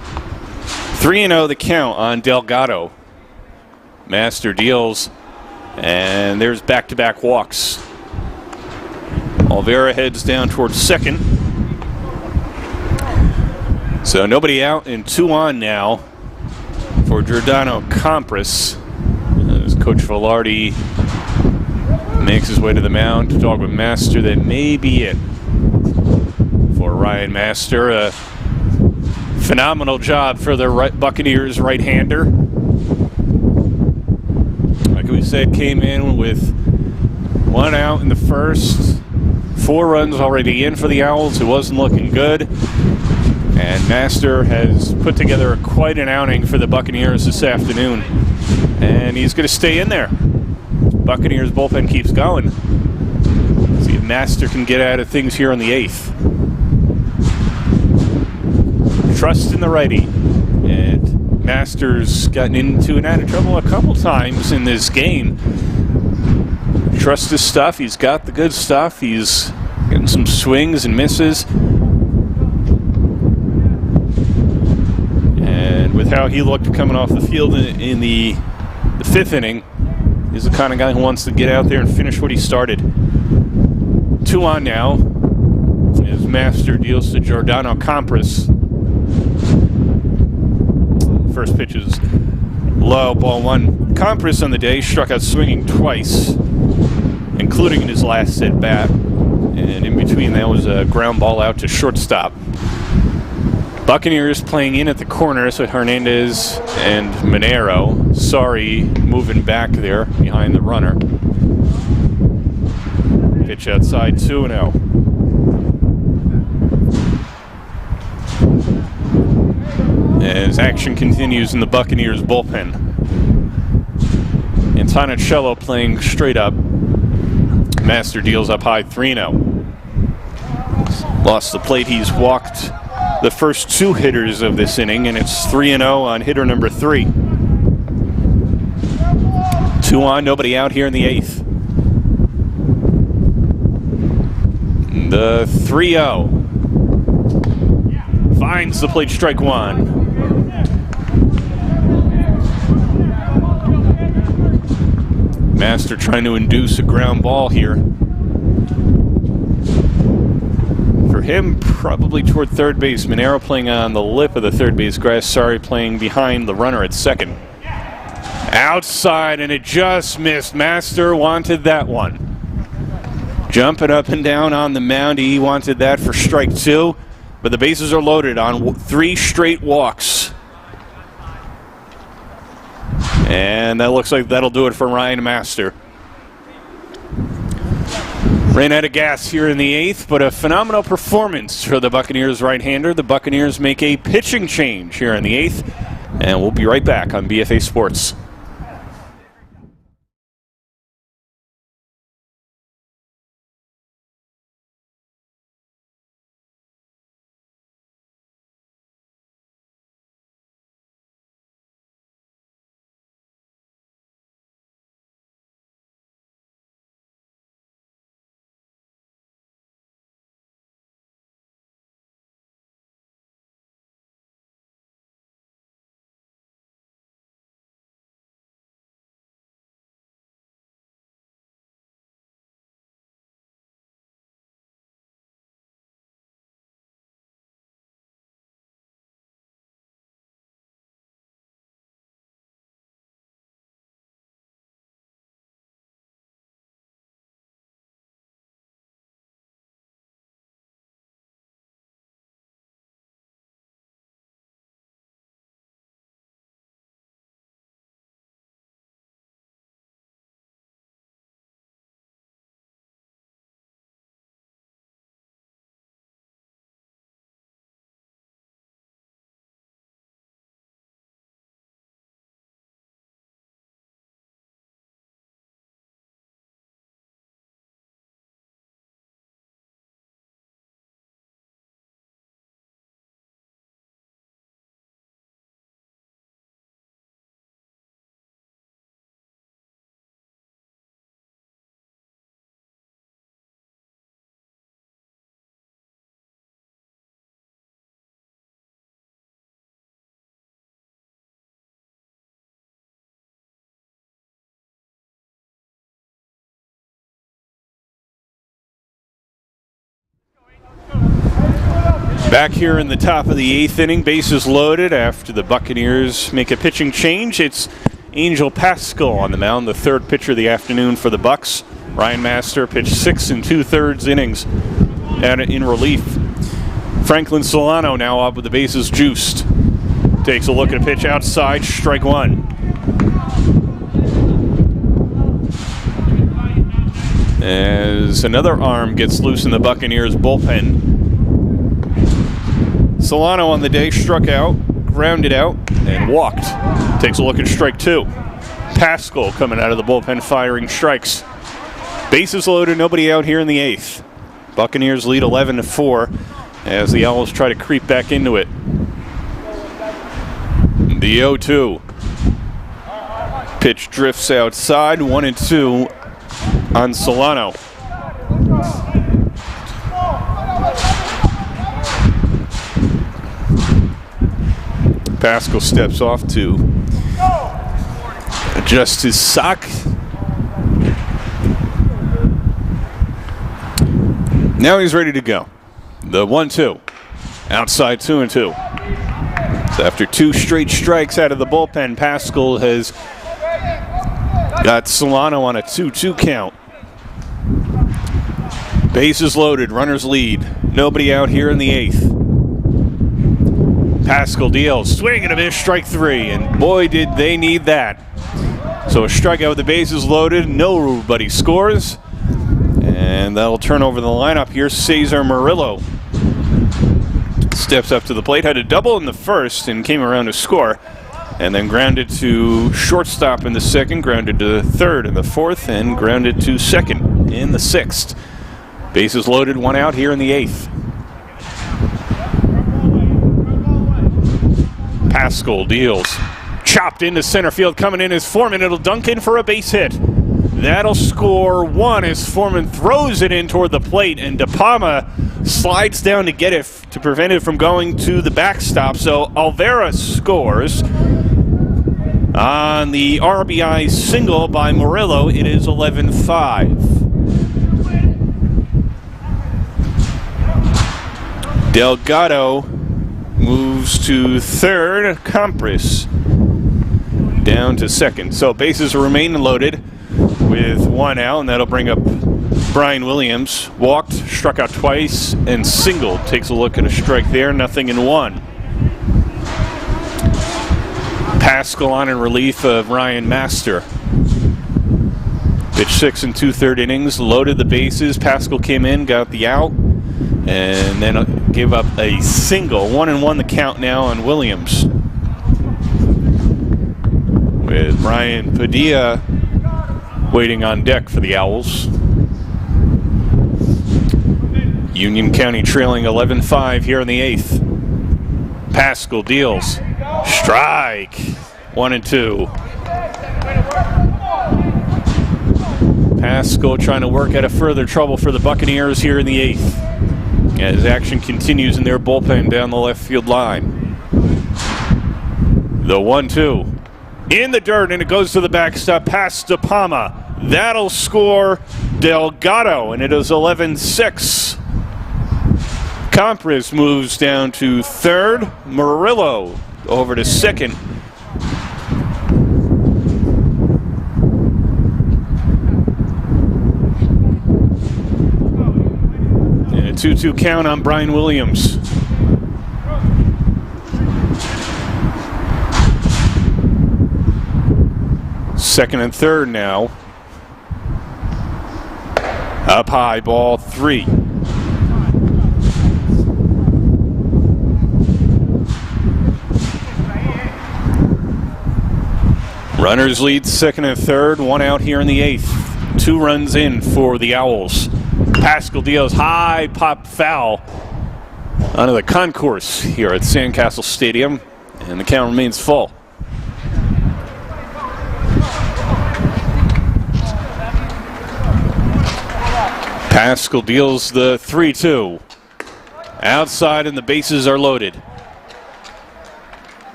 Speaker 7: 3-0 the count on Delgado. Master deals, and there's back-to-back walks. Olvera heads down towards second. So nobody out and 2 on now for Giordano Compras. As Coach Velarde makes his way to the mound to talk with Master. That may be it for Ryan Master. A phenomenal job for the Buccaneers right-hander. Like we said, came in with 1 out in the first. 4 runs already in for the Owls. It wasn't looking good. And Master has put together quite an outing for the Buccaneers this afternoon. And he's going to stay in there. Buccaneers bullpen keeps going. See if Master can get out of things here in the 8th. Trust in the righty. And Master's gotten into and out of trouble a couple times in this game. Trust his stuff. He's got the good stuff. He's getting some swings and misses. And with how he looked coming off the field in the 5th inning, he's the kind of guy who wants to get out there and finish what he started. 2 on now as Master deals to Giordano Compras. First pitch is low, ball 1. Compras on the day struck out swinging twice, including in his last at bat. And in between that was a ground ball out to shortstop. Buccaneers playing in at the corners with Hernandez and Monero. Sorry, moving back there behind the runner. Pitch outside, 2-0. As action continues in the Buccaneers bullpen. Antonicello playing straight up. Master deals up high, 3-0. Lost the plate. He's walked the first 2 hitters of this inning, and it's 3-0 on hitter number 3. 2 on, nobody out here in the 8th. The 3-0. finds the plate, strike one. Master trying to induce a ground ball here. For him, probably toward third base. Monero playing on the lip of the third base grass. Sorry, playing behind the runner at second. Outside, and it just missed. Master wanted that one. Jumping up and down on the mound. He wanted that for strike two. But the bases are loaded on 3 straight walks. And that looks like that'll do it for Ryan Master. Ran out of gas here in the 8th, but a phenomenal performance for the Buccaneers right-hander. The Buccaneers make a pitching change here in the 8th, and we'll be right back on BFA Sports. Back here in the top of the 8th inning, bases loaded after the Buccaneers make a pitching change. It's Angel Pascal on the mound, the third pitcher of the afternoon for the Bucs. Ryan Master pitched 6 2/3 innings in relief. Franklin Solano now up with the bases juiced. Takes a look at a pitch outside, strike one. As another arm gets loose in the Buccaneers bullpen. Solano on the day struck out, grounded out, and walked. Takes a look at strike two. Pascal coming out of the bullpen firing strikes. Bases loaded, nobody out here in the 8th. Buccaneers lead 11-4 as the Owls try to creep back into it. The 0-2. Pitch drifts outside, 1-2 on Solano. Pascal steps off to adjust his sock. Now he's ready to go. The 1-2. Outside 2-2. So after 2 straight strikes out of the bullpen, Pascal has got Solano on a 2-2 count. Bases loaded, runners lead. Nobody out here in the 8th. Pascal deals, swing and a miss, strike 3, and boy did they need that. So a strikeout with the bases loaded, nobody scores, and that'll turn over the lineup here. Cesar Murillo steps up to the plate, had a double in the first and came around to score, and then grounded to shortstop in the second, grounded to third in the fourth, and grounded to second in the 6th. Bases loaded, 1 out here in the 8th. Pascal deals. Chopped into center field. Coming in is Foreman. It'll dunk in for a base hit. That'll score 1 as Foreman throws it in toward the plate, and De Palma slides down to get it to prevent it from going to the backstop. So Alvera scores on the RBI single by Murillo. It is 11-5. Delgado moves to third. Compras down to second. So bases remain loaded with one out, and that'll bring up Brian Williams. Walked, struck out twice, and singled. Takes a look at a strike there, 0-1. Pascal on in relief of Ryan Master. Pitched 6 2/3 innings, loaded the bases. Pascal came in, got the out, and then gave up a single. 1-1 the count now on Williams. With Brian Padilla waiting on deck for the Owls. Union County trailing 11-5 here in the 8th. Pascal deals. Strike. 1-2. Pascal trying to work out of further trouble for the Buccaneers here in the 8th, as action continues in their bullpen down the left field line. The 1-2. In the dirt, and it goes to the backstop past De Palma. That'll score Delgado, and it is 11-6. Compras moves down to third. Murillo over to second. And a 2-2 count on Brian Williams. Second and third now. Up high, ball 3. Runners lead second and third, one out here in the 8th. 2 runs in for the Owls. Pascal deals high pop foul onto the concourse here at Sandcastle Stadium, and the count remains full. Pascal deals the 3-2. Outside, and the bases are loaded.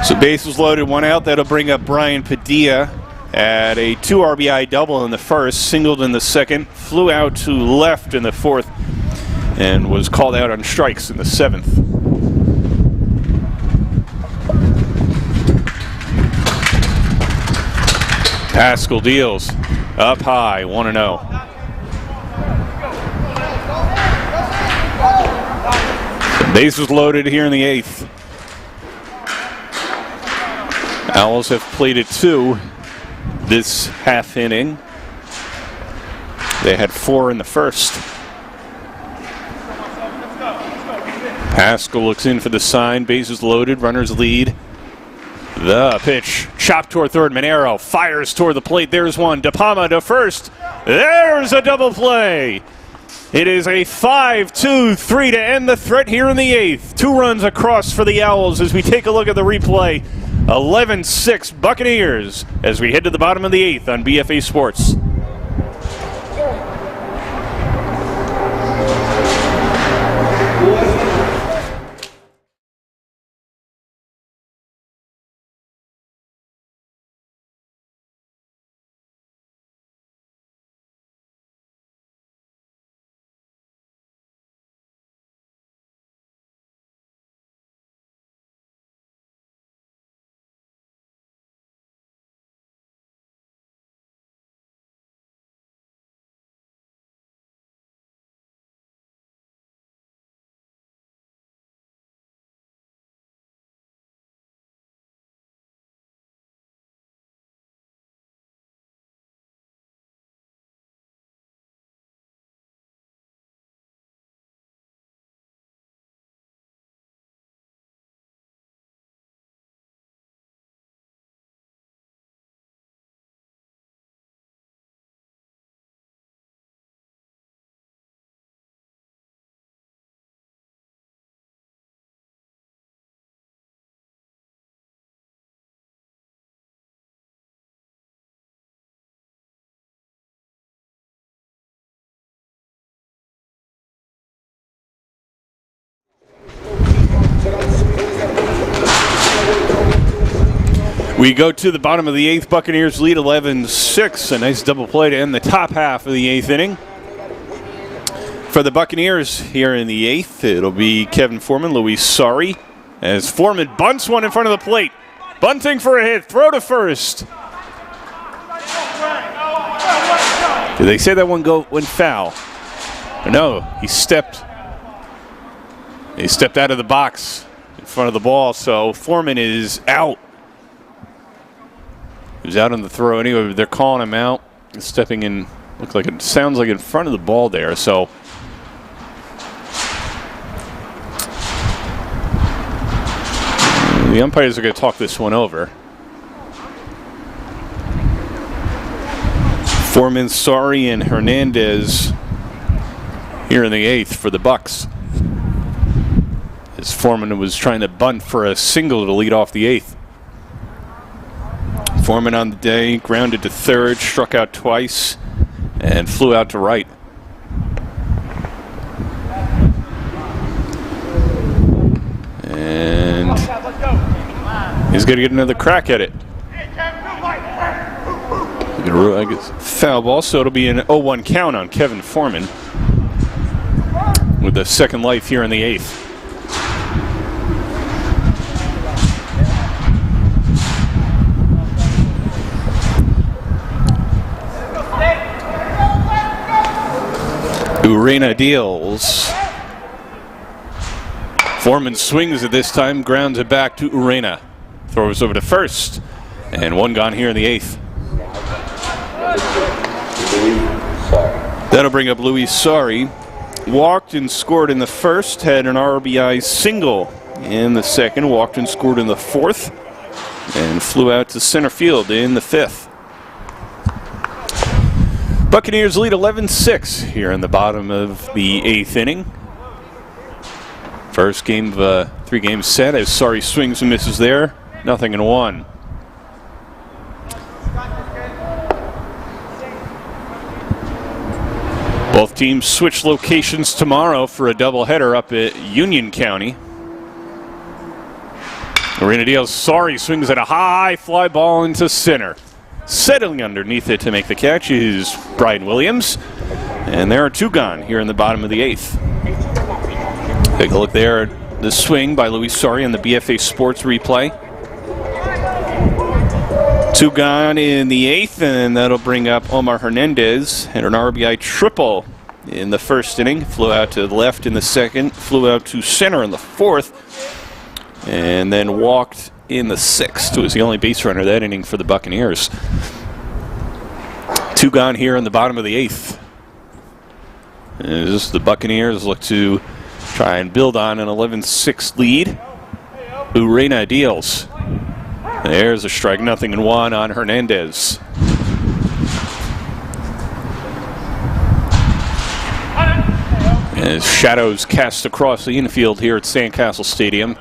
Speaker 7: So bases loaded, one out. That'll bring up Brian Padilla at a 2 RBI double in the first, singled in the second, flew out to left in the fourth, and was called out on strikes in the 7th. Pascal deals up high, 1-0. Bases loaded here in the 8th. Owls have plated 2 this half inning. They had 4 in the first. Pascal looks in for the sign. Bases loaded. Runners lead. The pitch. Chopped toward third. Monero fires toward the plate. There's one. De Palma to first. There's a double play. It is a 5-2-3 to end the threat here in the 8th. 2 runs across for the Owls as we take a look at the replay. 11-6 Buccaneers as we head to the bottom of the 8th on BFA Sports. We go to the bottom of the 8th. Buccaneers lead 11-6. A nice double play to end the top half of the 8th inning. For the Buccaneers here in the 8th, it'll be Kevin Foreman, Luis Sari, as Foreman bunts one in front of the plate. Bunting for a hit. Throw to first. Did they say that one went foul? No, he stepped out of the box in front of the ball, so Foreman is out. He was out on the throw anyway, but they're calling him out. He's stepping in, sounds like in front of the ball there, so the umpires are going to talk this one over. Foreman, Sari, and Hernandez here in the 8th for the Bucks. As Foreman was trying to bunt for a single to lead off the 8th. Foreman on the day, grounded to third, struck out twice, and flew out to right. And he's going to get another crack at it. I guess foul ball, so it'll be an 0-1 count on Kevin Foreman with the second life here in the 8th. Urena deals. Foreman swings at this time, grounds it back to Urena. Throws over to first, and one gone here in the 8th. That'll bring up Luis Sari. Walked and scored in the first, had an RBI single in the second, walked and scored in the 4th, and flew out to center field in the 5th. Buccaneers lead 11-6 here in the bottom of the 8th inning. First game of a 3-game set as Sari swings and misses there. 0-1. Both teams switch locations tomorrow for a doubleheader up at Union County. Urena deals. Sari swings at a high fly ball into center. Settling underneath it to make the catch is Brian Williams. And there are two gone here in the bottom of the 8th. Take a look there at the swing by Luis Sari on the BFA Sports replay. Two gone in the 8th, and that'll bring up Omar Hernandez. Had an RBI triple in the first inning. Flew out to the left in the second. Flew out to center in the 4th. And then walked in the 6th. Was the only base runner that inning for the Buccaneers. Two gone here in the bottom of the 8th. As the Buccaneers look to try and build on an 11-6 lead. Urena deals. There's a strike, 0-1 on Hernandez. As shadows cast across the infield here at Sandcastle Stadium.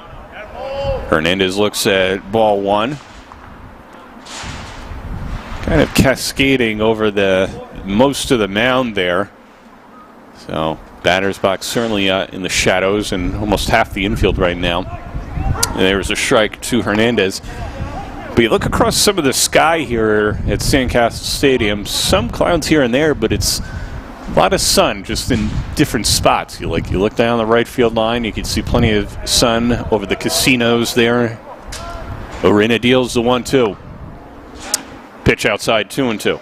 Speaker 7: Hernandez looks at ball 1. Kind of cascading over most of the mound there. So batter's box certainly in the shadows and almost half the infield right now. And there's a strike to Hernandez. But you look across some of the sky here at Sandcastle Stadium, some clouds here and there, but it's a lot of sun just in different spots. You look down the right field line, you can see plenty of sun over the casinos there. Urena deals the 1-2. Pitch outside, 2-2.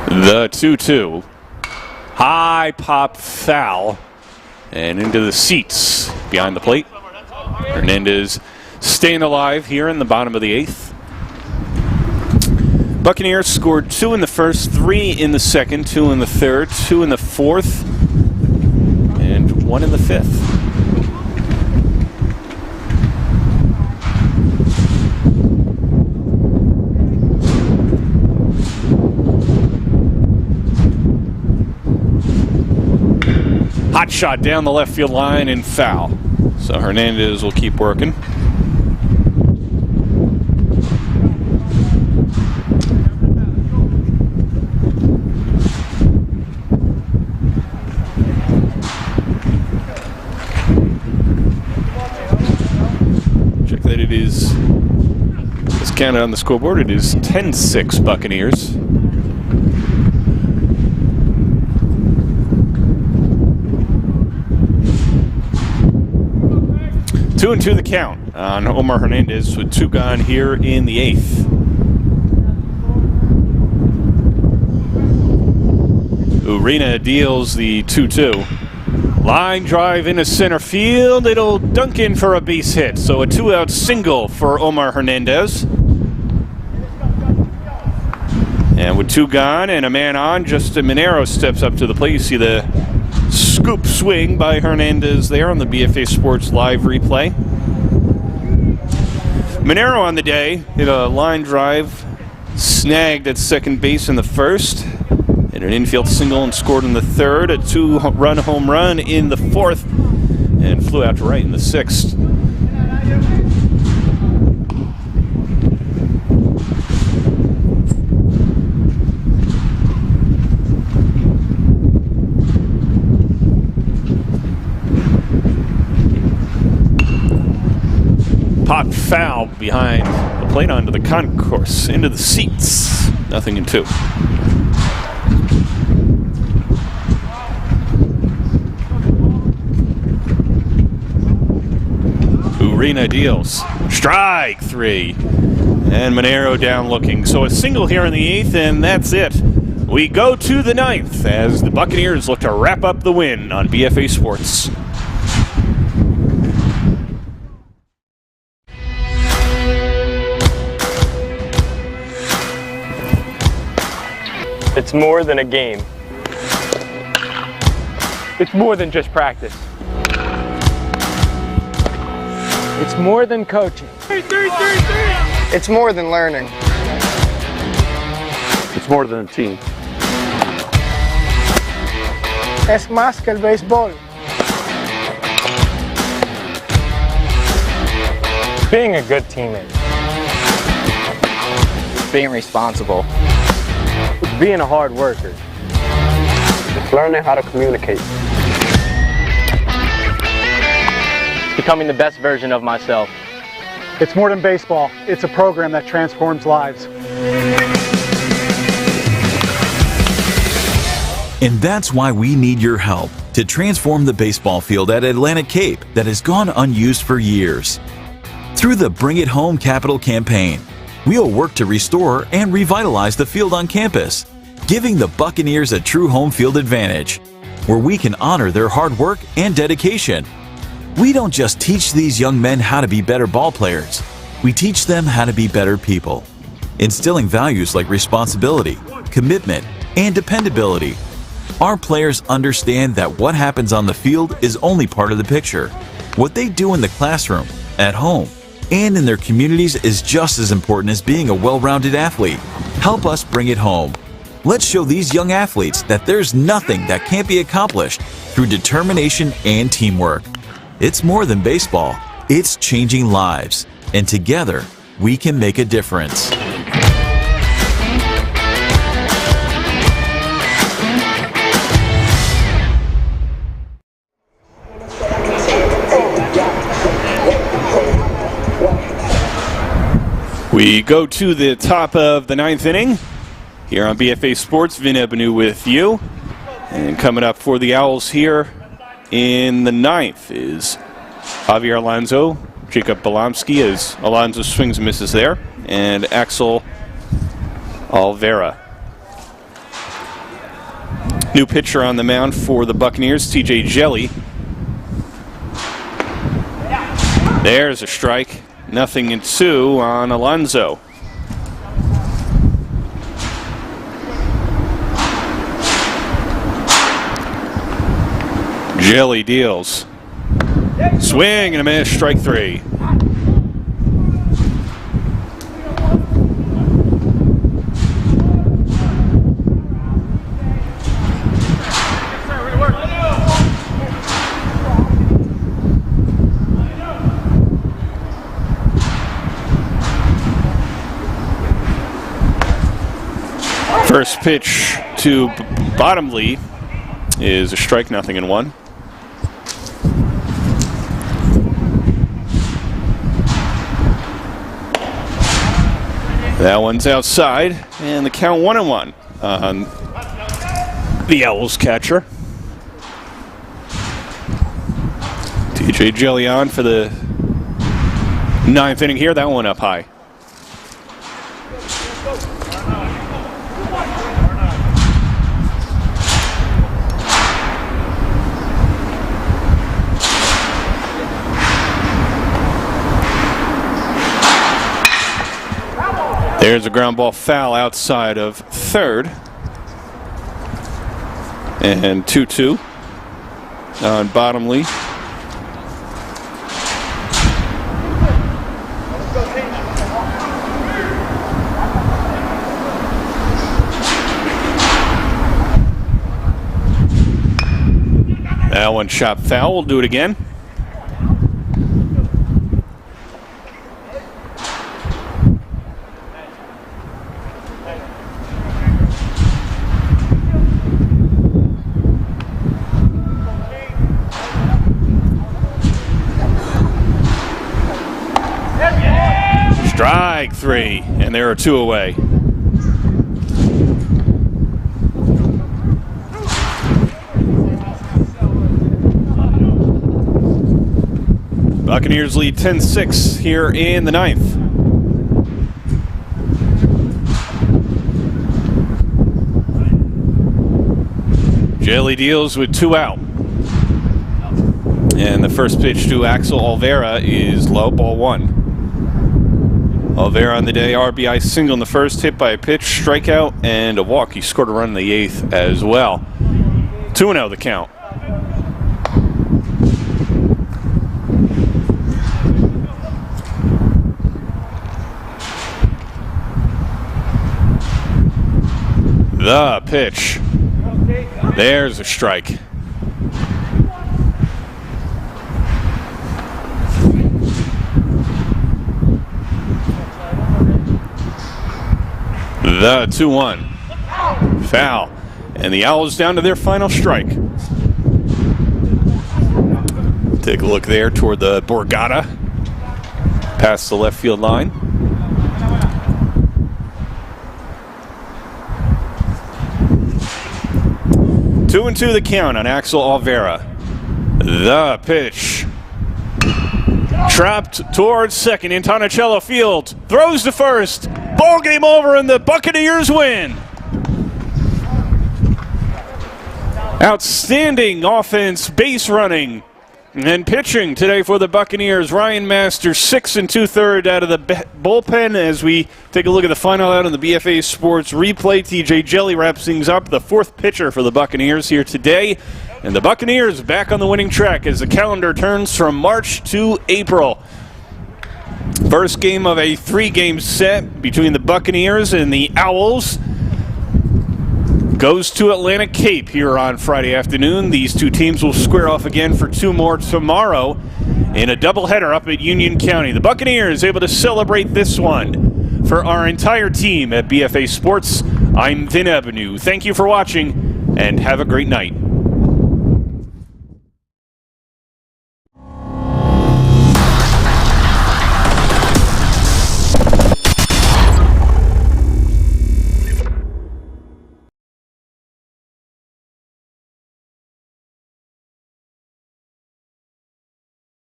Speaker 7: The 2-2. High pop foul and into the seats behind the plate. Hernandez staying alive here in the bottom of the 8th. Buccaneers scored 2 in the first, 3 in the second, 2 in the third, 2 in the 4th, and 1 in the 5th. Hot shot down the left field line and foul. So Hernandez will keep working. Counted on the scoreboard, it is 10-6 Buccaneers. Two and two the count on Omar Hernandez with two gone here in the eighth. Urena deals the 2-2. Line drive into center field. It'll dunk in for a base hit. So a two-out single for Omar Hernandez. And with two gone and a man on, Justin Monero steps up to the plate. You see the scoop swing by Hernandez there on the BFA Sports Live replay. Monero on the day hit a line drive, snagged at second base in the first, hit an infield single and scored in the third, a two-run home run in the fourth, and flew out to right in the sixth. Popped foul behind the plate onto the concourse, into the seats. 0-2. Urena deals. Strike three. And Monero down looking. So a single here in the eighth, and that's it. We go to the ninth as the Buccaneers look to wrap up the win on BFA Sports.
Speaker 1: It's more than a game. It's more than just practice. It's more than coaching.
Speaker 2: It's more than learning.
Speaker 3: It's more than a team.
Speaker 2: Es más que el béisbol.
Speaker 1: Being a good teammate.
Speaker 4: Being responsible.
Speaker 1: It's being a hard worker.
Speaker 3: It's learning how to communicate.
Speaker 4: Becoming the best version of myself.
Speaker 5: It's more than baseball. It's a program that transforms lives.
Speaker 6: And that's why we need your help to transform the baseball field at Atlantic Cape that has gone unused for years. Through the Bring It Home Capital campaign, we'll work to restore and revitalize the field on campus, giving the Buccaneers a true home field advantage, where we can honor their hard work and dedication. We don't just teach these young men how to be better ball players, we teach them how to be better people, instilling values like responsibility, commitment, and dependability. Our players understand that what happens on the field is only part of the picture. What they do in the classroom, at home, and in their communities is just as important as being a well-rounded athlete. Help us bring it home. Let's show these young athletes that there's nothing that can't be accomplished through determination and teamwork. It's more than baseball. It's changing lives. And together, we can make a difference.
Speaker 7: We go to the top of the ninth inning here on BFA Sports. Vin Ebanu with you. And coming up for the Owls here in the ninth is Javier Alonso, Jacob Bolamski as Alonso swings and misses there, and Axel Alvera. New pitcher on the mound for the Buccaneers, TJ Jelly. There's a strike. 0-2 on Alonso. Jelly deals. Swing and a miss, strike three. First pitch to Bottomley is a strike, 0-1. That one's outside, and the count 1-1 on the Owls catcher. TJ Jelly on for the 9th inning here. That one up high. There's a ground ball foul outside of third. And 2-2 on Bottomley. That one shot foul. We'll do it again. Strike 3, and there are 2 away. Buccaneers lead 10-6 here in the 9th. Jelly deals with 2 out. And the first pitch to Axel Olvera is low, ball 1. Olvera on the day, RBI single in the first, hit by a pitch, strikeout, and a walk. He scored a run in the 8th as well. 2-0 the count. The pitch. There's a strike. The 2-1. Foul. And the Owls down to their final strike. Take a look there toward the Borgata. Past the left field line. Two and 2 the count on Axel Olvera. The pitch. Trapped towards second in Tonicello Field. Throws to first. Ball game over and the Buccaneers win. Outstanding offense, base running, and pitching today for the Buccaneers. Ryan Masters 6 2/3 out of the bullpen as we take a look at the final out on the BFA Sports replay. TJ Jelly wraps things up, the 4th pitcher for the Buccaneers here today. And the Buccaneers back on the winning track as the calendar turns from March to April. First game of a 3-game set between the Buccaneers and the Owls goes to Atlantic Cape here on Friday afternoon. These 2 teams will square off again for 2 more tomorrow in a doubleheader up at Union County. The Buccaneers able to celebrate this one. For our entire team at BFA Sports, I'm Vin Avenue. Thank you for watching and have a great night.